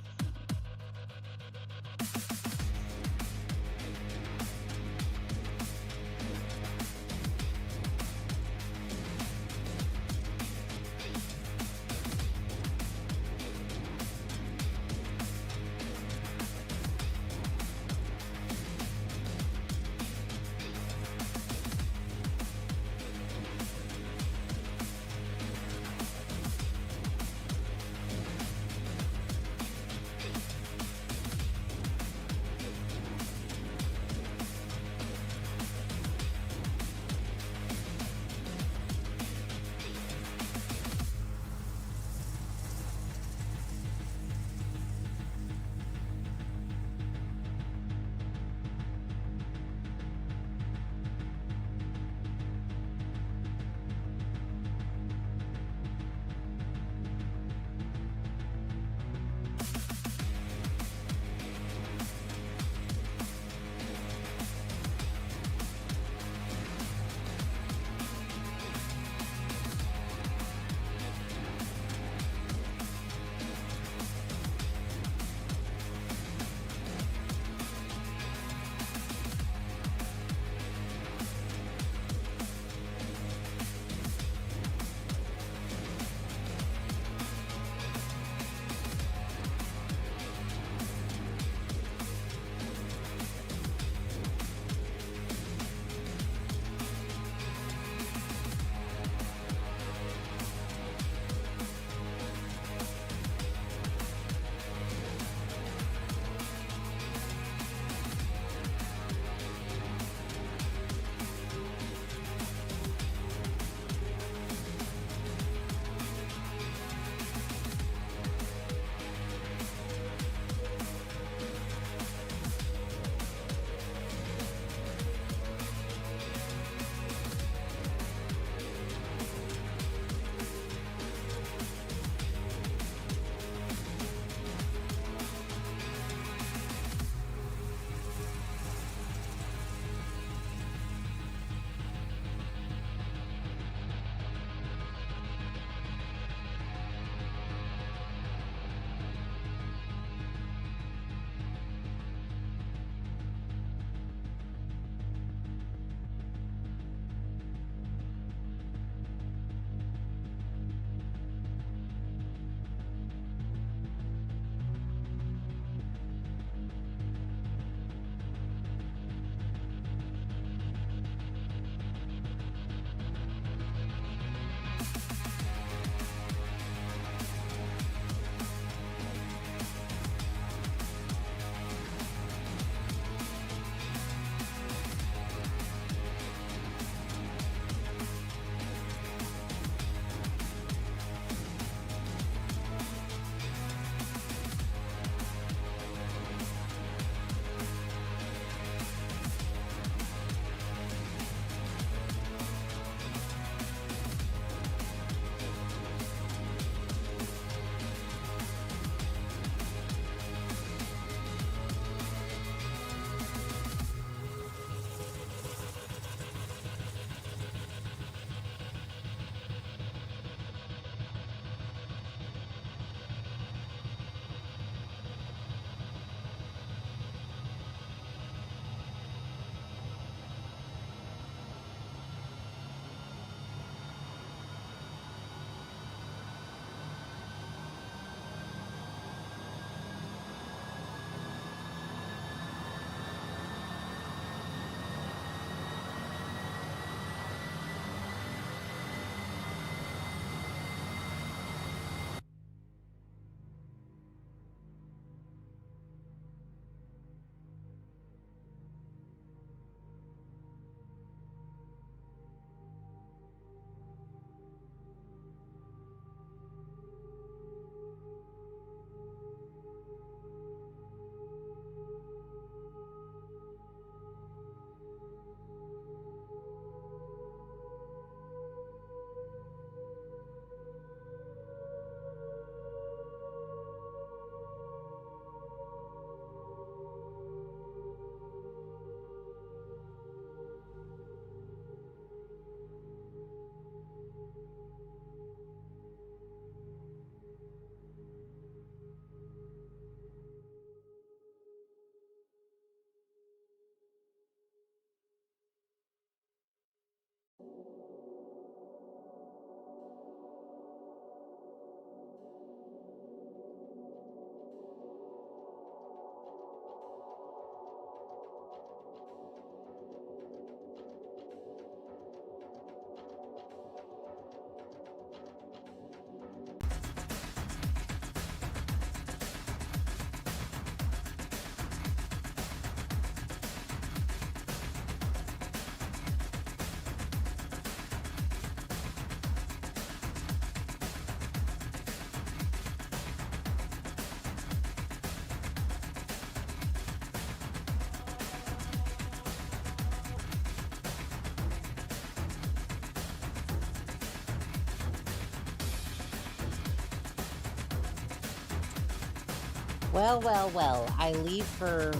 Well, well, well. I leave for,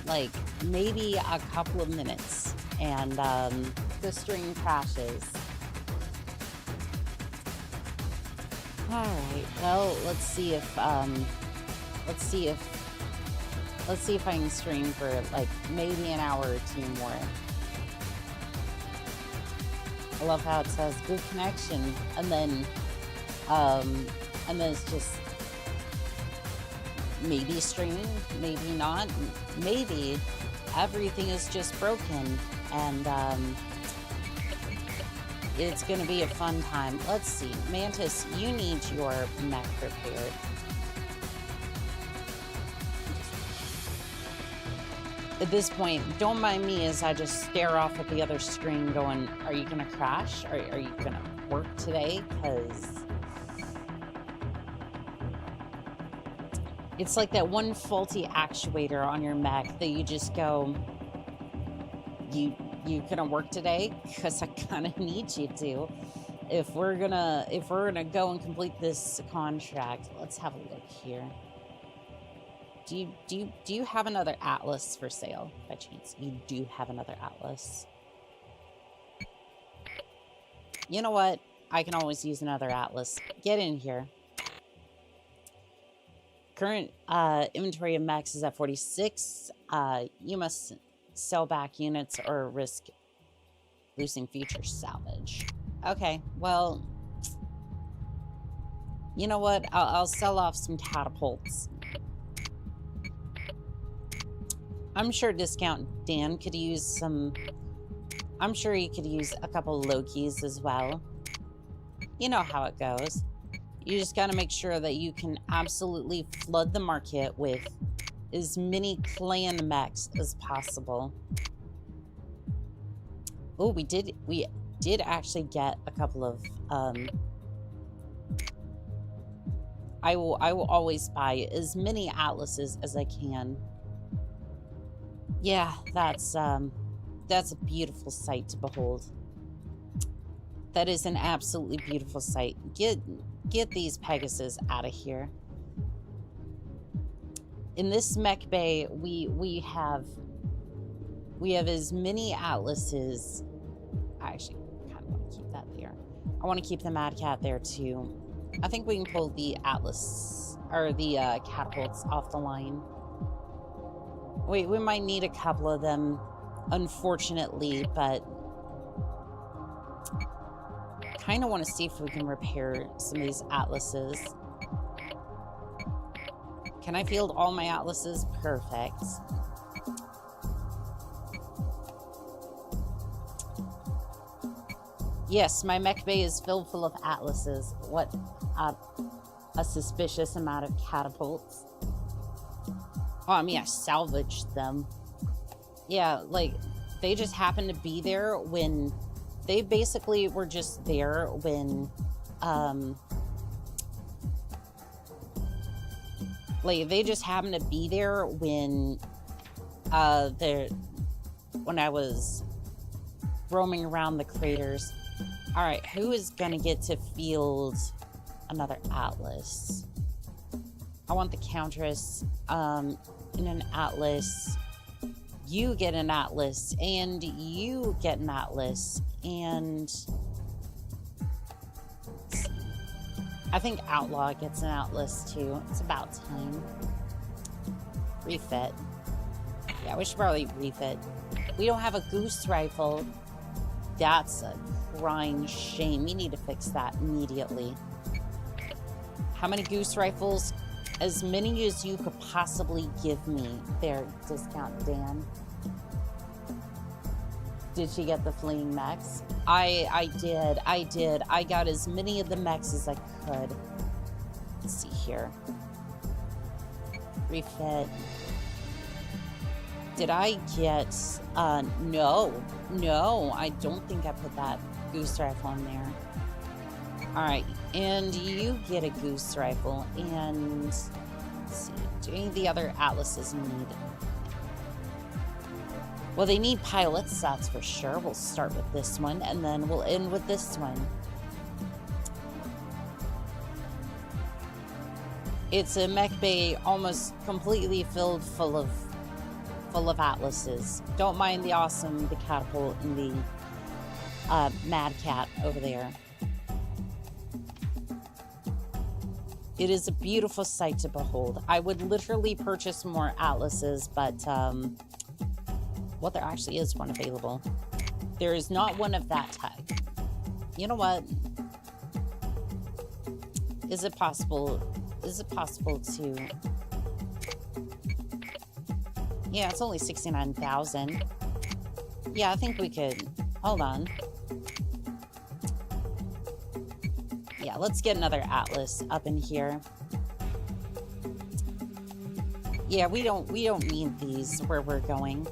like, maybe a couple of minutes, and the string crashes. Alright, well, let's see if I can stream for, like, maybe an hour or two more. I love how it says good connection, and then it's just maybe streaming, maybe not, maybe everything is just broken, and it's gonna be a fun time. Let's see, Mantis, you need your mech repaired. At this point, don't mind me as I just stare off at the other screen going, are you gonna crash? Are you gonna work today? Because it's like that one faulty actuator on your mech that you just go, you gonna work today? Because I kind of need you to. If we're gonna go and complete this contract, let's have a look here. Do you have another Atlas for sale by chance? You do have another Atlas. You know what? I can always use another Atlas. Get in here. Current inventory of mechs is at 46. You must sell back units or risk losing future salvage. Okay, well, you know what? I'll sell off some catapults. I'm sure Discount Dan could use some... I'm sure he could use a couple Lokis as well. You know how it goes. You just gotta make sure that you can absolutely flood the market with as many clan mechs as possible. Oh, we did actually get a couple of... I will always buy as many Atlases as I can. Yeah, that's a beautiful sight to behold. That is an absolutely beautiful sight. Get these Pegasus out of here. In this mech bay, we have as many Atlases. I actually kind of want to keep that there. I want to keep the Mad Cat there too. I think we can pull the Atlas or the catapults off the line. Wait, we might need a couple of them, unfortunately, but kind of want to see if we can repair some of these Atlases. Can I field all my Atlases? Perfect. Yes, my mech bay is filled full of Atlases. What a suspicious amount of catapults. Oh, I mean, I salvaged them. Yeah, like, they just happened to be there when... They basically were just there when, like, they just happened to be there when, when I was roaming around the craters. Alright, who is gonna get to field another Atlas? I want the Countess, in an Atlas. You get an Atlas, and you get an Atlas, and I think Outlaw gets an Atlas too. It's about time. Refit. Yeah, we should probably refit. We don't have a goose rifle. That's a crying shame. We need to fix that immediately. How many goose rifles? As many as you could possibly give me. There, Discount Dan. Did she get the fleeing mechs? I did. I got as many of the mechs as I could. Let's see here. Refit. Did I get... no, I don't think I put that goose rifle in there. Alright, and you get a goose rifle, and... Let's see, do any of the other Atlases need... Well, they need pilots, that's for sure. We'll start with this one, and then we'll end with this one. It's a mech bay almost completely filled full of atlases. Don't mind the catapult and the mad cat over there. It is a beautiful sight to behold. I would literally purchase more atlases, but well, there actually is one available. There is not one of that type. You know what? Is it possible to... Yeah, it's only 69,000. Yeah, I think we could... Hold on. Yeah, let's get another atlas up in here. Yeah, we don't need these where we're going.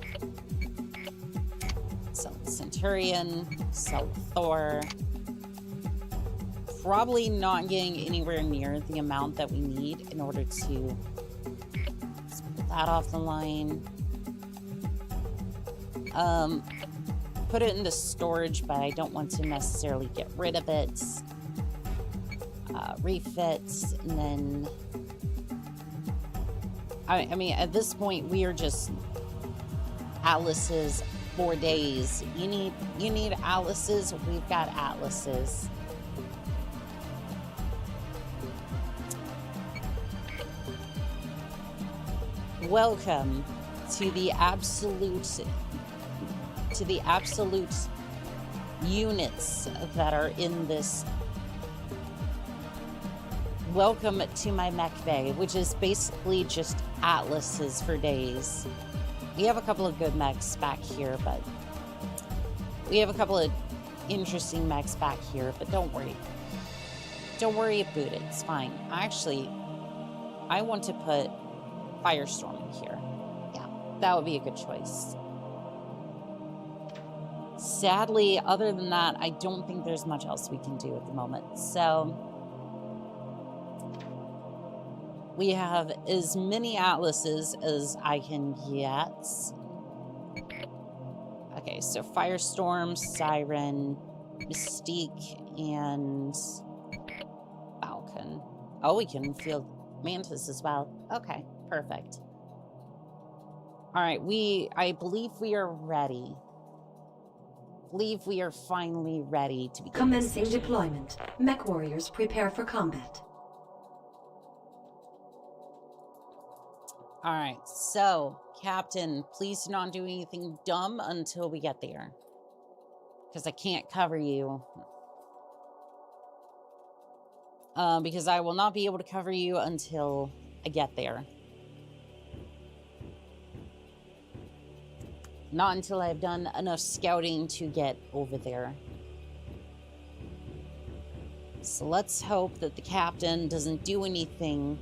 Sell the Centurion, sell Thor. Probably not getting anywhere near the amount that we need in order to put that off the line. Put it into storage, but I don't want to necessarily get rid of it. Refits, and then I mean, at this point we are just atlases for days. You need atlases, we've got atlases. Welcome to the absolute units that are in this. Welcome to my mech bay, which is basically just atlases for days. We have a couple of good mechs back here, but we have a couple of interesting mechs back here, but don't worry. Don't worry about it, it's fine. Actually, I want to put Firestorm in here. Yeah, that would be a good choice. Sadly, other than that, I don't think there's much else we can do at the moment. So we have as many atlases as I can get. Okay, so Firestorm, Siren, Mystique, and Falcon. Oh, we can field Mantis as well. Okay, perfect. All right, I believe we are ready. I believe we are finally ready to begin. Commencing deployment. Mech warriors prepare for combat. All right, so, Captain, please do not do anything dumb until we get there. Because I can't cover you. Because I will not be able to cover you until I get there. Not until I've done enough scouting to get over there. So let's hope that the captain doesn't do anything.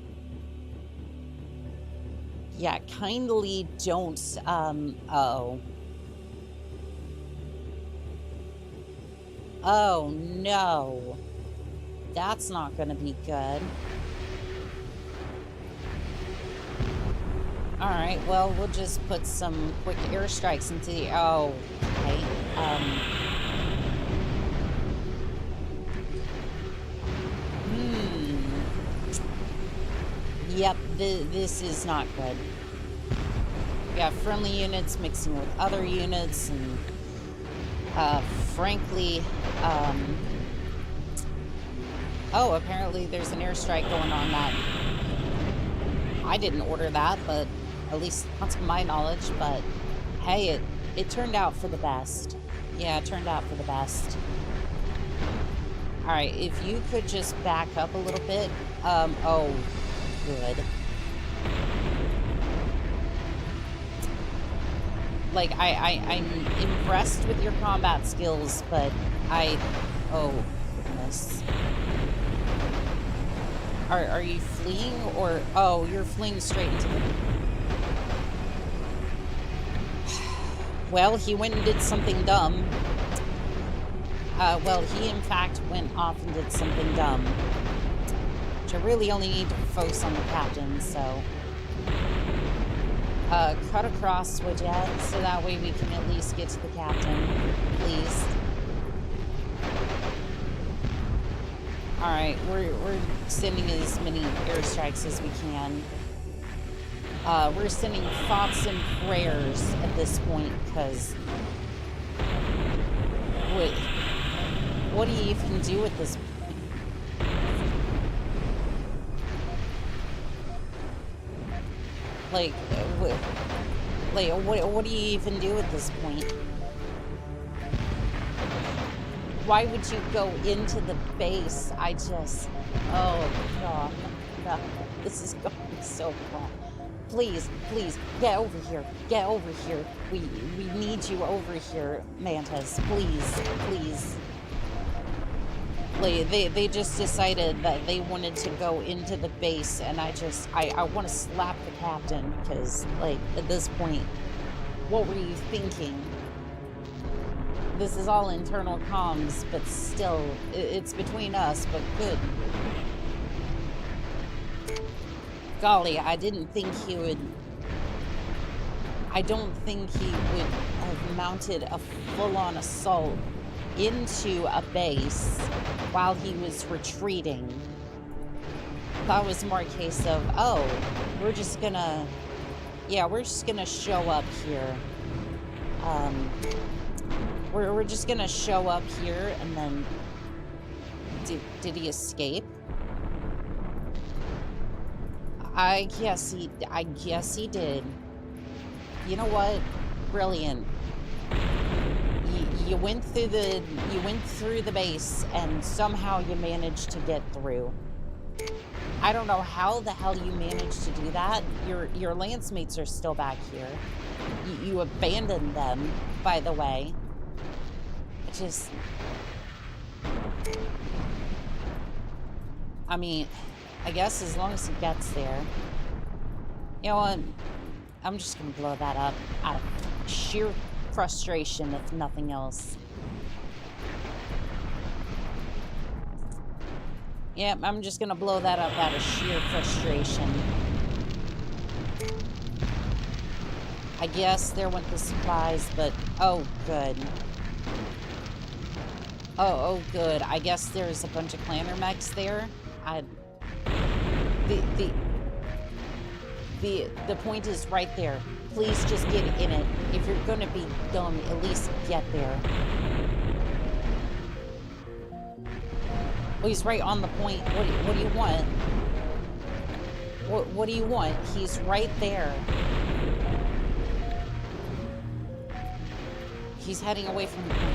Yeah, kindly don't, oh. Oh, no. That's not gonna be good. Alright, well, we'll just put some quick airstrikes into the... Oh, okay. Yep, this is not good. We have friendly units mixing with other units, and frankly, oh, apparently there's an airstrike going on that I didn't order that, but at least not to my knowledge, but hey, it turned out for the best. Yeah, it turned out for the best. Alright, if you could just back up a little bit. Oh, good. Like, I'm impressed with your combat skills, but oh, goodness. Are you fleeing, or... Oh, you're fleeing straight into the... Well, he went and did something dumb. Well, he in fact went off and did something dumb. Which I really only need to focus on the captain, so... cut across, would ya? So that way we can at least get to the captain. Please. Alright, we're sending as many airstrikes as we can. We're sending thoughts and prayers at this point, because what do you even do at this point? Like, what do you even do at this point? Why would you go into the base? Oh god, no, this is going so wrong. Please, please, get over here. Get over here. We need you over here, Mantis. Please, please. Like, they just decided that they wanted to go into the base, and I want to slap the captain, because, like, at this point, what were you thinking? This is all internal comms, but still, it's between us, but good. Golly, I don't think he would have mounted a full-on assault into a base while he was retreating. That was more a case of, oh, we're just gonna show up here. We're just gonna show up here, and then did he escape? I guess he did. You know what? Brilliant. You went through the base, and somehow you managed to get through. I don't know how the hell you managed to do that. Your lance mates are still back here. You abandoned them, by the way. I mean, I guess as long as he gets there. You know what? I'm just gonna blow that up out of sheer frustration, if nothing else. Yep, I'm just gonna blow that up out of sheer frustration. I guess there went the supplies, but oh good. Oh good. I guess there's a bunch of clanner mechs there. The point is right there. Please just get in it. If you're gonna be dumb, at least get there. Well, he's right on the point. What do you want? What do you want? He's right there. He's heading away from the point.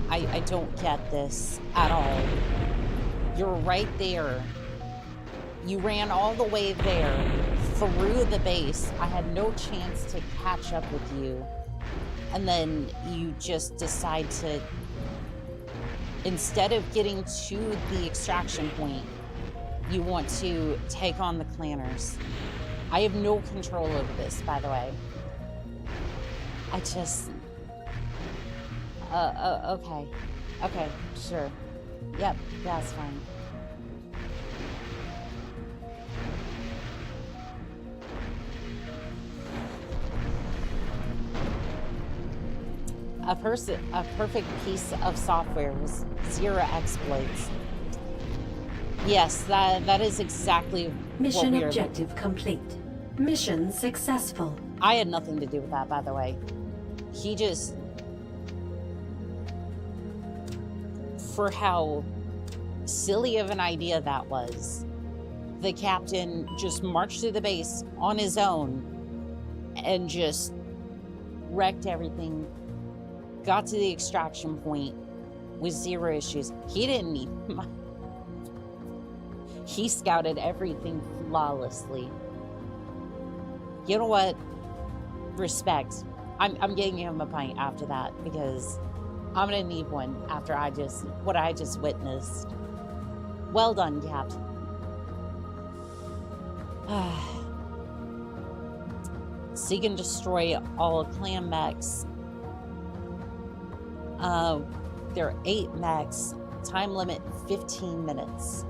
I don't get this at all. You're right there. You ran all the way there through the base. I had no chance to catch up with you. And then you just decide to, instead of getting to the extraction point, you want to take on the clanners. I have no control over this, by the way. Okay, sure. Yep, that's fine. A perfect piece of software with 0 exploits. Yes, that is exactly Mission what we objective complete. Mission successful. I had nothing to do with that, by the way. He just... For how silly of an idea that was, the captain just marched through the base on his own and just wrecked everything, got to the extraction point with 0 issues. He didn't need... He scouted everything flawlessly. You know what? Respect. I'm getting him a pint after that, because I'm gonna need one after what I just witnessed. Well done, Cap. Seek and destroy all clan mechs. There are 8 mechs. Time limit 15 minutes.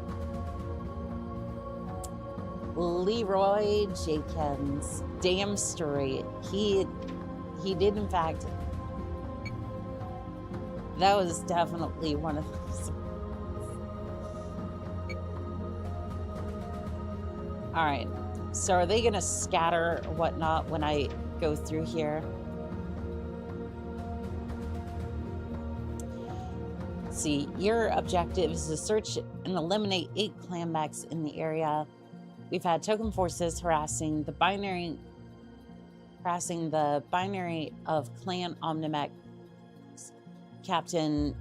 Leroy Jenkins. Damn straight. He did, in fact. That was definitely one of those. Alright. So are they going to scatter or whatnot when I go through here? Let's see. Your objective is to search and eliminate 8 clan mechs in the area. We've had token forces harassing the binary of Clan Omnimech. Captain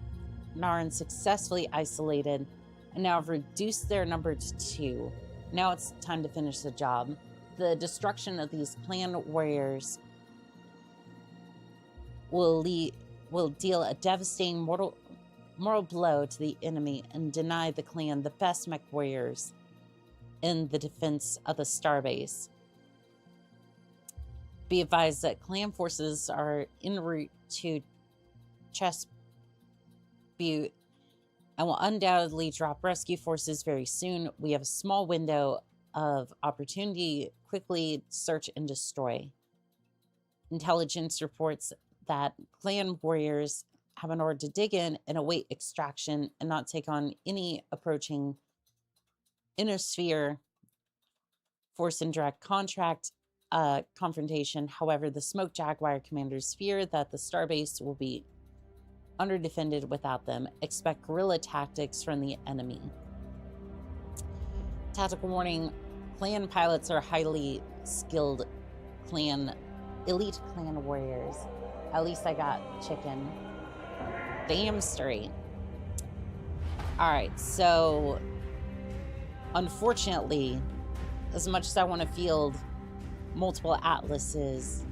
Narn successfully isolated and now have reduced their number to 2. Now it's time to finish the job. The destruction of these clan warriors will deal a devastating mortal blow to the enemy and deny the clan the best mech warriors in the defense of the starbase. Be advised that clan forces are en route to Chess Butte and will undoubtedly drop rescue forces very soon. We have a small window of opportunity. Quickly search and destroy. Intelligence reports that clan warriors have an order to dig in and await extraction and not take on any approaching inner-sphere force in direct confrontation. However, the Smoke Jaguar commanders fear that the starbase will be under-defended without them. Expect guerrilla tactics from the enemy. Tactical warning. Clan pilots are highly skilled elite clan warriors. At least I got chicken. Damn straight. Alright, so unfortunately, as much as I want to field multiple atlases,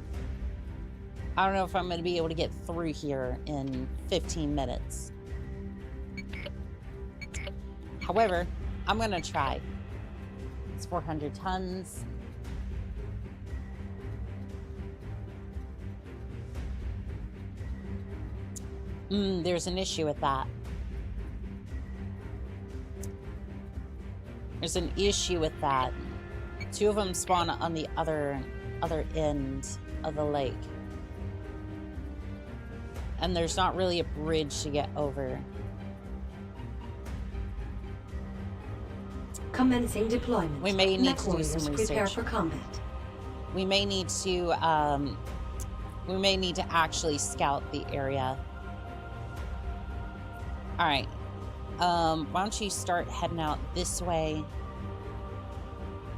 I don't know if I'm going to be able to get through here in 15 minutes. However, I'm going to try. It's 400 tons. There's an issue with that. There's an issue with that. 2 of them spawn on the other end of the lake. And there's not really a bridge to get over. Commencing deployment. We may need to do some research. Prepare for combat. We may need to actually scout the area. All right. Why don't you start heading out this way?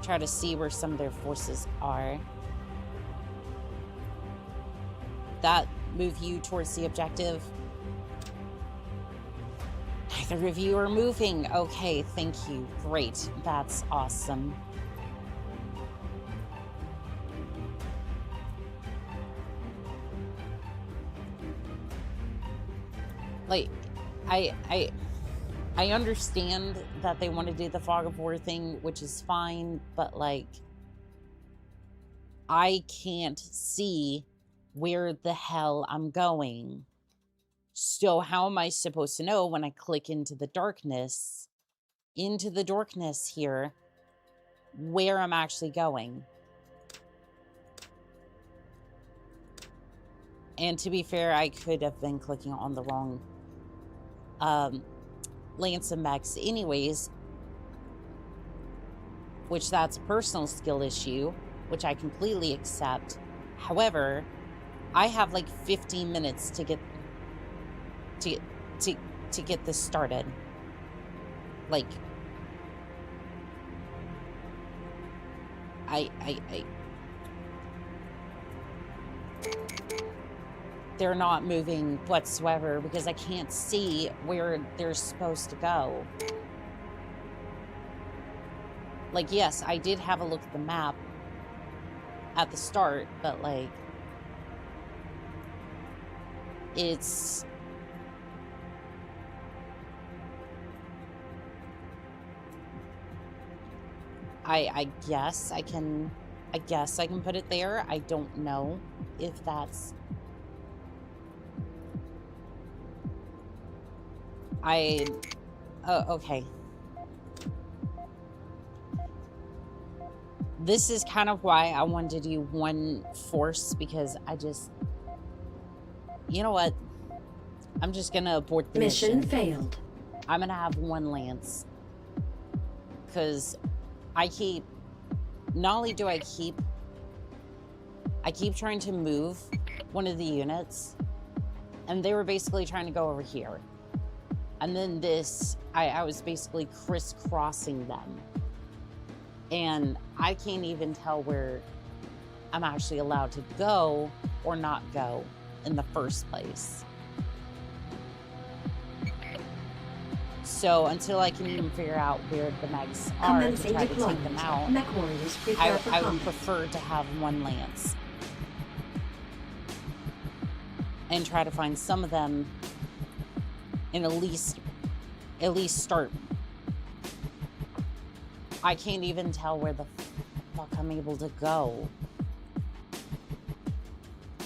Try to see where some of their forces are. That move you towards the objective. Neither of you are moving. Okay, thank you. Great. That's awesome. Like, I understand that they want to do the fog of war thing, which is fine, but like, I can't see where the hell I'm going. So how am I supposed to know when I click into the darkness here, where I'm actually going? And to be fair, I could have been clicking on the wrong Lance and Max anyways, which that's a personal skill issue, which I completely accept. However, I have like 15 minutes to get this started. Like, they're not moving whatsoever because I can't see where they're supposed to go. Like, yes, I did have a look at the map at the start, but like, it's... I guess I can put it there. I don't know if that's... oh, okay. this is kind of why I wanted to do one force, because I just, you know what? I'm just going to abort the mission. Mission failed. I'm going to have one lance. Because not only do I keep trying to move one of the units, and they were basically trying to go over here. And then this, I was basically crisscrossing them. And I can't even tell where I'm actually allowed to go or not go in the first place. So until I can even figure out where the mechs are to try to take them out, Mech warriors prepare for I would combat. prefer to have one lance. And try to find some of them and at least start. I can't even tell where the fuck I'm able to go.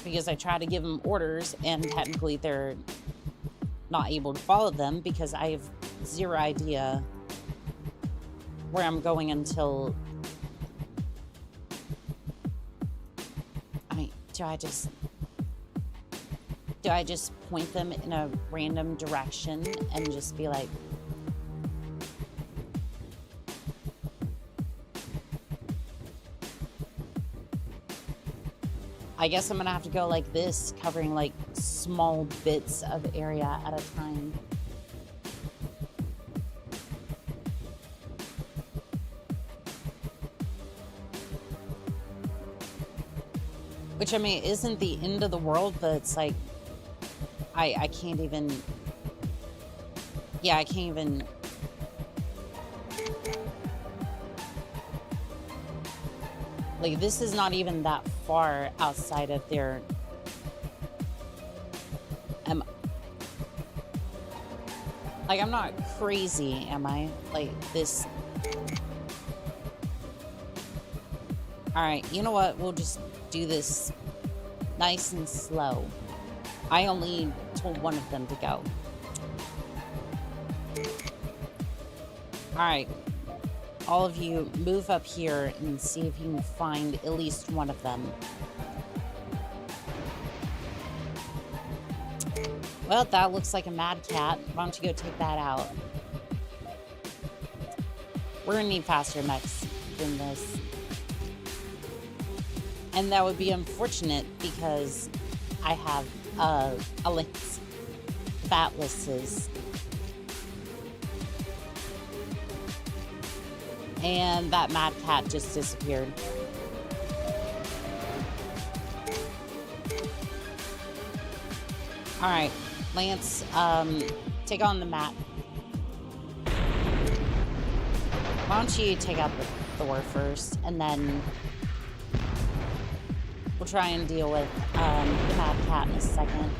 Because I try to give them orders and technically they're not able to follow them because I have zero idea where I'm going until... I mean, do I just point them in a random direction and just be like... I guess I'm gonna have to go like this, covering like small bits of area at a time. Which, I mean, isn't the end of the world, but it's like, I can't even, yeah, I can't even, like, this is not even that far outside of their, like, I'm not crazy, am I? Like, this, alright, you know what, we'll just do this nice and slow. I only told one of them to go. Alright. All of you move up here and see if you can find at least one of them. Well, that looks like a mad cat. Why don't you go take that out? We're gonna need faster mechs than this. And that would be unfortunate because I have a lynx. Batlasses. And that mad cat just disappeared. Alright, Lance, take on the map. Why don't you take out the Thor first, and then we'll try and deal with the mad cat in a second.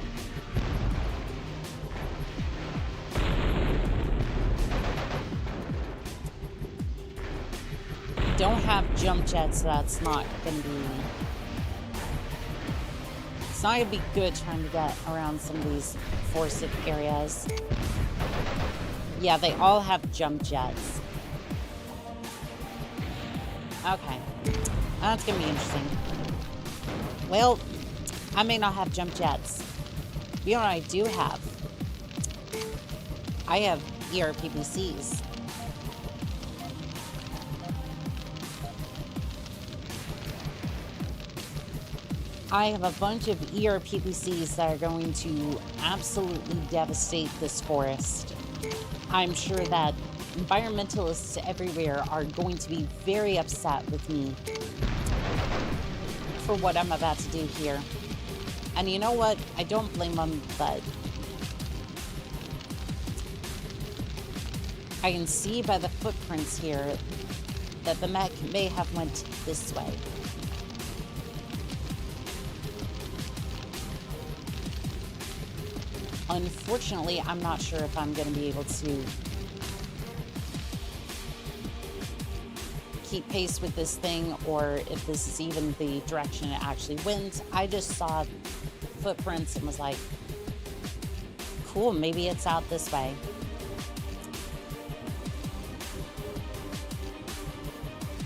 Don't have jump jets, so that's not gonna be... It's not gonna be good trying to get around some of these forested areas. Yeah, they all have jump jets. Okay. That's gonna be interesting. Well, I may not have jump jets. You know what I do have? I have ERPPCs. I have a bunch of ERPPCs that are going to absolutely devastate this forest. I'm sure that environmentalists everywhere are going to be very upset with me for what I'm about to do here. And you know what? I don't blame them, but I can see by the footprints here that the mech may have went this way. Unfortunately, I'm not sure if I'm going to be able to keep pace with this thing or if this is even the direction it actually went. I just saw footprints and was like, cool, maybe it's out this way.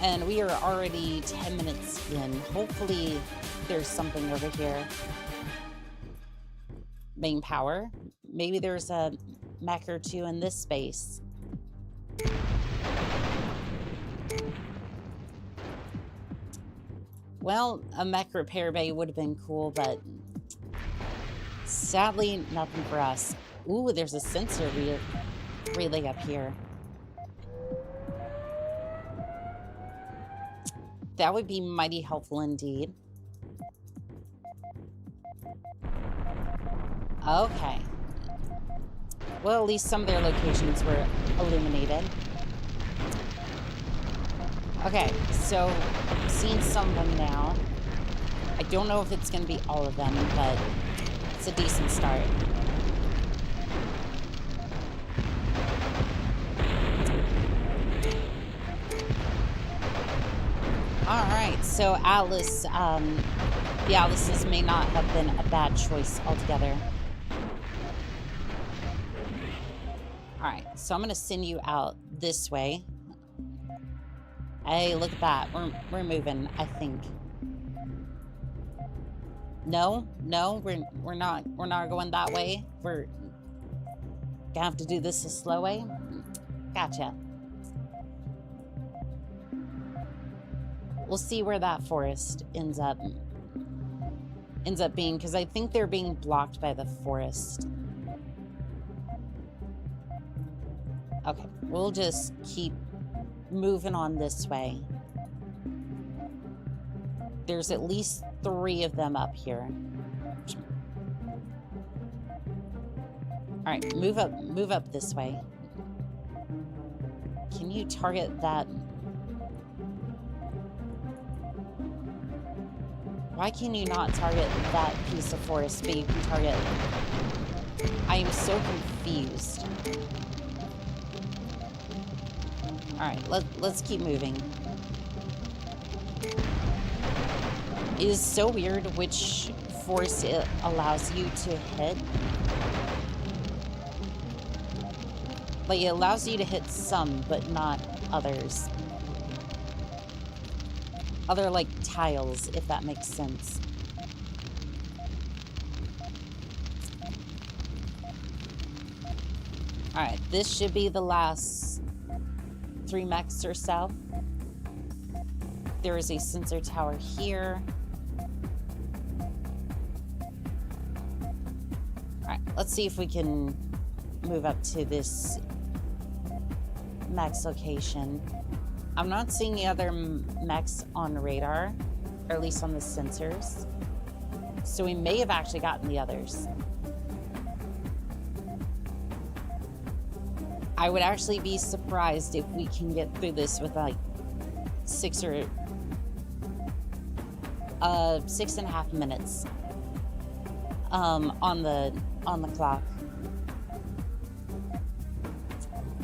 And we are already 10 minutes in. Hopefully there's something over here. Main power. Maybe there's a mech or two in this space. Well, a mech repair bay would have been cool, but sadly, nothing for us. Ooh, there's a sensor relay up here. That would be mighty helpful indeed. Okay. Well, at least some of their locations were illuminated. Okay, so seeing some of them now. I don't know if it's going to be all of them, but it's a decent start. Alright, so Atlas, the Atlases may not have been a bad choice altogether. Alright, so I'm going to send you out this way. Hey, look at that. We're moving, I think. No, we're not going that way. We're gonna have to do this a slow way. Gotcha. We'll see where that forest ends up being, because I think they're being blocked by the forest. Okay, we'll just keep moving on this way. There's at least 3 of them up here. All right, move up this way. Can you target that? Why can you not target that piece of forest, but you can target? I am so confused. All right, let's keep moving. It is so weird which force it allows you to hit. Like, it allows you to hit some, but not others. Other, like, tiles, if that makes sense. Alright, this should be the last 3 mechs or so. There is a sensor tower here. Alright, let's see if we can move up to this mech's location. I'm not seeing the other mechs on radar, or at least on the sensors. So we may have actually gotten the others. I would actually be surprised if we can get through this with like 6.5 minutes on the clock.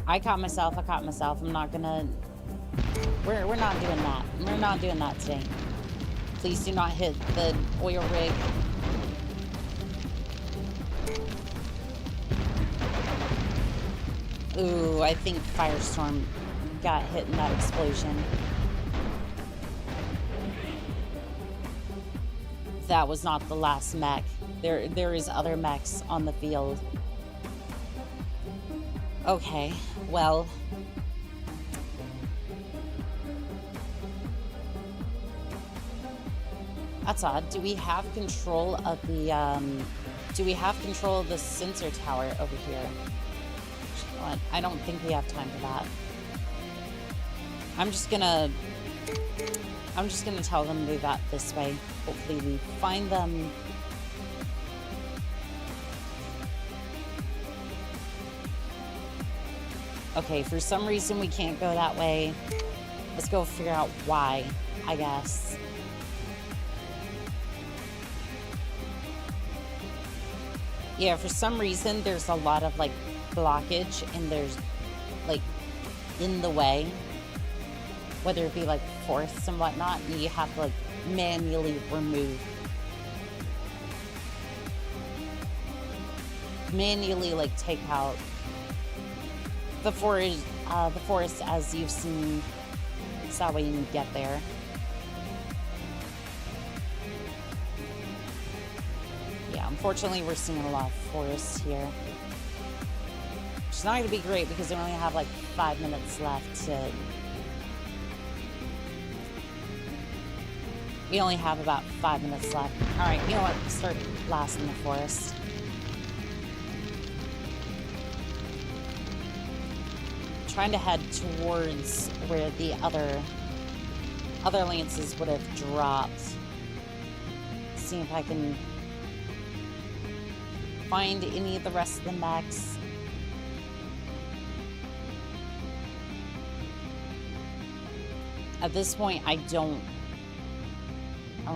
I caught myself. I'm not gonna. We're not doing that. We're not doing that today. Please do not hit the oil rig. Ooh, I think Firestorm got hit in that explosion. That was not the last mech. There is other mechs on the field. Okay, well. That's odd. Do we have control of the sensor tower over here? I don't think we have time for that. I'm just gonna tell them to move out this way. Hopefully we find them. Okay, for some reason we can't go that way. Let's go figure out why, I guess. Yeah, for some reason there's a lot of like blockage and there's like in the way, whether it be like forests and whatnot, and you have to like manually like take out the forest as you've seen so that way you can get there. Yeah, unfortunately we're seeing a lot of forest here. Which is not going to be great because we only have like 5 minutes left to... We only have about 5 minutes left. Alright, you know what? Start blasting the forest. Trying to head towards where the other lances would have dropped. See if I can find any of the rest of the mechs. At this point, I don't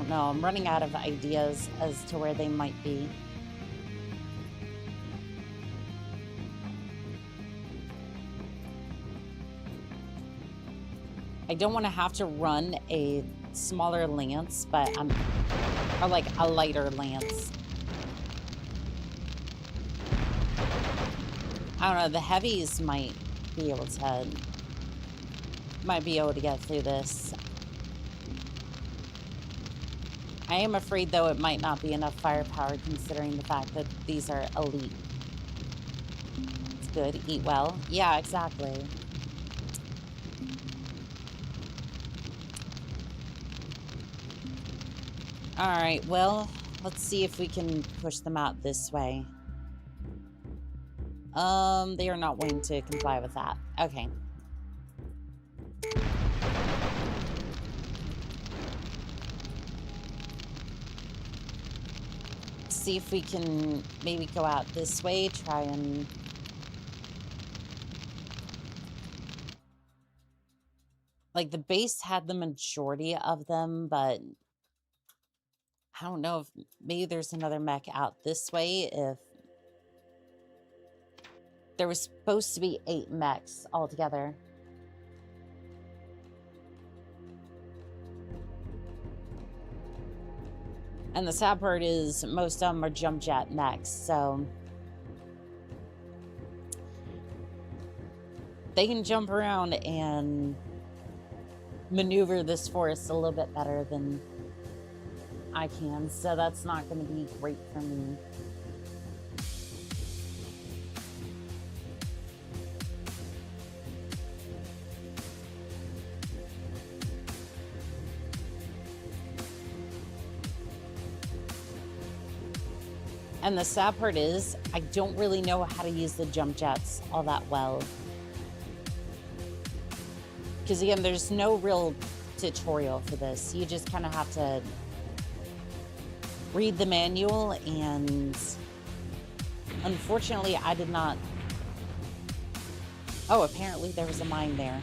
know. I'm running out of ideas as to where they might be. I don't want to have to run a smaller lance, but or like a lighter lance. I don't know, the heavies might be able to get through this. I am afraid, though, it might not be enough firepower considering the fact that these are elite. It's good. Eat well. Yeah, exactly. Alright, well, let's see if we can push them out this way. They are not willing to comply with that. Okay. See if we can maybe go out this way, try and... Like, the base had the majority of them, but... I don't know if maybe there's another mech out this way. If there was supposed to be 8 mechs altogether. And the sad part is most of them are jump jet mechs, so they can jump around and maneuver this forest a little bit better than I can, so that's not going to be great for me. And the sad part is, I don't really know how to use the jump jets all that well. Because again, there's no real tutorial for this. You just kind of have to read the manual, and unfortunately I did not... Oh, apparently there was a mine there.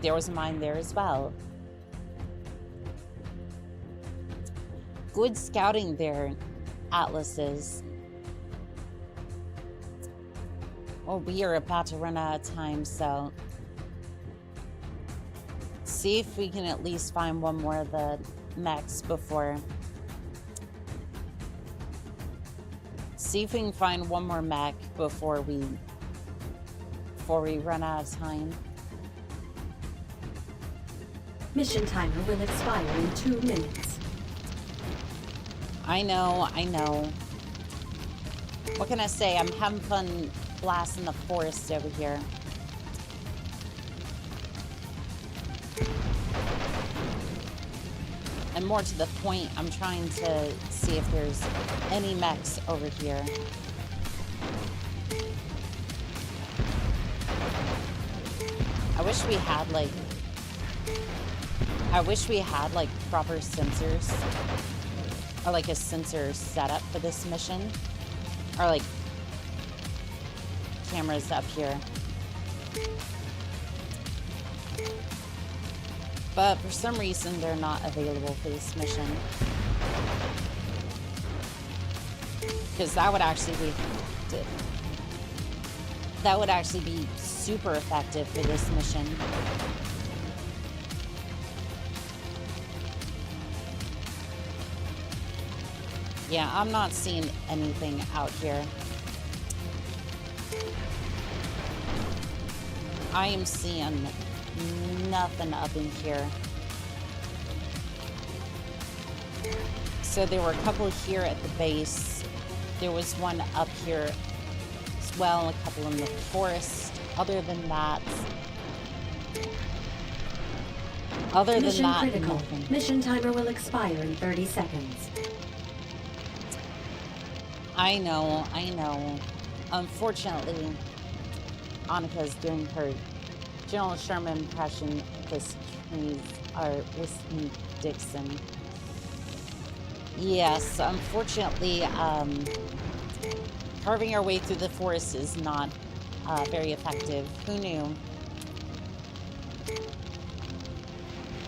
There was a mine there as well. Good scouting there, Atlases. Well, we are about to run out of time, so... See if we can at least find one more of the mechs before... See if we can find one more mech before we run out of time. Mission timer will expire in 2 minutes. I know. What can I say? I'm having fun blasting the forest over here. And more to the point, I'm trying to see if there's any mechs over here. I wish we had like proper sensors, or like a sensor setup for this mission, or like cameras up here. But for some reason, they're not available for this mission. Because that would actually be super effective for this mission. Yeah, I'm not seeing anything out here. I am seeing nothing up in here. So there were a couple here at the base. There was one up here as well, a couple in the forest. Other than that, Mission critical. nothing. Mission timer will expire in 30 seconds. I know. Unfortunately, Annika's doing her General Sherman impression because trees are Whiskey Dixon. Yes, unfortunately, carving our way through the forest is not very effective. Who knew?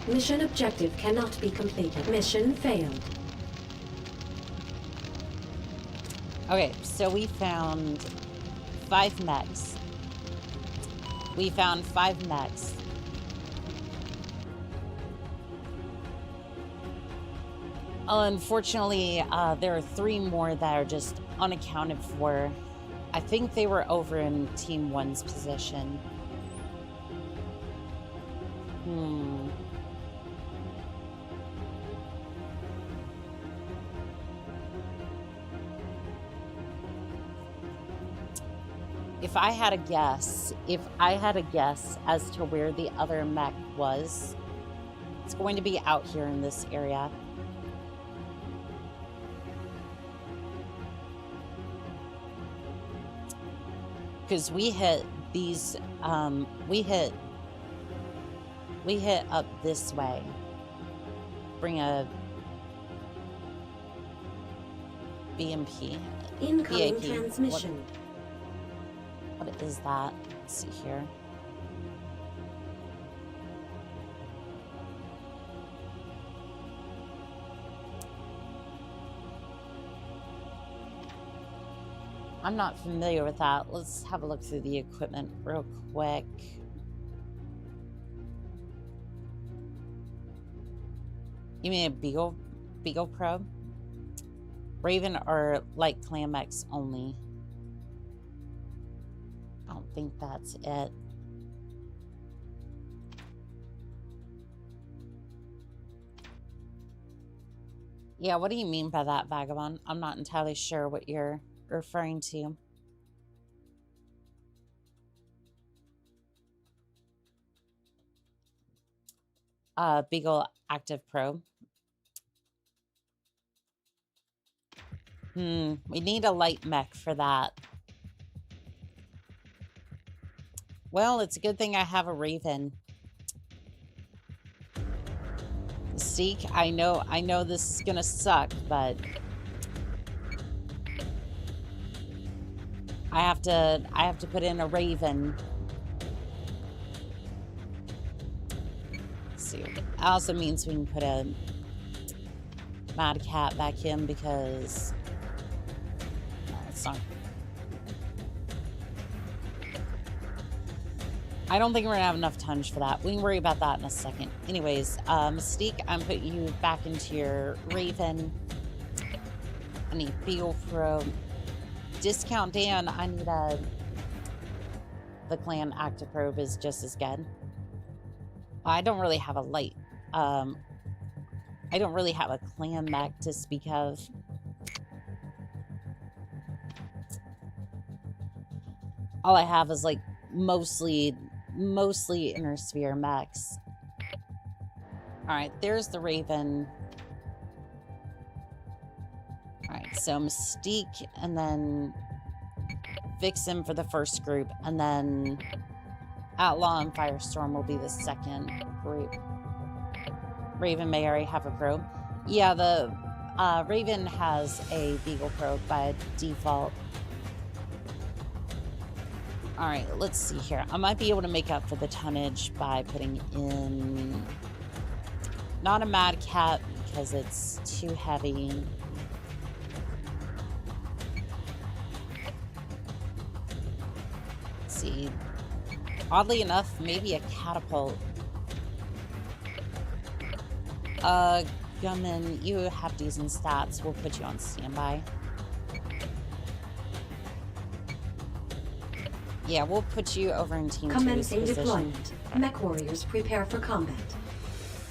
Mission objective cannot be completed. Mission failed. Okay, so we found 5 mechs. We found 5 mechs. Unfortunately, there are 3 more that are just unaccounted for. I think they were over in Team 1's position. If I had a guess as to where the other mech was, it's going to be out here in this area. Because we hit these, we hit up this way. Bring a BMP. Incoming BAP. transmission. What is that? Let's see here. I'm not familiar with that. Let's have a look through the equipment real quick. You mean a Beagle probe? Raven or light clan mechs only? I don't think that's it. Yeah, what do you mean by that, Vagabond? I'm not entirely sure what you're referring to. Beagle active probe. We need a light mech for that. Well, it's a good thing I have a Raven. Mystique, I know this is gonna suck, but I have to put in a Raven. Let's see. That also means we can put a Mad Cat back in because no, it's not. I don't think we're gonna have enough tonnage for that. We can worry about that in a second. Anyways, Mystique, I'm putting you back into your Raven. I need Beagle Probe. Discount Dan, I need the clan active probe is just as good. I don't really have a light. I don't really have a clan mech to speak of. All I have is like mostly inner sphere mechs. All right, there's the Raven. Alright, so Mystique and then Vixen for the first group, and then Outlaw and Firestorm will be the second group. Raven may already have a probe. Yeah, the Raven has a Beagle probe by default. Alright, let's see here. I might be able to make up for the tonnage by putting in not a Mad Cat because it's too heavy. See. Oddly enough, maybe a catapult. Gunman, you have decent stats. We'll put you on standby. Yeah, we'll put you over in Team 2's Commencing position. deployment. Mech warriors prepare for combat.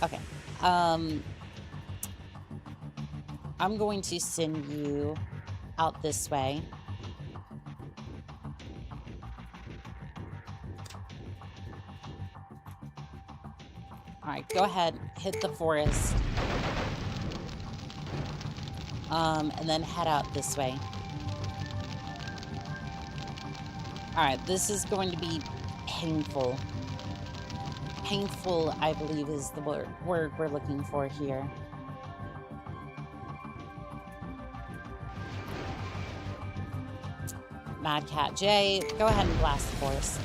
Okay. I'm going to send you out this way. Alright, go ahead, hit the forest. And then head out this way. Alright, this is going to be painful. Painful, I believe, is the word we're looking for here. Mad Cat J, go ahead and blast the forest.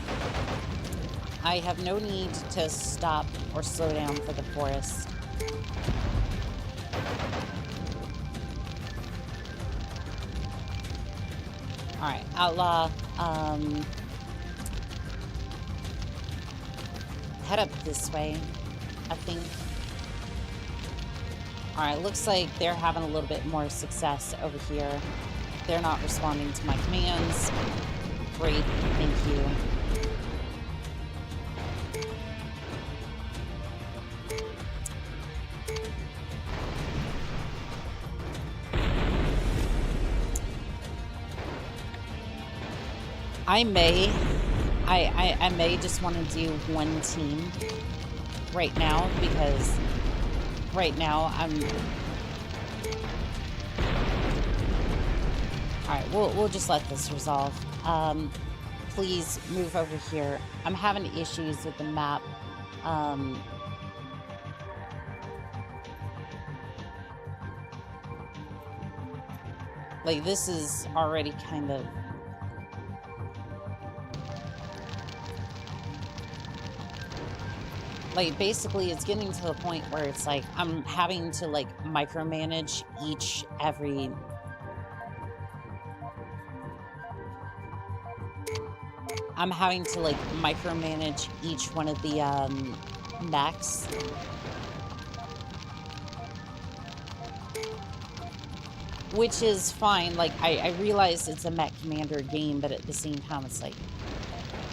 I have no need to stop or slow down for the forest. Alright, Outlaw, head up this way, I think. Alright, looks like they're having a little bit more success over here. They're not responding to my commands. Great, thank you. I may just want to do one team right now, because right now I'm... Alright, we'll just let this resolve. Please move over here. I'm having issues with the map. Like, this is already kind of... Like, basically, it's getting to the point where it's like, I'm having to, like, micromanage every... I'm having to, like, micromanage each one of the, mechs. Which is fine. Like, I realize it's a MechCommander game, but at the same time, it's like...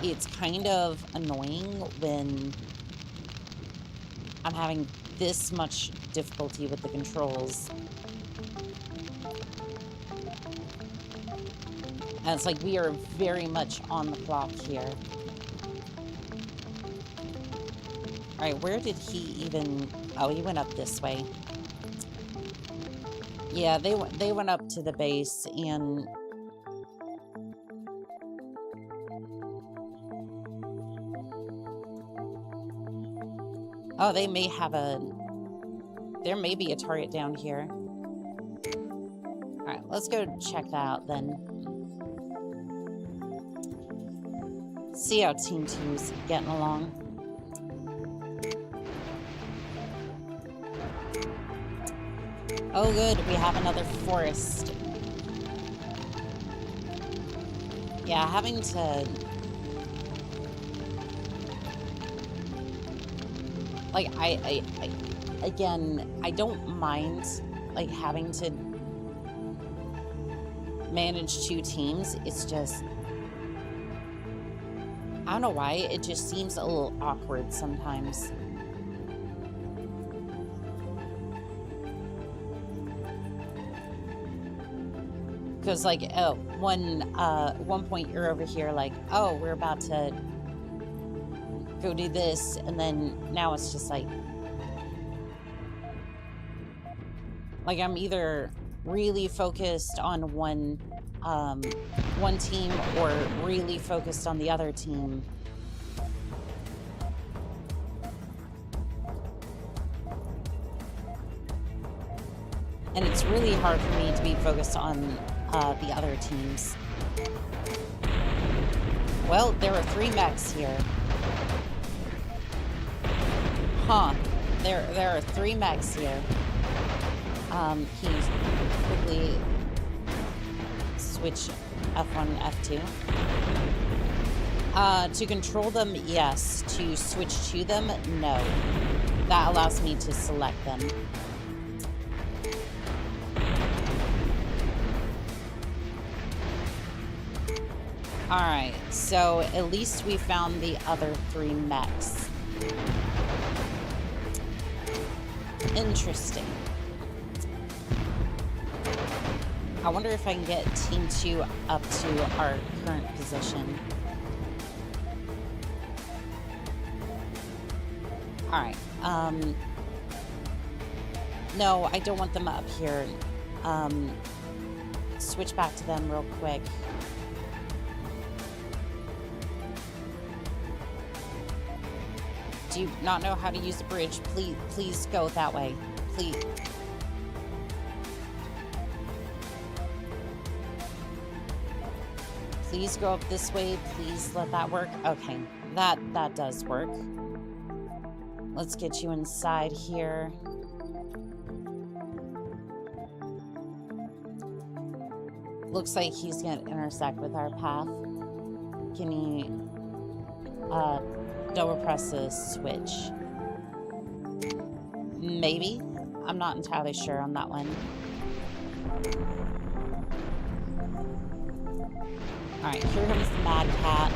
It's kind of annoying when... I'm having this much difficulty with the controls. And it's like we are very much on the clock here. Alright, where did he even... Oh, he went up this way. Yeah, they went up to the base and... Oh, they may have a... There may be a target down here. Alright, let's go check that out then. See how Team 2's getting along. Oh good, we have another forest. Yeah, having to... Like, again, I don't mind, like, having to manage two teams. It's just, I don't know why, it just seems a little awkward sometimes. Because, like, one point you're over here, like, oh, we're about to go do this, and then now it's just like I'm either really focused on one team or really focused on the other team. And it's really hard for me to be focused on the other teams. Well, there are 3 mechs here. Huh. There are 3 mechs here. He's quickly switch F1 and F2. To control them, yes. To switch to them, no. That allows me to select them. Alright, so at least we found the other 3 mechs. Interesting. I wonder if I can get Team 2 up to our current position. Alright, no, I don't want them up here. Switch back to them real quick. Do you not know how to use the bridge? Please go that way. Please. Please go up this way. Please let that work. Okay, that does work. Let's get you inside here. Looks like he's gonna intersect with our path. Can you double press the switch? Maybe. I'm not entirely sure on that one. Alright, here comes the Mad Cat.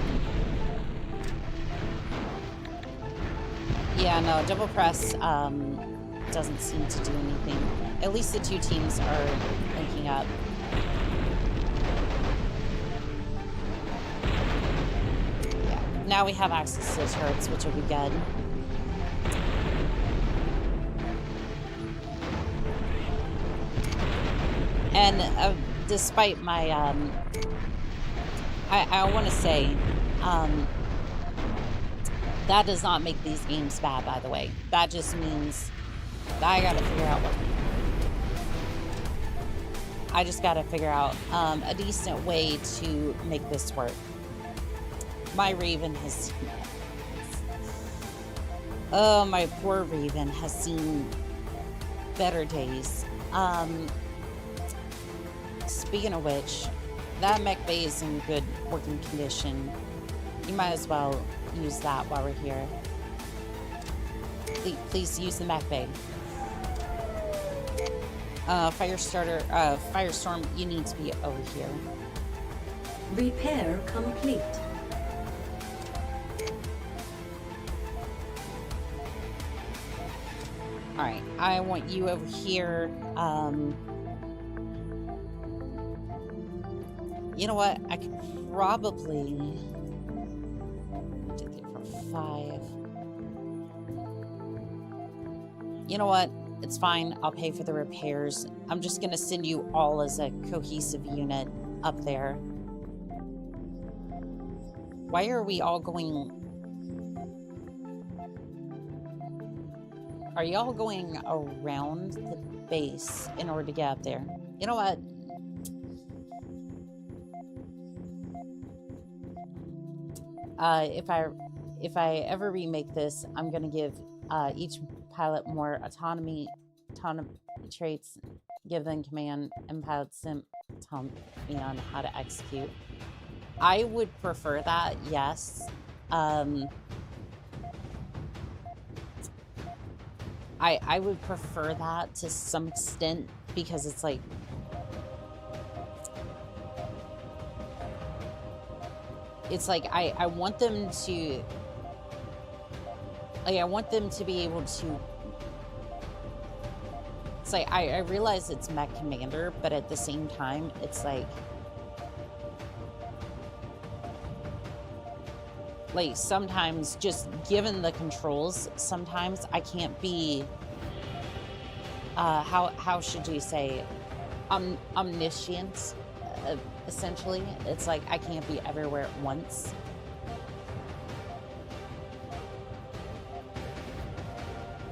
Yeah, no, double press doesn't seem to do anything. At least the 2 teams are linking up. Yeah, now we have access to the turrets, which will be good. And despite my, I want to say, that does not make these games bad, by the way. That just means that I gotta figure out what... I just gotta figure out a decent way to make this work. My Raven has... Oh, my poor Raven has seen better days. Speaking of which, that mech bay is in good working condition. You might as well use that while we're here. Please use the mech bay. Firestorm, you need to be over here. Repair complete. Alright, I want you over here. You know what? I could probably... did it for 5. You know what? It's fine. I'll pay for the repairs. I'm just gonna send you all as a cohesive unit up there. Why are we all going... Are you all going around the base in order to get up there? You know what? If I ever remake this, I'm gonna give each pilot more autonomy traits, give them command, and pilot sim autonomy on how to execute. I would prefer that, yes. I would prefer that to some extent because it's like I want them to I want them to be able to. It's like I realize it's MechCommander, but at the same time, it's like sometimes just given the controls, sometimes I can't be how should you say omniscient. Essentially, it's like I can't be everywhere at once.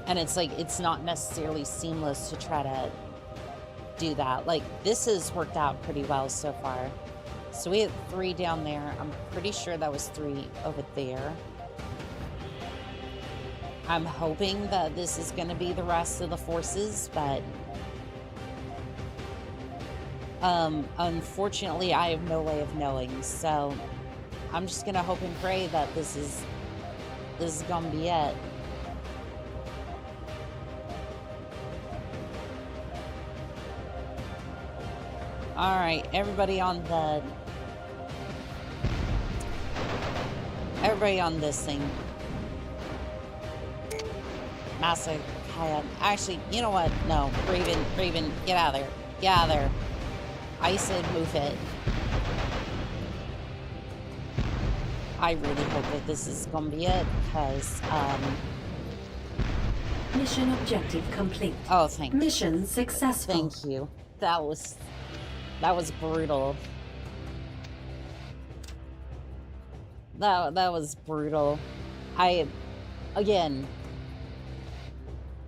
And it's like, it's not necessarily seamless to try to do that. Like, this has worked out pretty well so far. So we had 3 down there. I'm pretty sure that was 3 over there. I'm hoping that this is going to be the rest of the forces, but unfortunately, I have no way of knowing. So I'm just going to hope and pray that this is going to be it. All right, everybody on the everybody on this thing. Massive Kaya. Actually, you know what? No. Raven, get out of there. Get out of there. I said move it. I really hope that this is gonna be it, because, Mission objective complete. oh, thank you. Mission successful. Thank you. That was brutal. That was brutal. Again,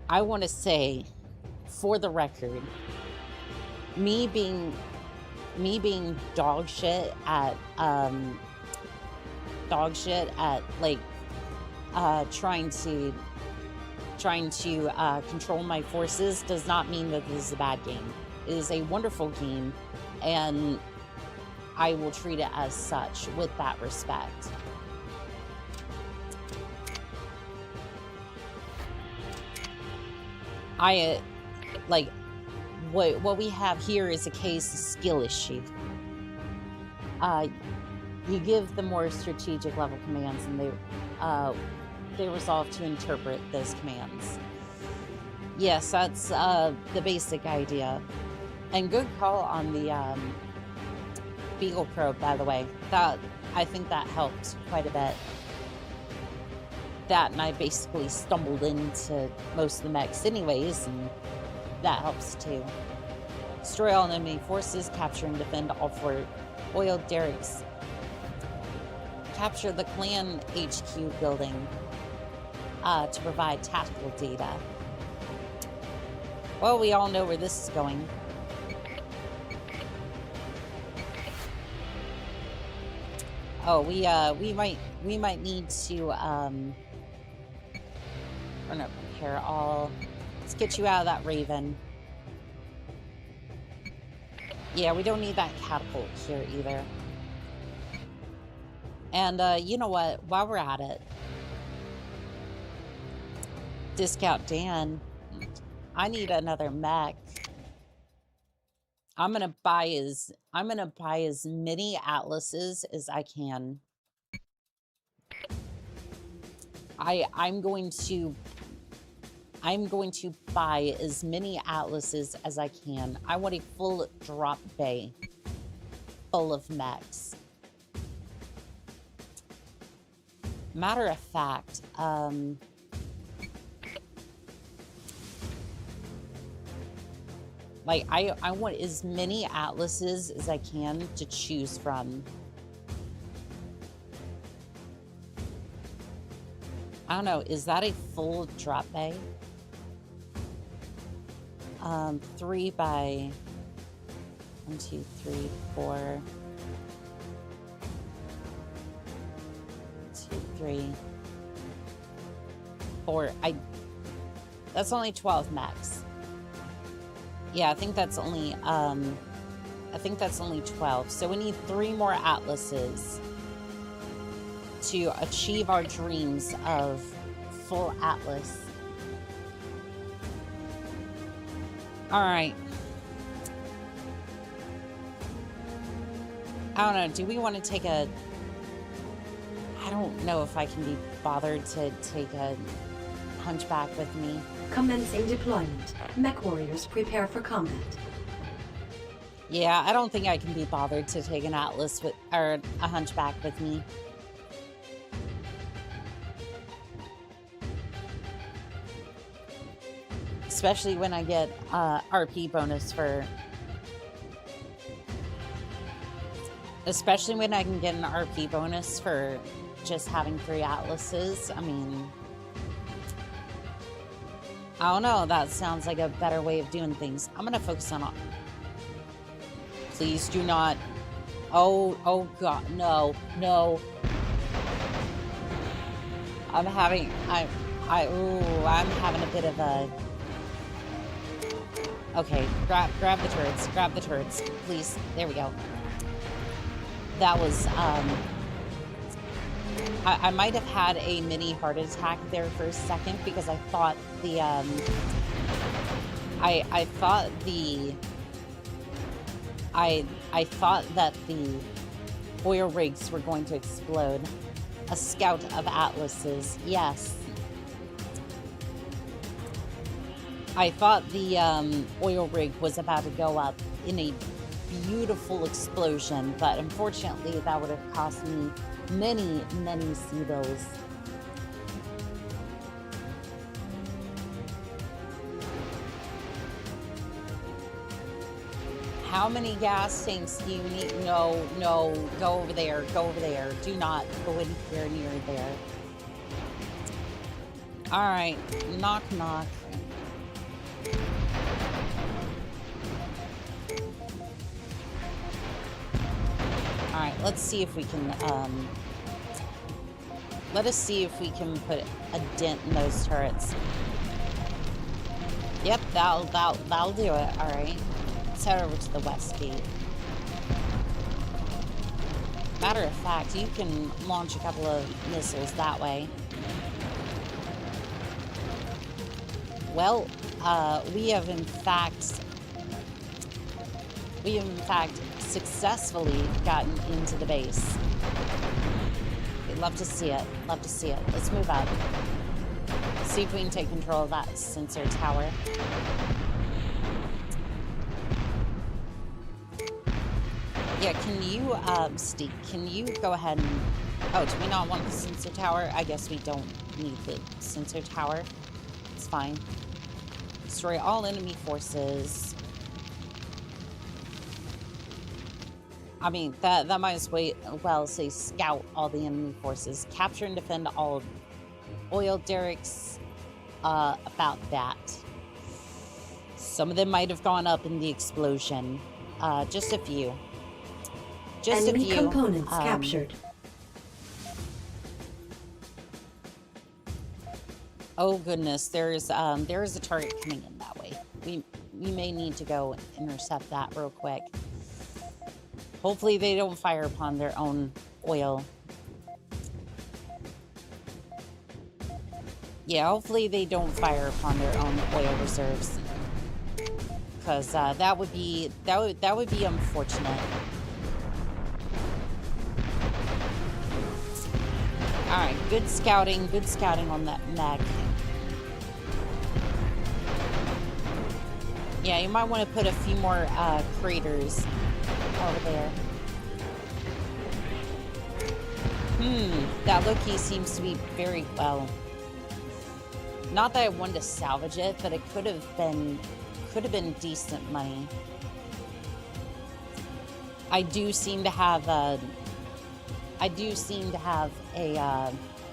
I want to say, for the record, me being dog shit at like trying to control my forces does not mean that this is a bad game. It is a wonderful game, and I will treat it as such with that respect. Like, what we have here is a case of skill issue. You give the more strategic level commands, and they resolve to interpret those commands. Yes, that's the basic idea. And good call on the Beagle probe, by the way. I think that helped quite a bit. That, and I basically stumbled into most of the mechs anyways, and that helps too. Destroy all enemy forces, capture and defend all 4 oil derricks. Capture the clan HQ building to provide tactical data. Well, we all know where this is going. Oh, we might need to we're gonna prepare all. Let's get you out of that Raven. Yeah, we don't need that catapult here either. And you know what? While we're at it, Discount Dan, I need another mech. I'm gonna buy as many atlases as I can. I'm going to buy as many atlases as I can. I want a full drop bay full of mechs. Matter of fact, like, I want as many atlases as I can to choose from. I don't know, is that a full drop bay? 3 by 1, 2, 3, 4. 2, 3, 4. That's only 12 mechs. Yeah, I think that's only 12. So we need 3 more atlases to achieve our dreams of full atlas. All right. I don't know. Do we want to take a... I don't know if I can be bothered to take a hunchback with me. Commencing deployment. Mech warriors prepare for combat. Yeah, I don't think I can be bothered to take an atlas with, or a hunchback with me. Especially when I get RP bonus for... Especially when I can get an RP bonus for just having 3 atlases. I mean... I don't know, that sounds like a better way of doing things. I'm gonna focus on... Please do not... Oh god, no, no. I'm having a bit of a... Okay, grab the turrets, please. There we go. That was, I might have had a mini heart attack there for a second because I thought the, I thought that the oil rigs were going to explode. A scout of atlases, yes. I thought the oil rig was about to go up in a beautiful explosion, but unfortunately that would have cost me many, many sea bills. How many gas tanks do you need? No, no, go over there, go over there. Do not go anywhere near there. All right, knock, knock. All right, let's see if we can, let us see if we can put a dent in those turrets. Yep, that'll do it, all right. Let's head over to the west gate. Matter of fact, you can launch a couple of missiles that way. Well, we have in fact successfully gotten into the base. Okay, love to see it. Love to see it. Let's move up. See if we can take control of that sensor tower. Yeah, can you, Steve, can you go ahead and... Oh, do we not want the sensor tower? I guess we don't need the sensor tower. It's fine. Destroy all enemy forces. I mean, that might as well say scout all the enemy forces. Capture and defend all oil derricks. About that. Some of them might have gone up in the explosion. Just a few. Just enemy a few. Components captured. Oh goodness, there is a target coming in that way. We may need to go intercept that real quick. Hopefully they don't fire upon their own oil. Yeah, hopefully they don't fire upon their own oil reserves, because that would be unfortunate. All right, good scouting on that mech. Yeah, you might want to put a few more craters over there. That Loki seems to be very well. Not that I wanted to salvage it, but it could have been decent money. I do seem to have a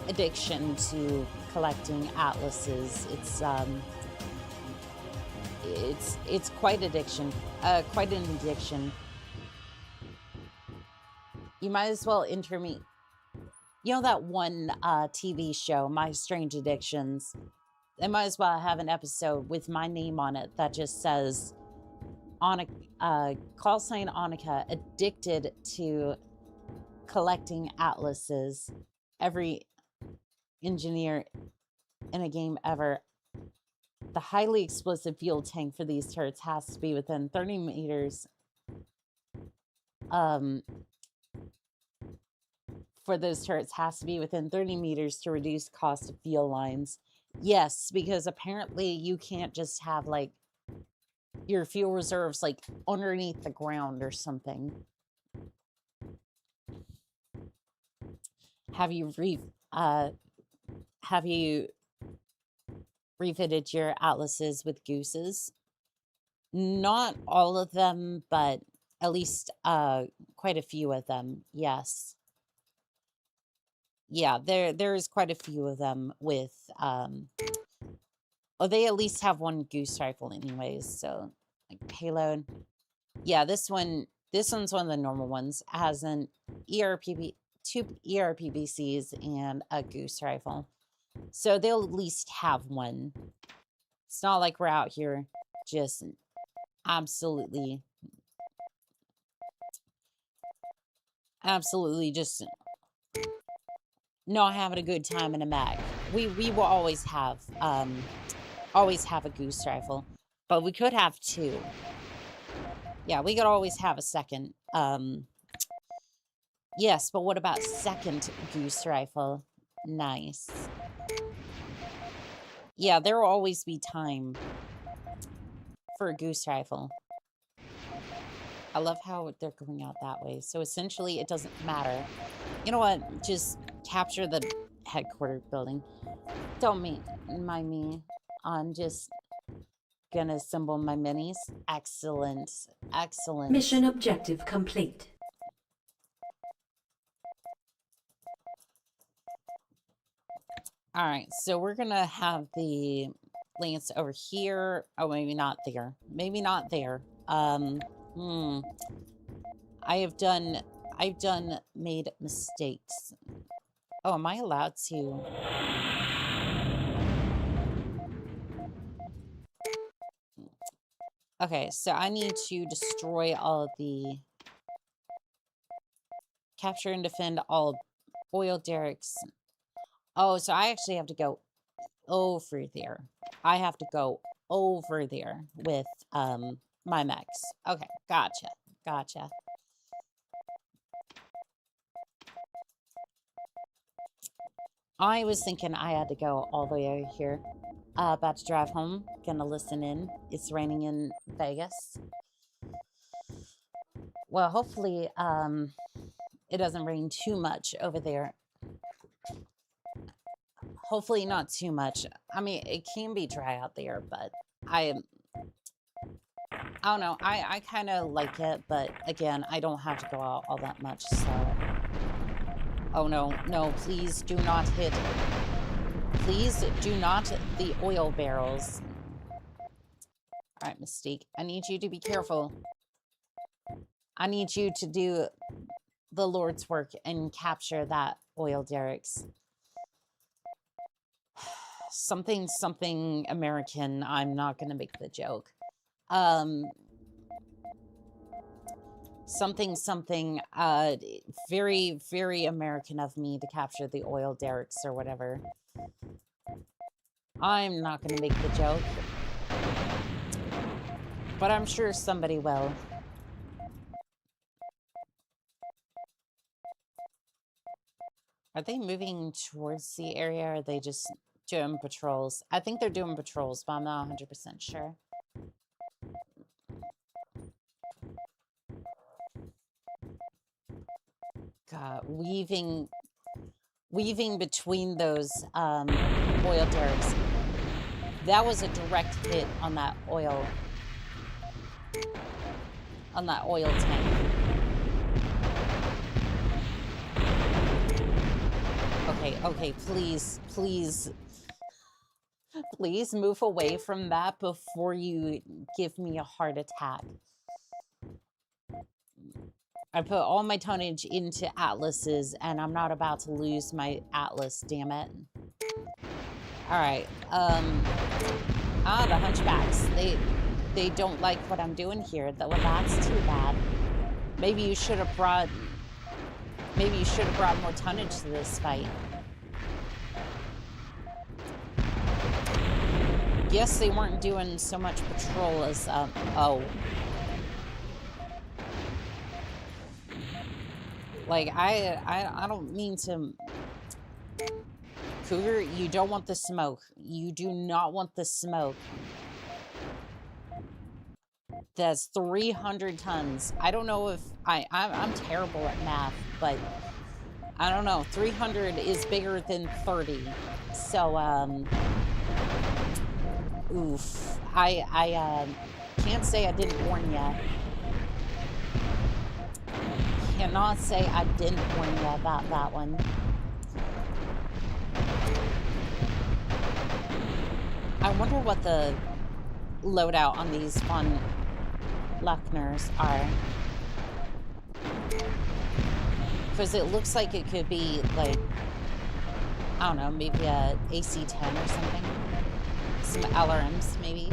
addiction to collecting atlases. It's quite an addiction. You might as well enter me. You know that one TV show, My Strange Addictions? They might as well have an episode with my name on it that just says, call sign Onika, addicted to collecting atlases. Every engineer in a game ever. The highly explosive fuel tank for these turrets has to be within 30 meters. For those turrets has to be within 30 meters to reduce cost of fuel lines. Yes, because apparently you can't just have like your fuel reserves like underneath the ground or something. Have you refitted your atlases with gooses? Not all of them, but at least quite a few of them, yes. Yeah, there is quite a few of them with they at least have one goose rifle anyways, so like payload. Yeah, this one's one of the normal ones. It has an ERPB, 2 ERPBCs and a goose rifle. So they'll at least have one. It's not like we're out here just absolutely just not having a good time in a mech. We will always have a goose rifle, but we could have 2. Yeah, we could always have a second. Yes, but what about second goose rifle? Nice. Yeah, there will always be time for a goose rifle. I love how they're going out that way. So essentially, it doesn't matter. You know what? Just capture the headquarters building. Don't mind me. I'm just gonna assemble my minis. Excellent. Excellent. Mission objective complete. All right, so we're gonna have the Lance over here. Oh, maybe not there. Maybe not there. I've made mistakes. Oh, am I allowed to? Okay, so I need to destroy all of the... Capture and defend all oil derricks. Oh, so I actually have to go over there. I have to go over there with my mechs. Okay, gotcha. Gotcha. I was thinking I had to go all the way over here. About to drive home. Gonna listen in. It's raining in Vegas. Well, hopefully it doesn't rain too much over there. Hopefully not too much. I mean, it can be dry out there, but I don't know. I kind of like it, but again, I don't have to go out all that much, so... Oh, no. No, please do not hit... Please do not the oil barrels. Alright, Mystique. I need you to be careful. I need you to do the Lord's work and capture that oil derricks. Something American. I'm not gonna make the joke. Something very, very American of me to capture the oil derricks or whatever. I'm not gonna make the joke. But I'm sure somebody will. Are they moving towards the area, or are they just doing patrols? I think they're doing patrols, but I'm not 100% sure. God, weaving between those oil derricks. That was a direct hit on that oil tank. Okay, please move away from that before you give me a heart attack. I put all my tonnage into Atlases, and I'm not about to lose my Atlas, damn it. Alright, the Hunchbacks. They don't like what I'm doing here. Well, that's too bad. Maybe you should have brought more tonnage to this fight. Yes, they weren't doing so much patrol as, oh. Like, I don't mean to... Cougar, you don't want the smoke. You do not want the smoke. That's 300 tons. I don't know if... I'm terrible at math, but... I don't know. 300 is bigger than 30. So, oof. I can't say I didn't warn ya. Cannot say I didn't warn you about that one. I wonder what the loadout on these von Luckners are. Because it looks like it could be, like, I don't know, maybe a AC-10 or something. Some LRMs, maybe.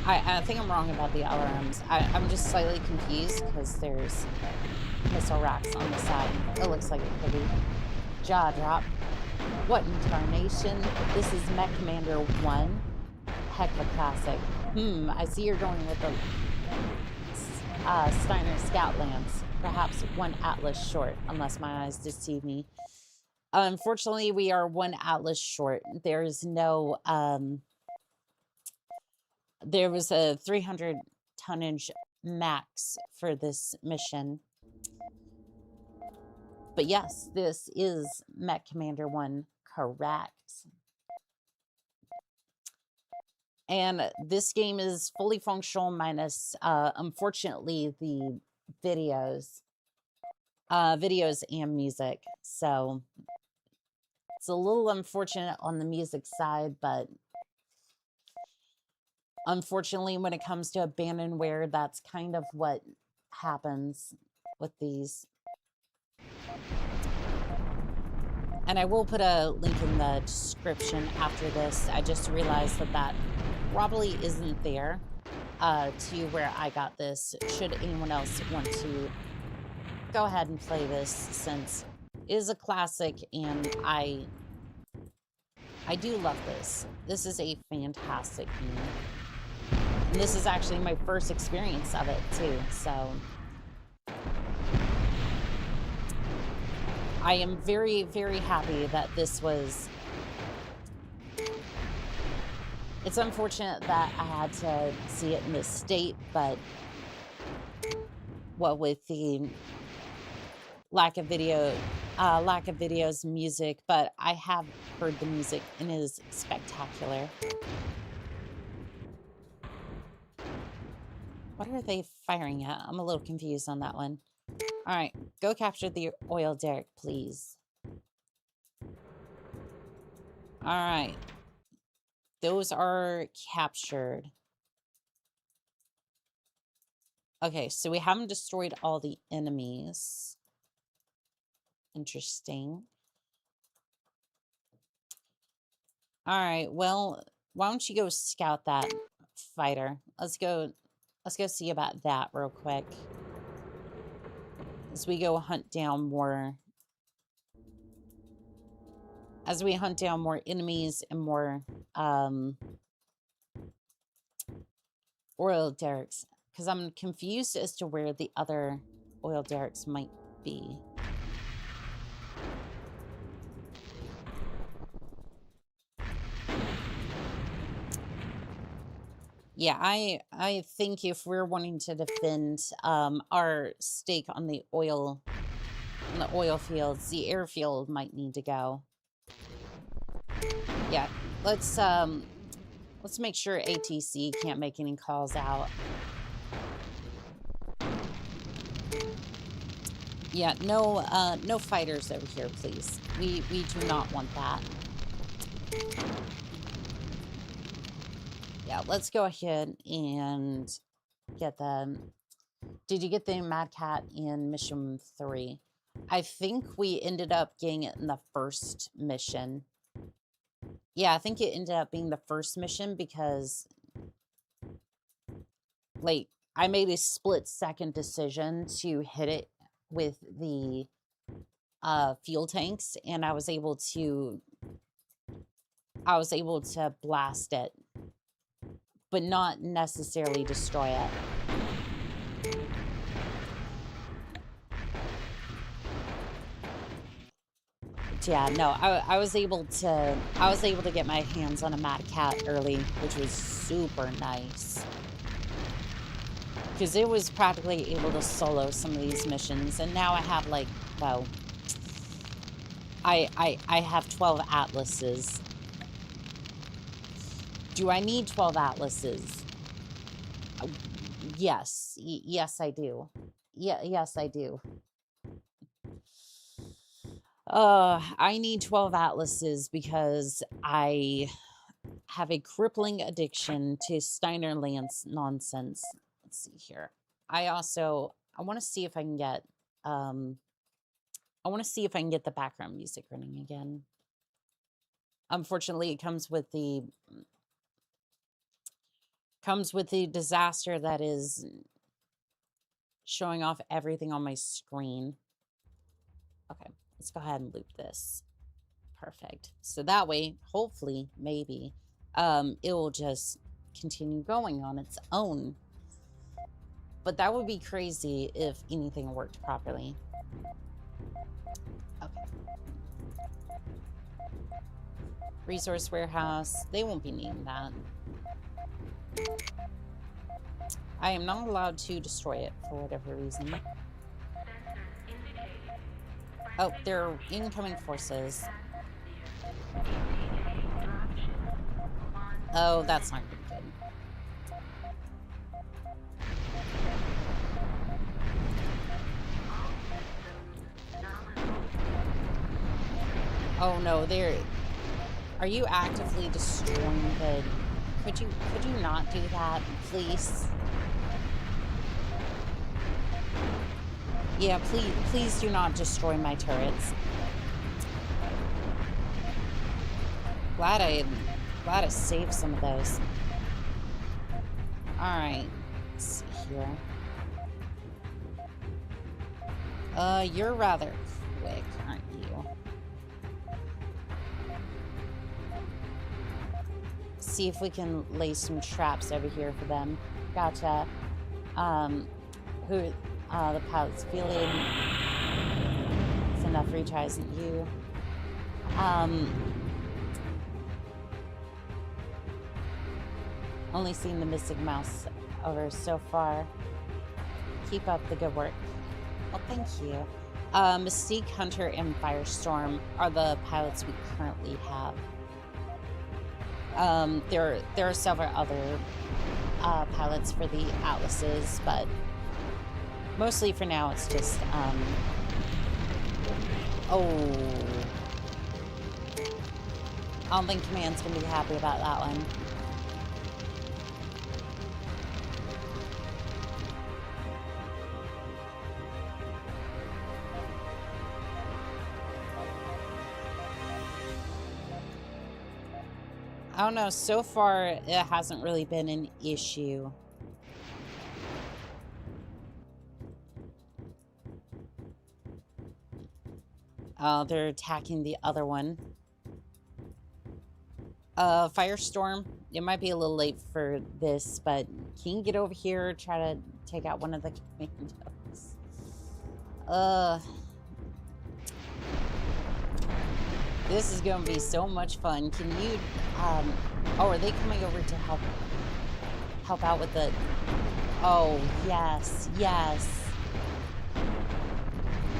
I think I'm wrong about the LRMs. I'm just slightly confused because there's missile racks on the side. It looks like it could be. Jaw drop. What in tarnation? This is MechCommander 1. Heck of a classic. I see you're going with the Steiner Scoutlands, perhaps 1 atlas short, unless my eyes deceive me. Unfortunately, we are 1 atlas short. There's no, there was a 300 tonnage max for this mission. But yes, this is MechCommander 1, correct. And this game is fully functional minus, unfortunately, the videos and music. So it's a little unfortunate on the music side, but unfortunately, when it comes to abandonware, that's kind of what happens with these. And I will put a link in the description after this. I just realized that that probably isn't there to where I got this. Should anyone else want to go ahead and play this, since it is a classic and I do love this. This is a fantastic game. And this is actually my first experience of it too, so I am very, very happy that this was... It's unfortunate that I had to see it in this state, but well, with the lack of videos, music, but I have heard the music and it is spectacular. What are they firing at? I'm a little confused on that one. All right, go capture the oil derrick, please. All right. Those are captured. Okay, so we haven't destroyed all the enemies. Interesting. All right, well, why don't you go scout that fighter? Let's go see about that real quick. As we go hunt down more... As we hunt down more enemies and more oil derricks, because I'm confused as to where the other oil derricks might be. Yeah, I think if we're wanting to defend our stake on the oil fields, the airfield might need to go. Yeah, let's make sure ATC can't make any calls out. Yeah, no fighters over here, please. We do not want that. Yeah, let's go ahead and get them. Did you get the Mad Cat in mission 3? I think we ended up getting it in the first mission. Yeah, I think it ended up being the first mission because, like, I made a split-second decision to hit it with the fuel tanks, and I was able to blast it, but not necessarily destroy it. Yeah, no, I was able to get my hands on a Mad Cat early, which was super nice. Because it was practically able to solo some of these missions, and now I have, like, well, I have 12 atlases. Do I need 12 atlases? Yes. Yes, I do. Yes, I do. I need 12 atlases because I have a crippling addiction to Steiner Lance nonsense. Let's see here. I want to see if I can get, the background music running again. Unfortunately, it comes with the disaster that is showing off everything on my screen. Okay, let's go ahead and loop this. Perfect. So that way, hopefully, maybe, it will just continue going on its own. But that would be crazy if anything worked properly. Okay. Resource warehouse. They won't be needing that. I am not allowed to destroy it for whatever reason. Oh, there are incoming forces. Oh, that's not good. Oh no, they're... Are you actively destroying the... Could you not do that, please? Yeah, please do not destroy my turrets. Glad I saved some of those. Alright, let's see here. You're rather quick, aren't you? See if we can lay some traps over here for them. Gotcha. The pilot's feeling. It's enough retry, isn't you? Only seen the Mystic Mouse over so far. Keep up the good work. Well, thank you. Mystique, Hunter, and Firestorm are the pilots we currently have. There are several other pilots for the Atlases, but mostly for now it's just oh, I don't think Command's gonna be happy about that one. I don't know, so far it hasn't really been an issue. They're attacking the other one. Firestorm, it might be a little late for this, but can you get over here, try to take out one of the commandos? This is gonna be so much fun. Can you, oh, are they coming over to help out with the, oh, yes, yes.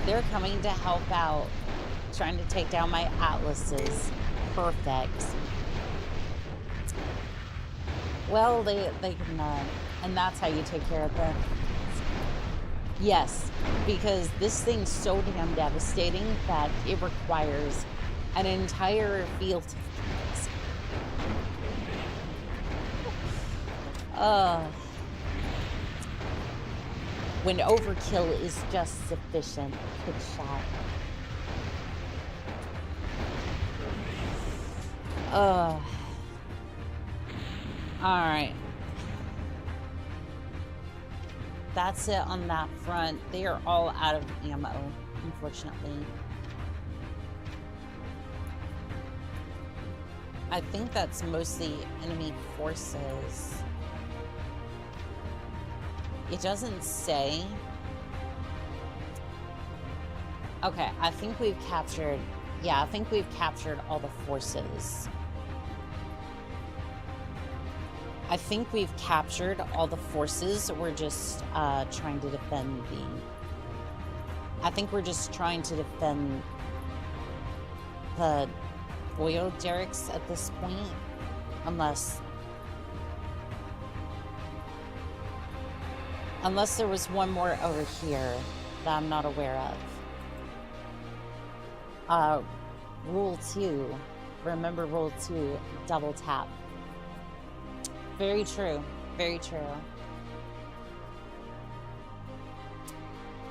They're coming to help out, trying to take down my Atlases. Perfect. Well, they can, and that's how you take care of them. Yes, because this thing's so damn devastating that it requires an entire field of tanks. When overkill is just sufficient. Good shot. Alright. That's it on that front. They are all out of ammo, unfortunately. I think that's mostly enemy forces. It doesn't say. Okay, I think we've captured... Yeah, I think we've captured all the forces. I think we've captured all the forces. We're just trying to defend the... I think we're just trying to defend the oil derricks at this point. Unless there was one more over here that I'm not aware of. Rule 2. Remember rule 2, double tap. Very true. Very true.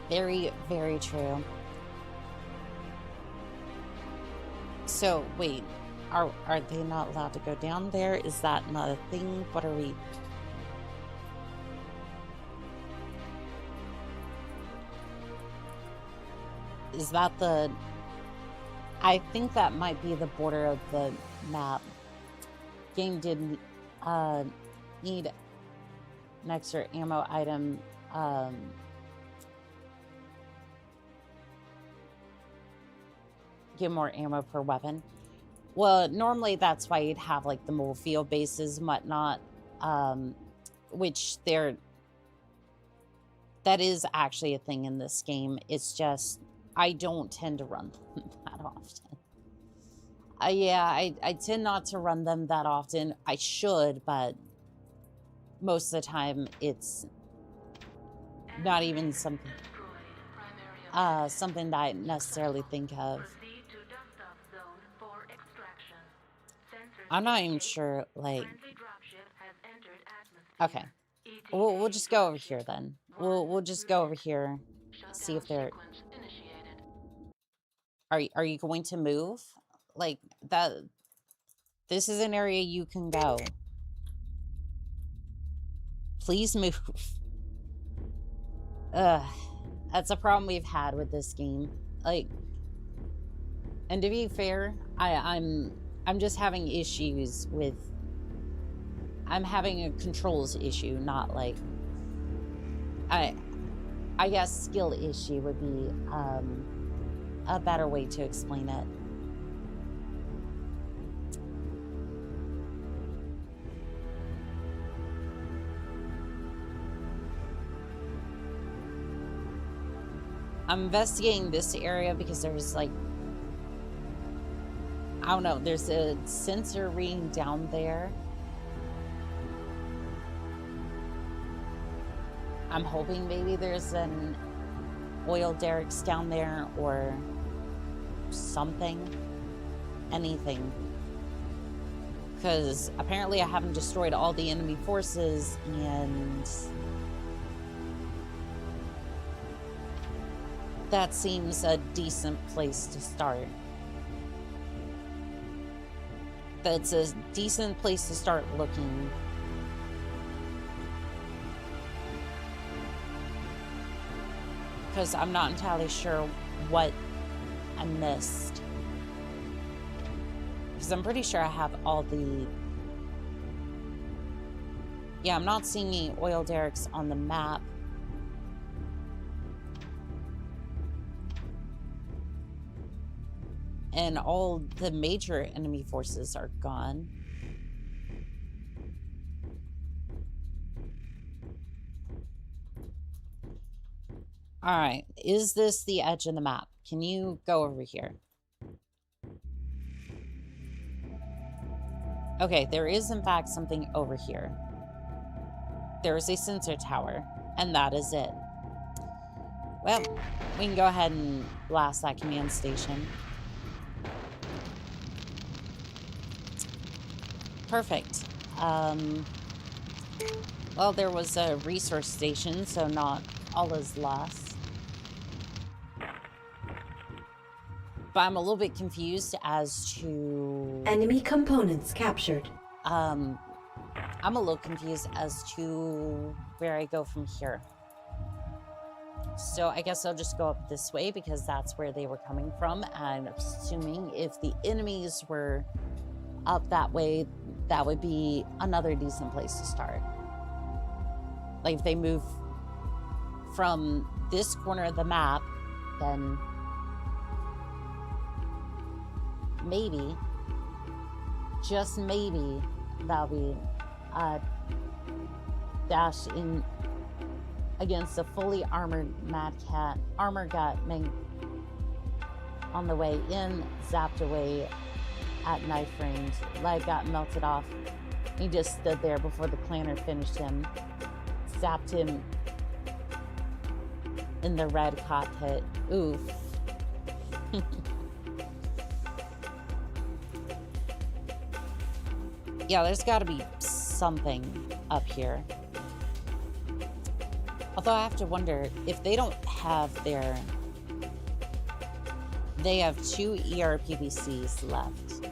Very, very true. So, wait. Are they not allowed to go down there? Is that not a thing? What are we... Is that the... I think that might be the border of the map. Game did need an extra ammo item Get more ammo per weapon. Well, normally that's why you'd have like the mobile field bases and whatnot, which that is actually a thing in this game. It's just I don't tend to run them that often. Yeah, I tend not to run them that often. I should, but most of the time it's not even something something that I necessarily think of. I'm not even sure, like... Okay. We'll just go over here, then. We'll just go over here, see if they're... Are you going to move? Like, that... This is an area you can go. Please move. Ugh. That's a problem we've had with this game. Like... And to be fair, I'm just having issues with... I'm having a controls issue, not like... I guess skill issue would be a better way to explain it. I'm investigating this area because there's like... I don't know, there's a sensor reading down there. I'm hoping maybe there's an oil derricks down there or something. Anything. Because apparently I haven't destroyed all the enemy forces and... that seems a decent place to start. That's a decent place to start looking. Because I'm not entirely sure what I missed. Because I'm pretty sure I have all the... Yeah, I'm not seeing any oil derricks on the map. And all the major enemy forces are gone. Alright, is this the edge of the map? Can you go over here? Okay, there is in fact something over here. There is a sensor tower, and that is it. Well, we can go ahead and blast that command station. Perfect. Well, there was a resource station, so not all is lost. But I'm a little bit confused as to... Enemy components captured. I'm a little confused as to where I go from here. So I guess I'll just go up this way because that's where they were coming from. And I'm assuming if the enemies were up that way, that would be another decent place to start. Like if they move from this corner of the map, then maybe, just maybe, that'll be a dash in against a fully armored Mad Cat. Armor got on the way in, zapped away at knife range. Leg got melted off. He just stood there before the planner finished him. Zapped him in the red cockpit. Oof. Yeah, there's got to be something up here. Although I have to wonder if they don't have their... They have 2 ERPBCs left.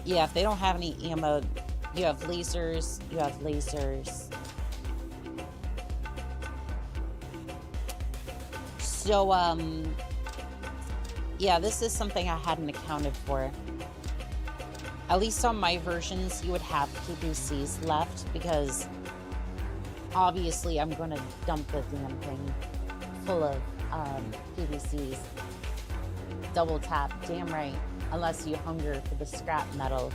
Yeah, if they don't have any ammo, you have lasers, you have lasers. So, yeah, this is something I hadn't accounted for. At least on my versions, you would have PPCs left because obviously I'm gonna dump the damn thing full of PVCs. Double tap, damn right, unless you hunger for the scrap metal.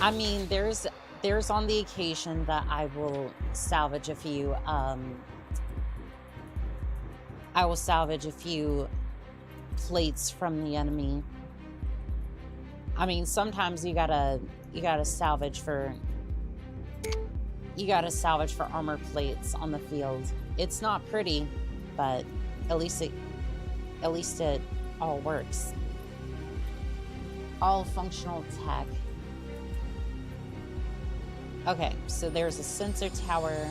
I mean, there's on the occasion that I will salvage a few plates from the enemy. I mean, sometimes you gotta salvage for armor plates on the field. It's not pretty, but at least it all works. All functional tech. Okay, so there's a sensor tower.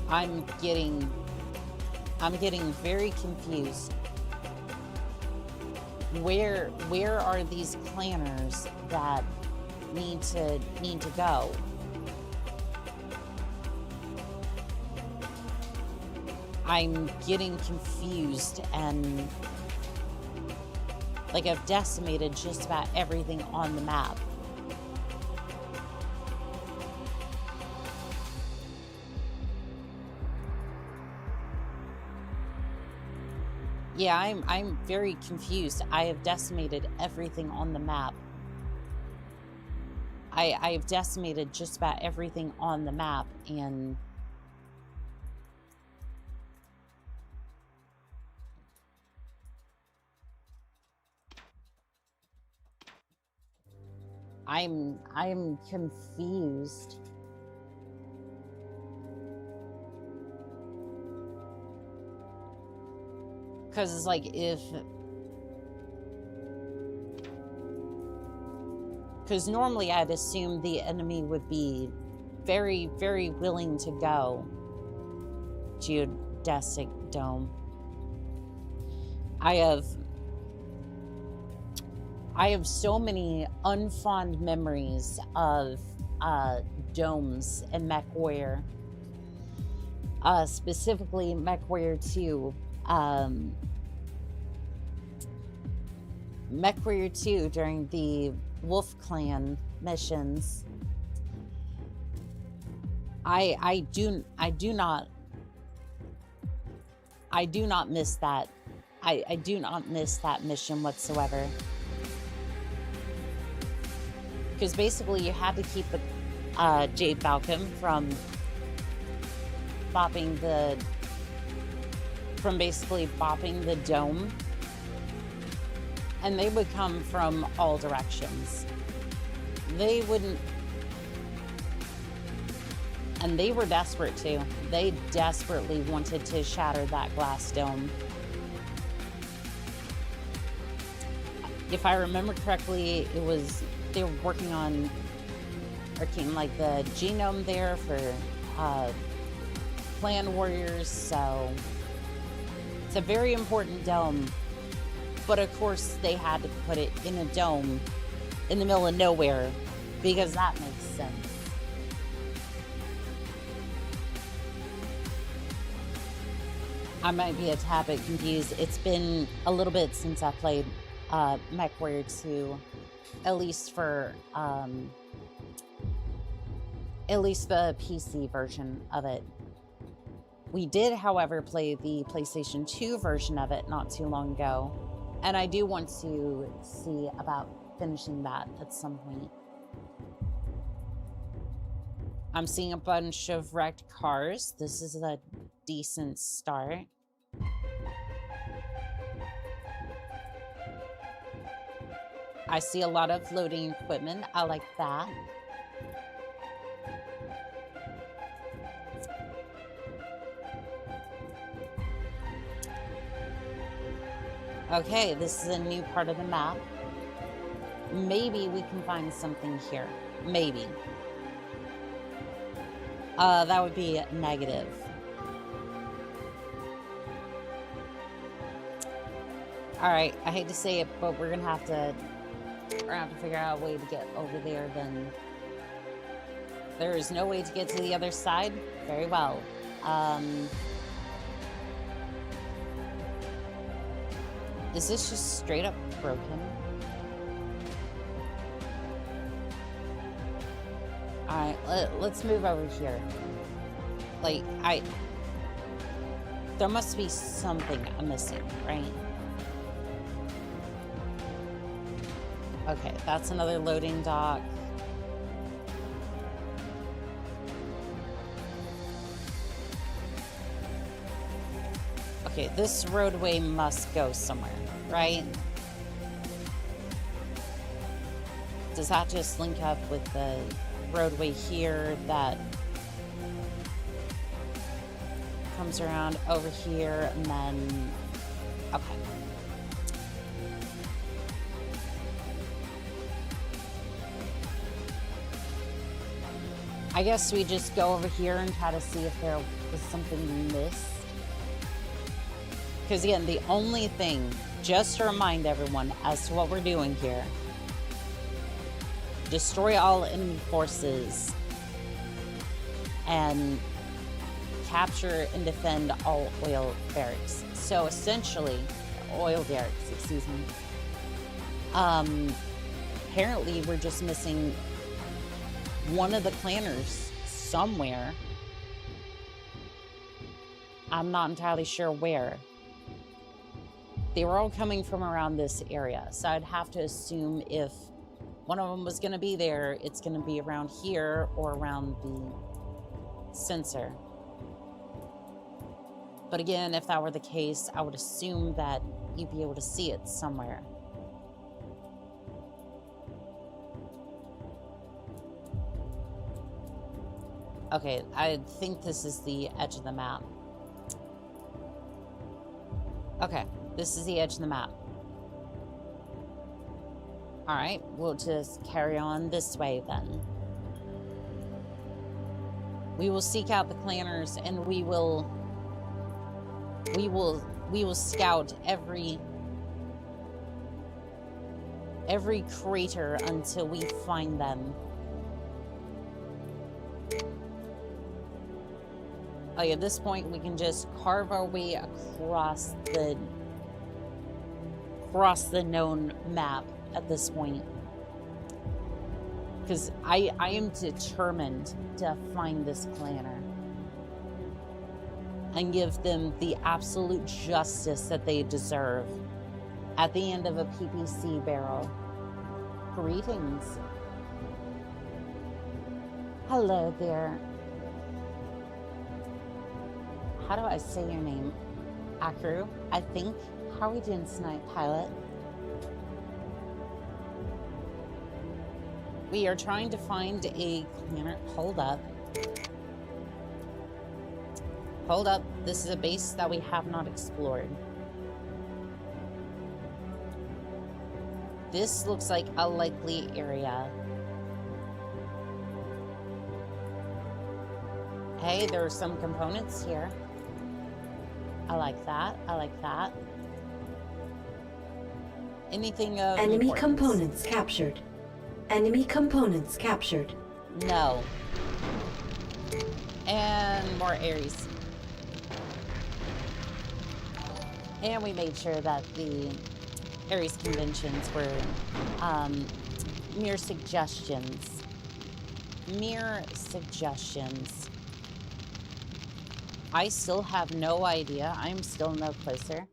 I'm getting very confused. Where are these planners that need to go? I'm getting confused, and like I've decimated just about everything on the map. Yeah, I'm very confused. I have decimated everything on the map. I've decimated just about everything on the map, and I'm confused. Because it's like because normally I'd assume the enemy would be very, very willing to go. Geodesic dome. I have so many unfond memories of domes in MechWarrior. Specifically MechWarrior 2. MechWarrior 2 during the Wolf Clan missions. I do not miss that. I do not miss that mission whatsoever. Because basically you had to keep the Jade Falcon from basically bopping the dome. And they would come from all directions. They wouldn't... And they were desperate too. They desperately wanted to shatter that glass dome. If I remember correctly, they were working on like the genome there for clan warriors, so it's a very important dome. But of course they had to put it in a dome in the middle of nowhere because that makes sense. I might be a tad bit confused. It's been a little bit since I played MechWarrior 2, at least for at least the PC version of it. We did, however, play the PlayStation 2 version of it not too long ago, and I do want to see about finishing that at some point. I'm seeing a bunch of wrecked cars. This is a decent start. I see a lot of loading equipment. I like that. Okay, this is a new part of the map. Maybe we can find something here. Maybe. That would be negative. Alright, I hate to say it, but we're gonna have to figure out a way to get over there then. There is no way to get to the other side? Very well. Is this just straight up broken? Alright, let's move over here. Like, there must be something I'm missing, right? Okay, that's another loading dock. Okay, this roadway must go somewhere, right? Does that just link up with the roadway here that comes around over here and then... Okay. I guess we just go over here and try to see if there was something we missed. Because again, the only thing, just to remind everyone as to what we're doing here, destroy all enemy forces and capture and defend all oil derricks. So essentially, oil derricks, excuse me. Apparently we're just missing one of the planners somewhere. I'm not entirely sure where. They were all coming from around this area, so I'd have to assume if one of them was going to be there, it's going to be around here or around the sensor. But again, if that were the case, I would assume that you'd be able to see it somewhere. Okay, I think this is the edge of the map. Okay, this is the edge of the map. Alright, we'll just carry on this way then. We will seek out the planners and we will scout every crater until we find them. Like at this point, we can just carve our way across the known map at this point. Because I am determined to find this planner and give them the absolute justice that they deserve at the end of a PPC barrel. Greetings. Hello there. How do I say your name? Akru, I think. How are we doing tonight, pilot? We are trying to find a planner. Hold up. Hold up. This is a base that we have not explored. This looks like a likely area. Hey, there are some components here. I like that. I like that. Anything of Enemy importance? components captured. Enemy components captured. No. And more Ares. And we made sure that the Ares conventions were mere suggestions. Mere suggestions. I still have no idea. I'm still no closer.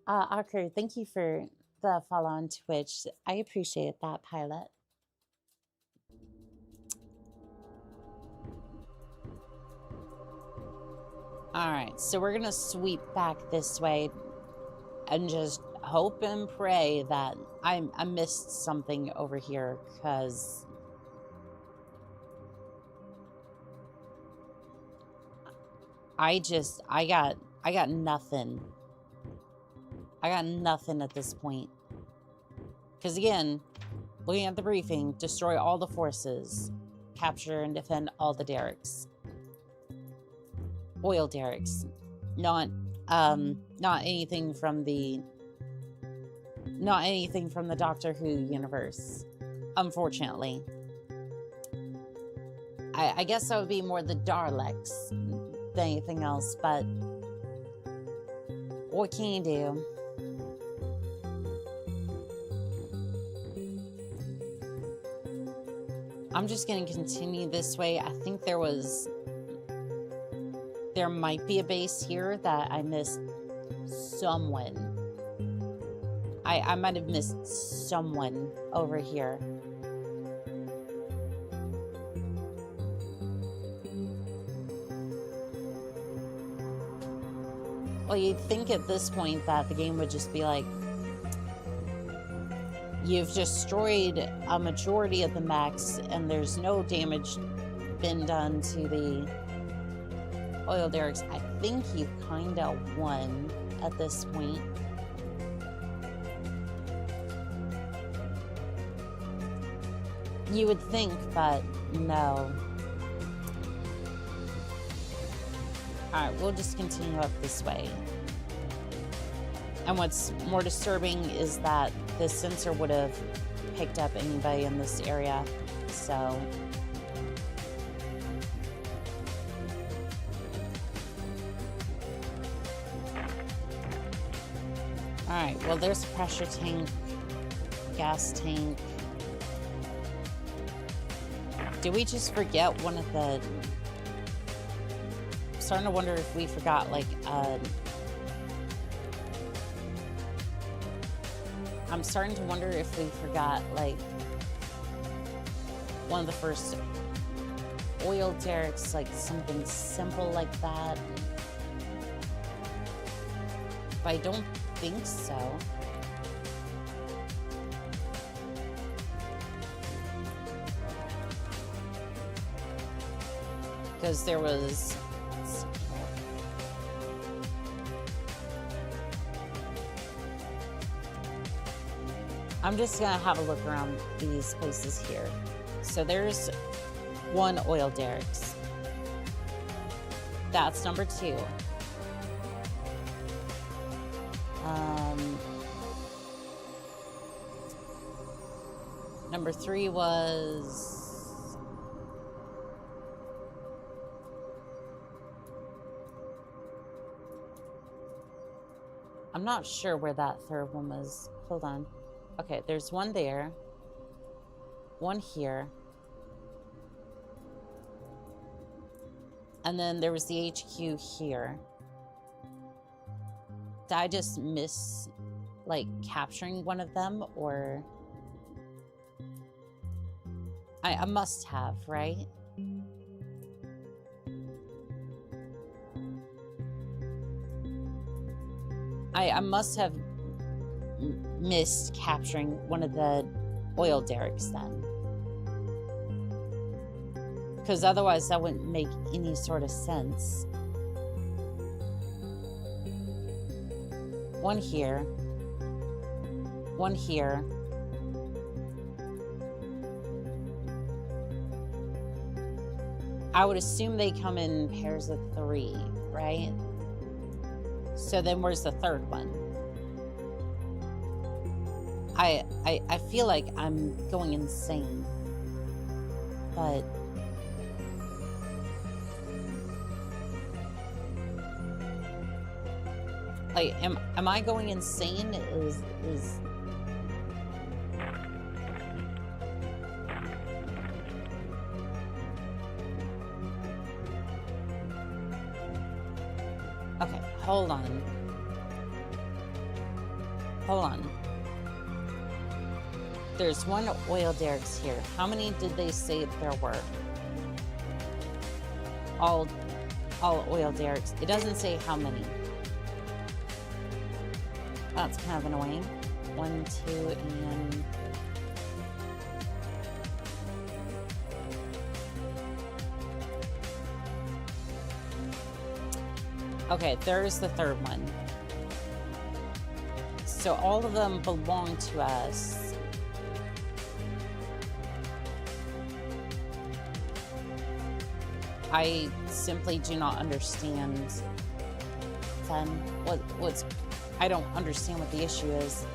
Akru, thank you for the follow on Twitch. I appreciate that, pilot. Alright, so we're gonna sweep back this way and just hope and pray that I missed something over here, because I got nothing. I got nothing at this point. Because again, looking at the briefing, destroy all the forces, capture and defend all the derricks. Oil derricks. Not anything from the Doctor Who universe, unfortunately. I guess that would be more the Daleks than anything else, but what can you do? I'm just going to continue this way. I think there might be a base here that I missed someone. I might have missed someone over here. Well, you'd think at this point that the game would just be like, you've destroyed a majority of the mechs and there's no damage been done to the oil derricks. I think you kind of won at this point. You would think, but no. Alright, we'll just continue up this way. And what's more disturbing is that the sensor would have picked up anybody in this area, so... Alright, well there's a pressure tank, gas tank. Did we just forget one of the... I'm starting to wonder if we forgot, like, I'm starting to wonder if we forgot, like, one of the first oil derricks, like something simple like that. But I don't think so. Because there was... I'm just gonna have a look around these places here. So there's one oil derricks. That's number 2. Number 3 was... I'm not sure where that third one was. Hold on. Okay, there's one there. One here. And then there was the HQ here. Did I just miss, like, capturing one of them? Or... I must have, right? I must have missed capturing one of the oil derricks then. Because otherwise that wouldn't make any sort of sense. One here. One here. I would assume they come in pairs of 3, right? So then where's the third one? I feel like I'm going insane. But... like, am I going insane? Is... Okay, hold on. Hold on. There's one oil derricks here. How many did they say there were? All oil derricks. It doesn't say how many. That's kind of annoying. 1, 2, and... okay, there's the third one. So all of them belong to us. I simply do not understand then what's... I don't understand what the issue is.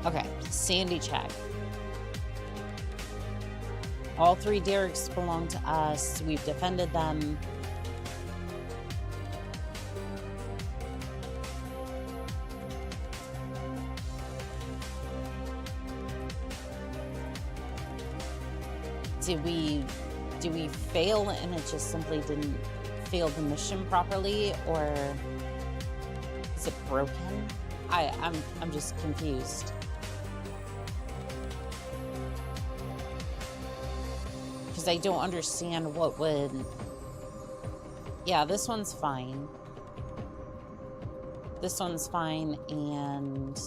Okay, sandy check. All 3 derricks belong to us. We've defended them. do we fail and it just simply didn't fail the mission properly, or is it broken? I'm just confused. Because I don't understand what would... Yeah, this one's fine. This one's fine, and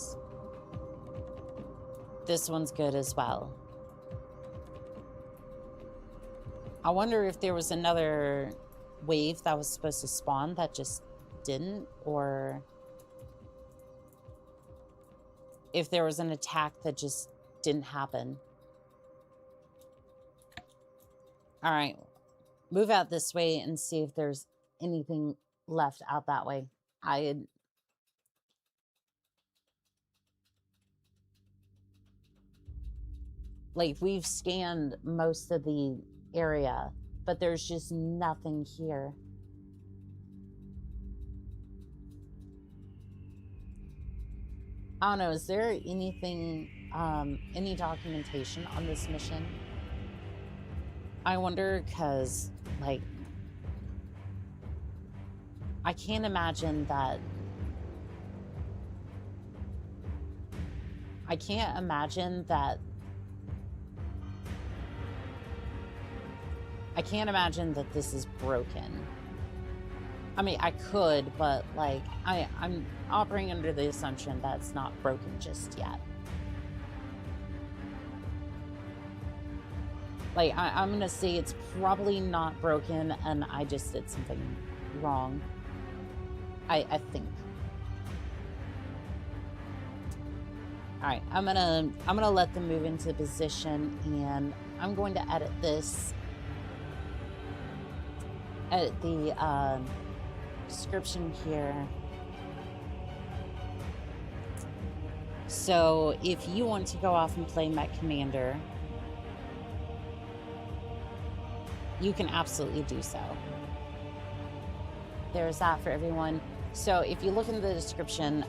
this one's good as well. I wonder if there was another wave that was supposed to spawn that just didn't, or if there was an attack that just didn't happen. All right, move out this way and see if there's anything left out that way. Like, we've scanned most of the area, but there's just nothing here. I don't know, is there anything, any documentation on this mission? I wonder, because, like, I can't imagine that... I can't imagine that this is broken. I mean, I could, but, like, I'm operating under the assumption that it's not broken just yet. Like, I'm gonna say it's probably not broken, and I just did something wrong. I think. All right, I'm gonna let them move into position, and I'm going to edit this. Edit the description here. So if you want to go off and play MechCommander, you can absolutely do so. There's that for everyone. So if you look in the description,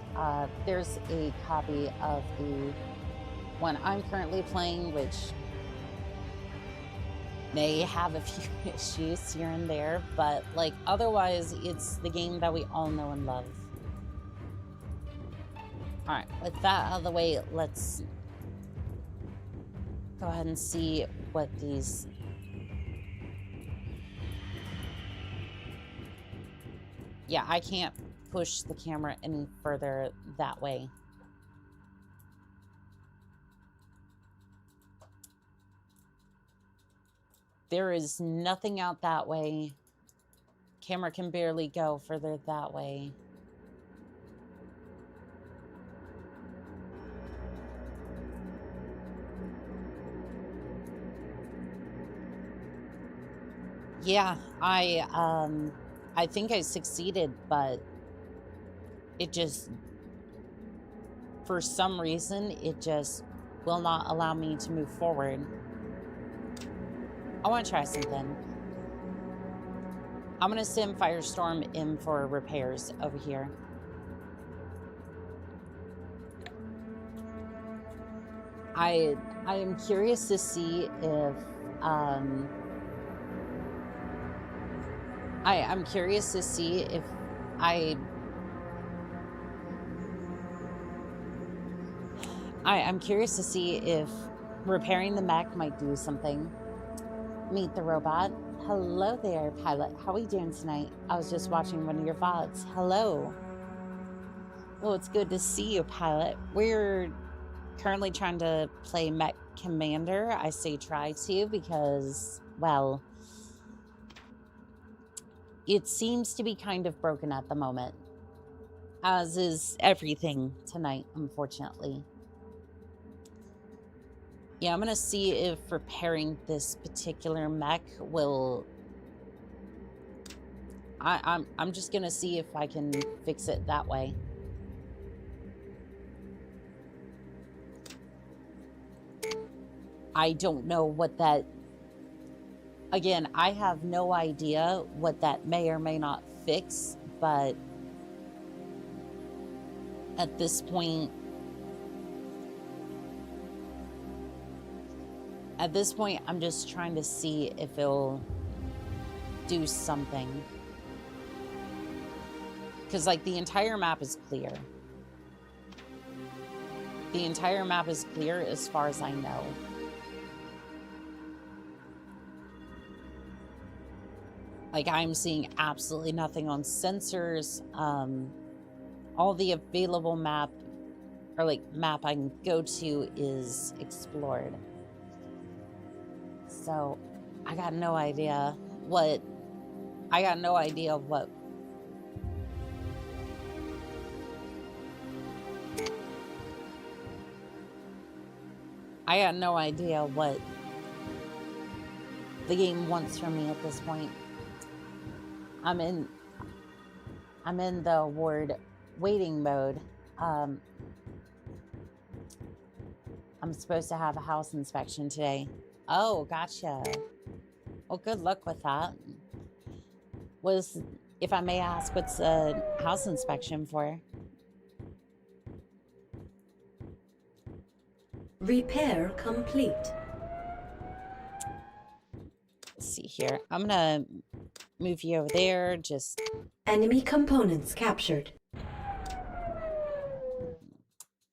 there's a copy of the one I'm currently playing, which may have a few issues here and there, but, like, otherwise it's the game that we all know and love. All right, with that out of the way, let's go ahead and see what these... Yeah, I can't push the camera any further that way. There is nothing out that way. Camera can barely go further that way. Yeah, I think I succeeded, but it just, for some reason, it just will not allow me to move forward. I want to try something. I'm going to send Firestorm in for repairs over here. I am curious to see if I'm curious to see if I'm curious to see if repairing the mech might do something. Meet the robot. Hello there, pilot. How are you doing tonight? I was just watching one of your VODs. Hello. Well, it's good to see you, pilot. We're currently trying to play MechCommander. I say try to because, well, it seems to be kind of broken at the moment, as is everything tonight, unfortunately. Yeah, I'm gonna see if repairing this particular mech will... I'm just gonna see if I can fix it that way. I don't know what that... Again, I have no idea what that may or may not fix, but at this point, At this point, I'm just trying to see if it'll do something. Because, like, the entire map is clear. The entire map is clear as far as I know. Like, I'm seeing absolutely nothing on sensors. All the available map, or like map I can go to, is explored. So I got no idea what. I got no idea what. I got no idea what the game wants from me at this point. I'm in the award waiting mode. I'm supposed to have a house inspection today. Oh, gotcha. Well, good luck with that. If I may ask, what's a house inspection for? Repair complete. Let's see here. I'm gonna move you over there. Just Enemy components captured.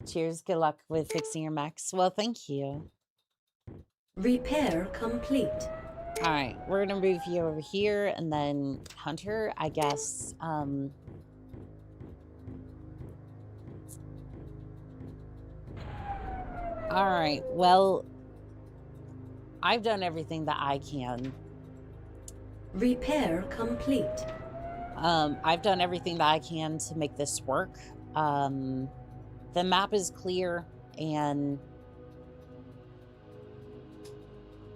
cheers. Good luck with fixing your mechs. Well, thank you. Repair complete. All right, we're gonna move you over here, and then Hunter, I guess. All right. Well, I've done everything that I can. Repair complete. I've done everything that I can to make this work. The map is clear, and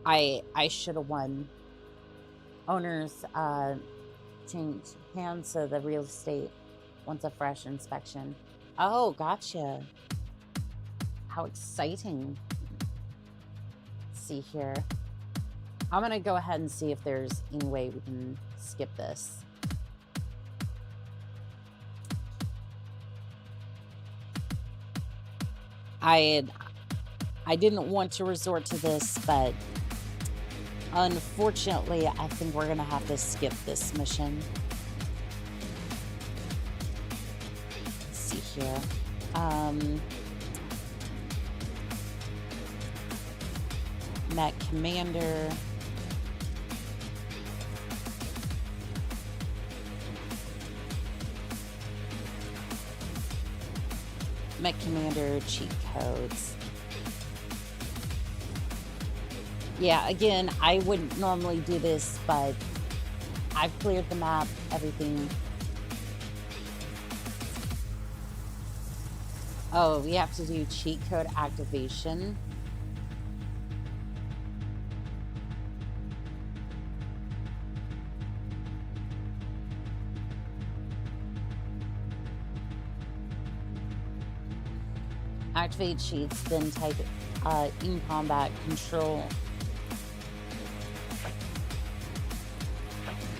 I should have won. Owners change hands, so the real estate wants a fresh inspection. Oh, gotcha. How exciting. Let's see here. I'm gonna go ahead and see if there's any way we can skip this. I didn't want to resort to this, but unfortunately, I think we're gonna have to skip this mission. Let's see here. MechCommander. MechCommander cheat codes. Yeah, again, I wouldn't normally do this, but I've cleared the map, everything. Oh, we have to do cheat code activation. Activate cheats, then type in combat control.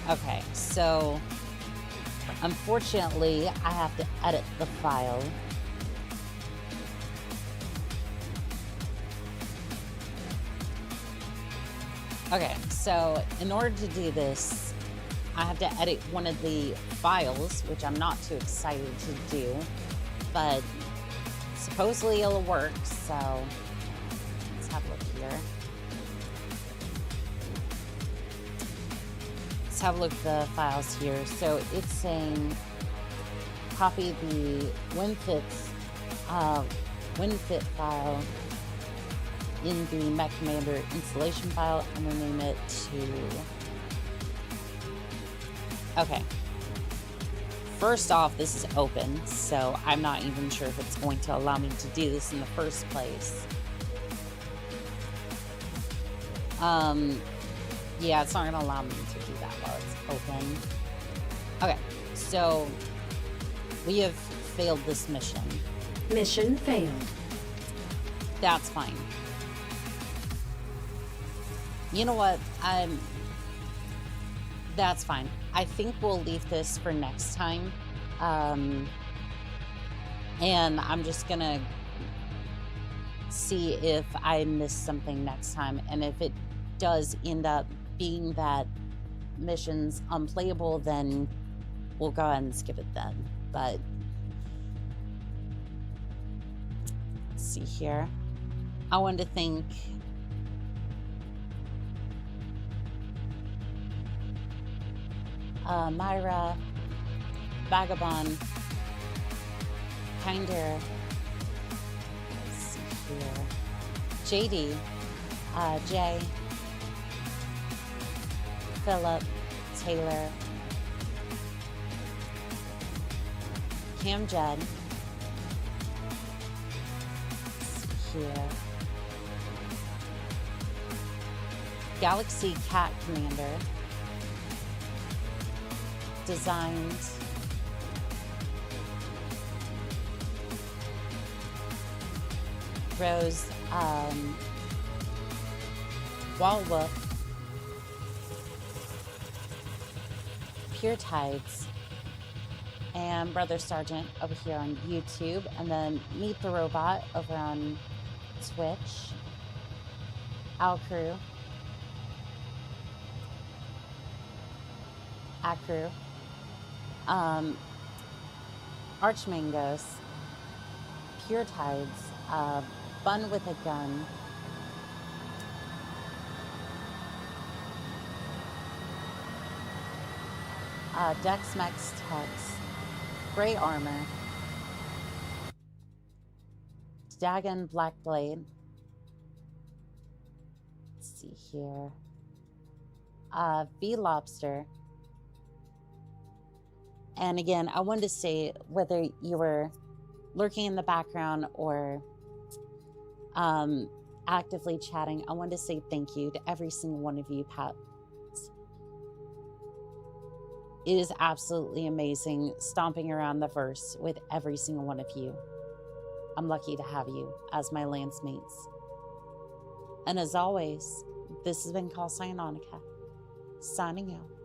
Okay, so unfortunately, I have to edit the file. Okay, so in order to do this, I have to edit one of the files, which I'm not too excited to do, but supposedly it'll work, so let's have a look here. Let's have a look at the files here. So it's saying copy the WinFit file in the MechCommander installation file and rename it to... Okay. First off, this is open, so I'm not even sure if it's going to allow me to do this in the first place. Yeah, it's not going to allow me to do that while it's open. Okay, so we have failed this mission. Mission failed. That's fine. You know what? That's fine. I think we'll leave this for next time. And I'm just gonna see if I missed something next time. And if it does end up being that mission's unplayable, then we'll go ahead and skip it then. But let's see here. I wanted to thank Myra, Vagabond, Kinder, let's see here, JD, Jay, Philip, Taylor, Cam Judd, let's see here, Galaxy Cat Commander, Designed, Rose, Wallwolf, Pure Tides, and Brother Sergeant over here on YouTube, and then Meet the Robot over on Twitch, Al Crew, Acrew, Archmangos, Pure Tides, Bun with a Gun, Dex Mex Tex, Gray Armor, Dagon Blackblade, let's see here, V Lobster. And again, I wanted to say, whether you were lurking in the background or actively chatting, I wanted to say thank you to every single one of you, Pat. It is absolutely amazing stomping around the verse with every single one of you. I'm lucky to have you as my lance mates. And as always, this has been Call Sign Onica, signing out.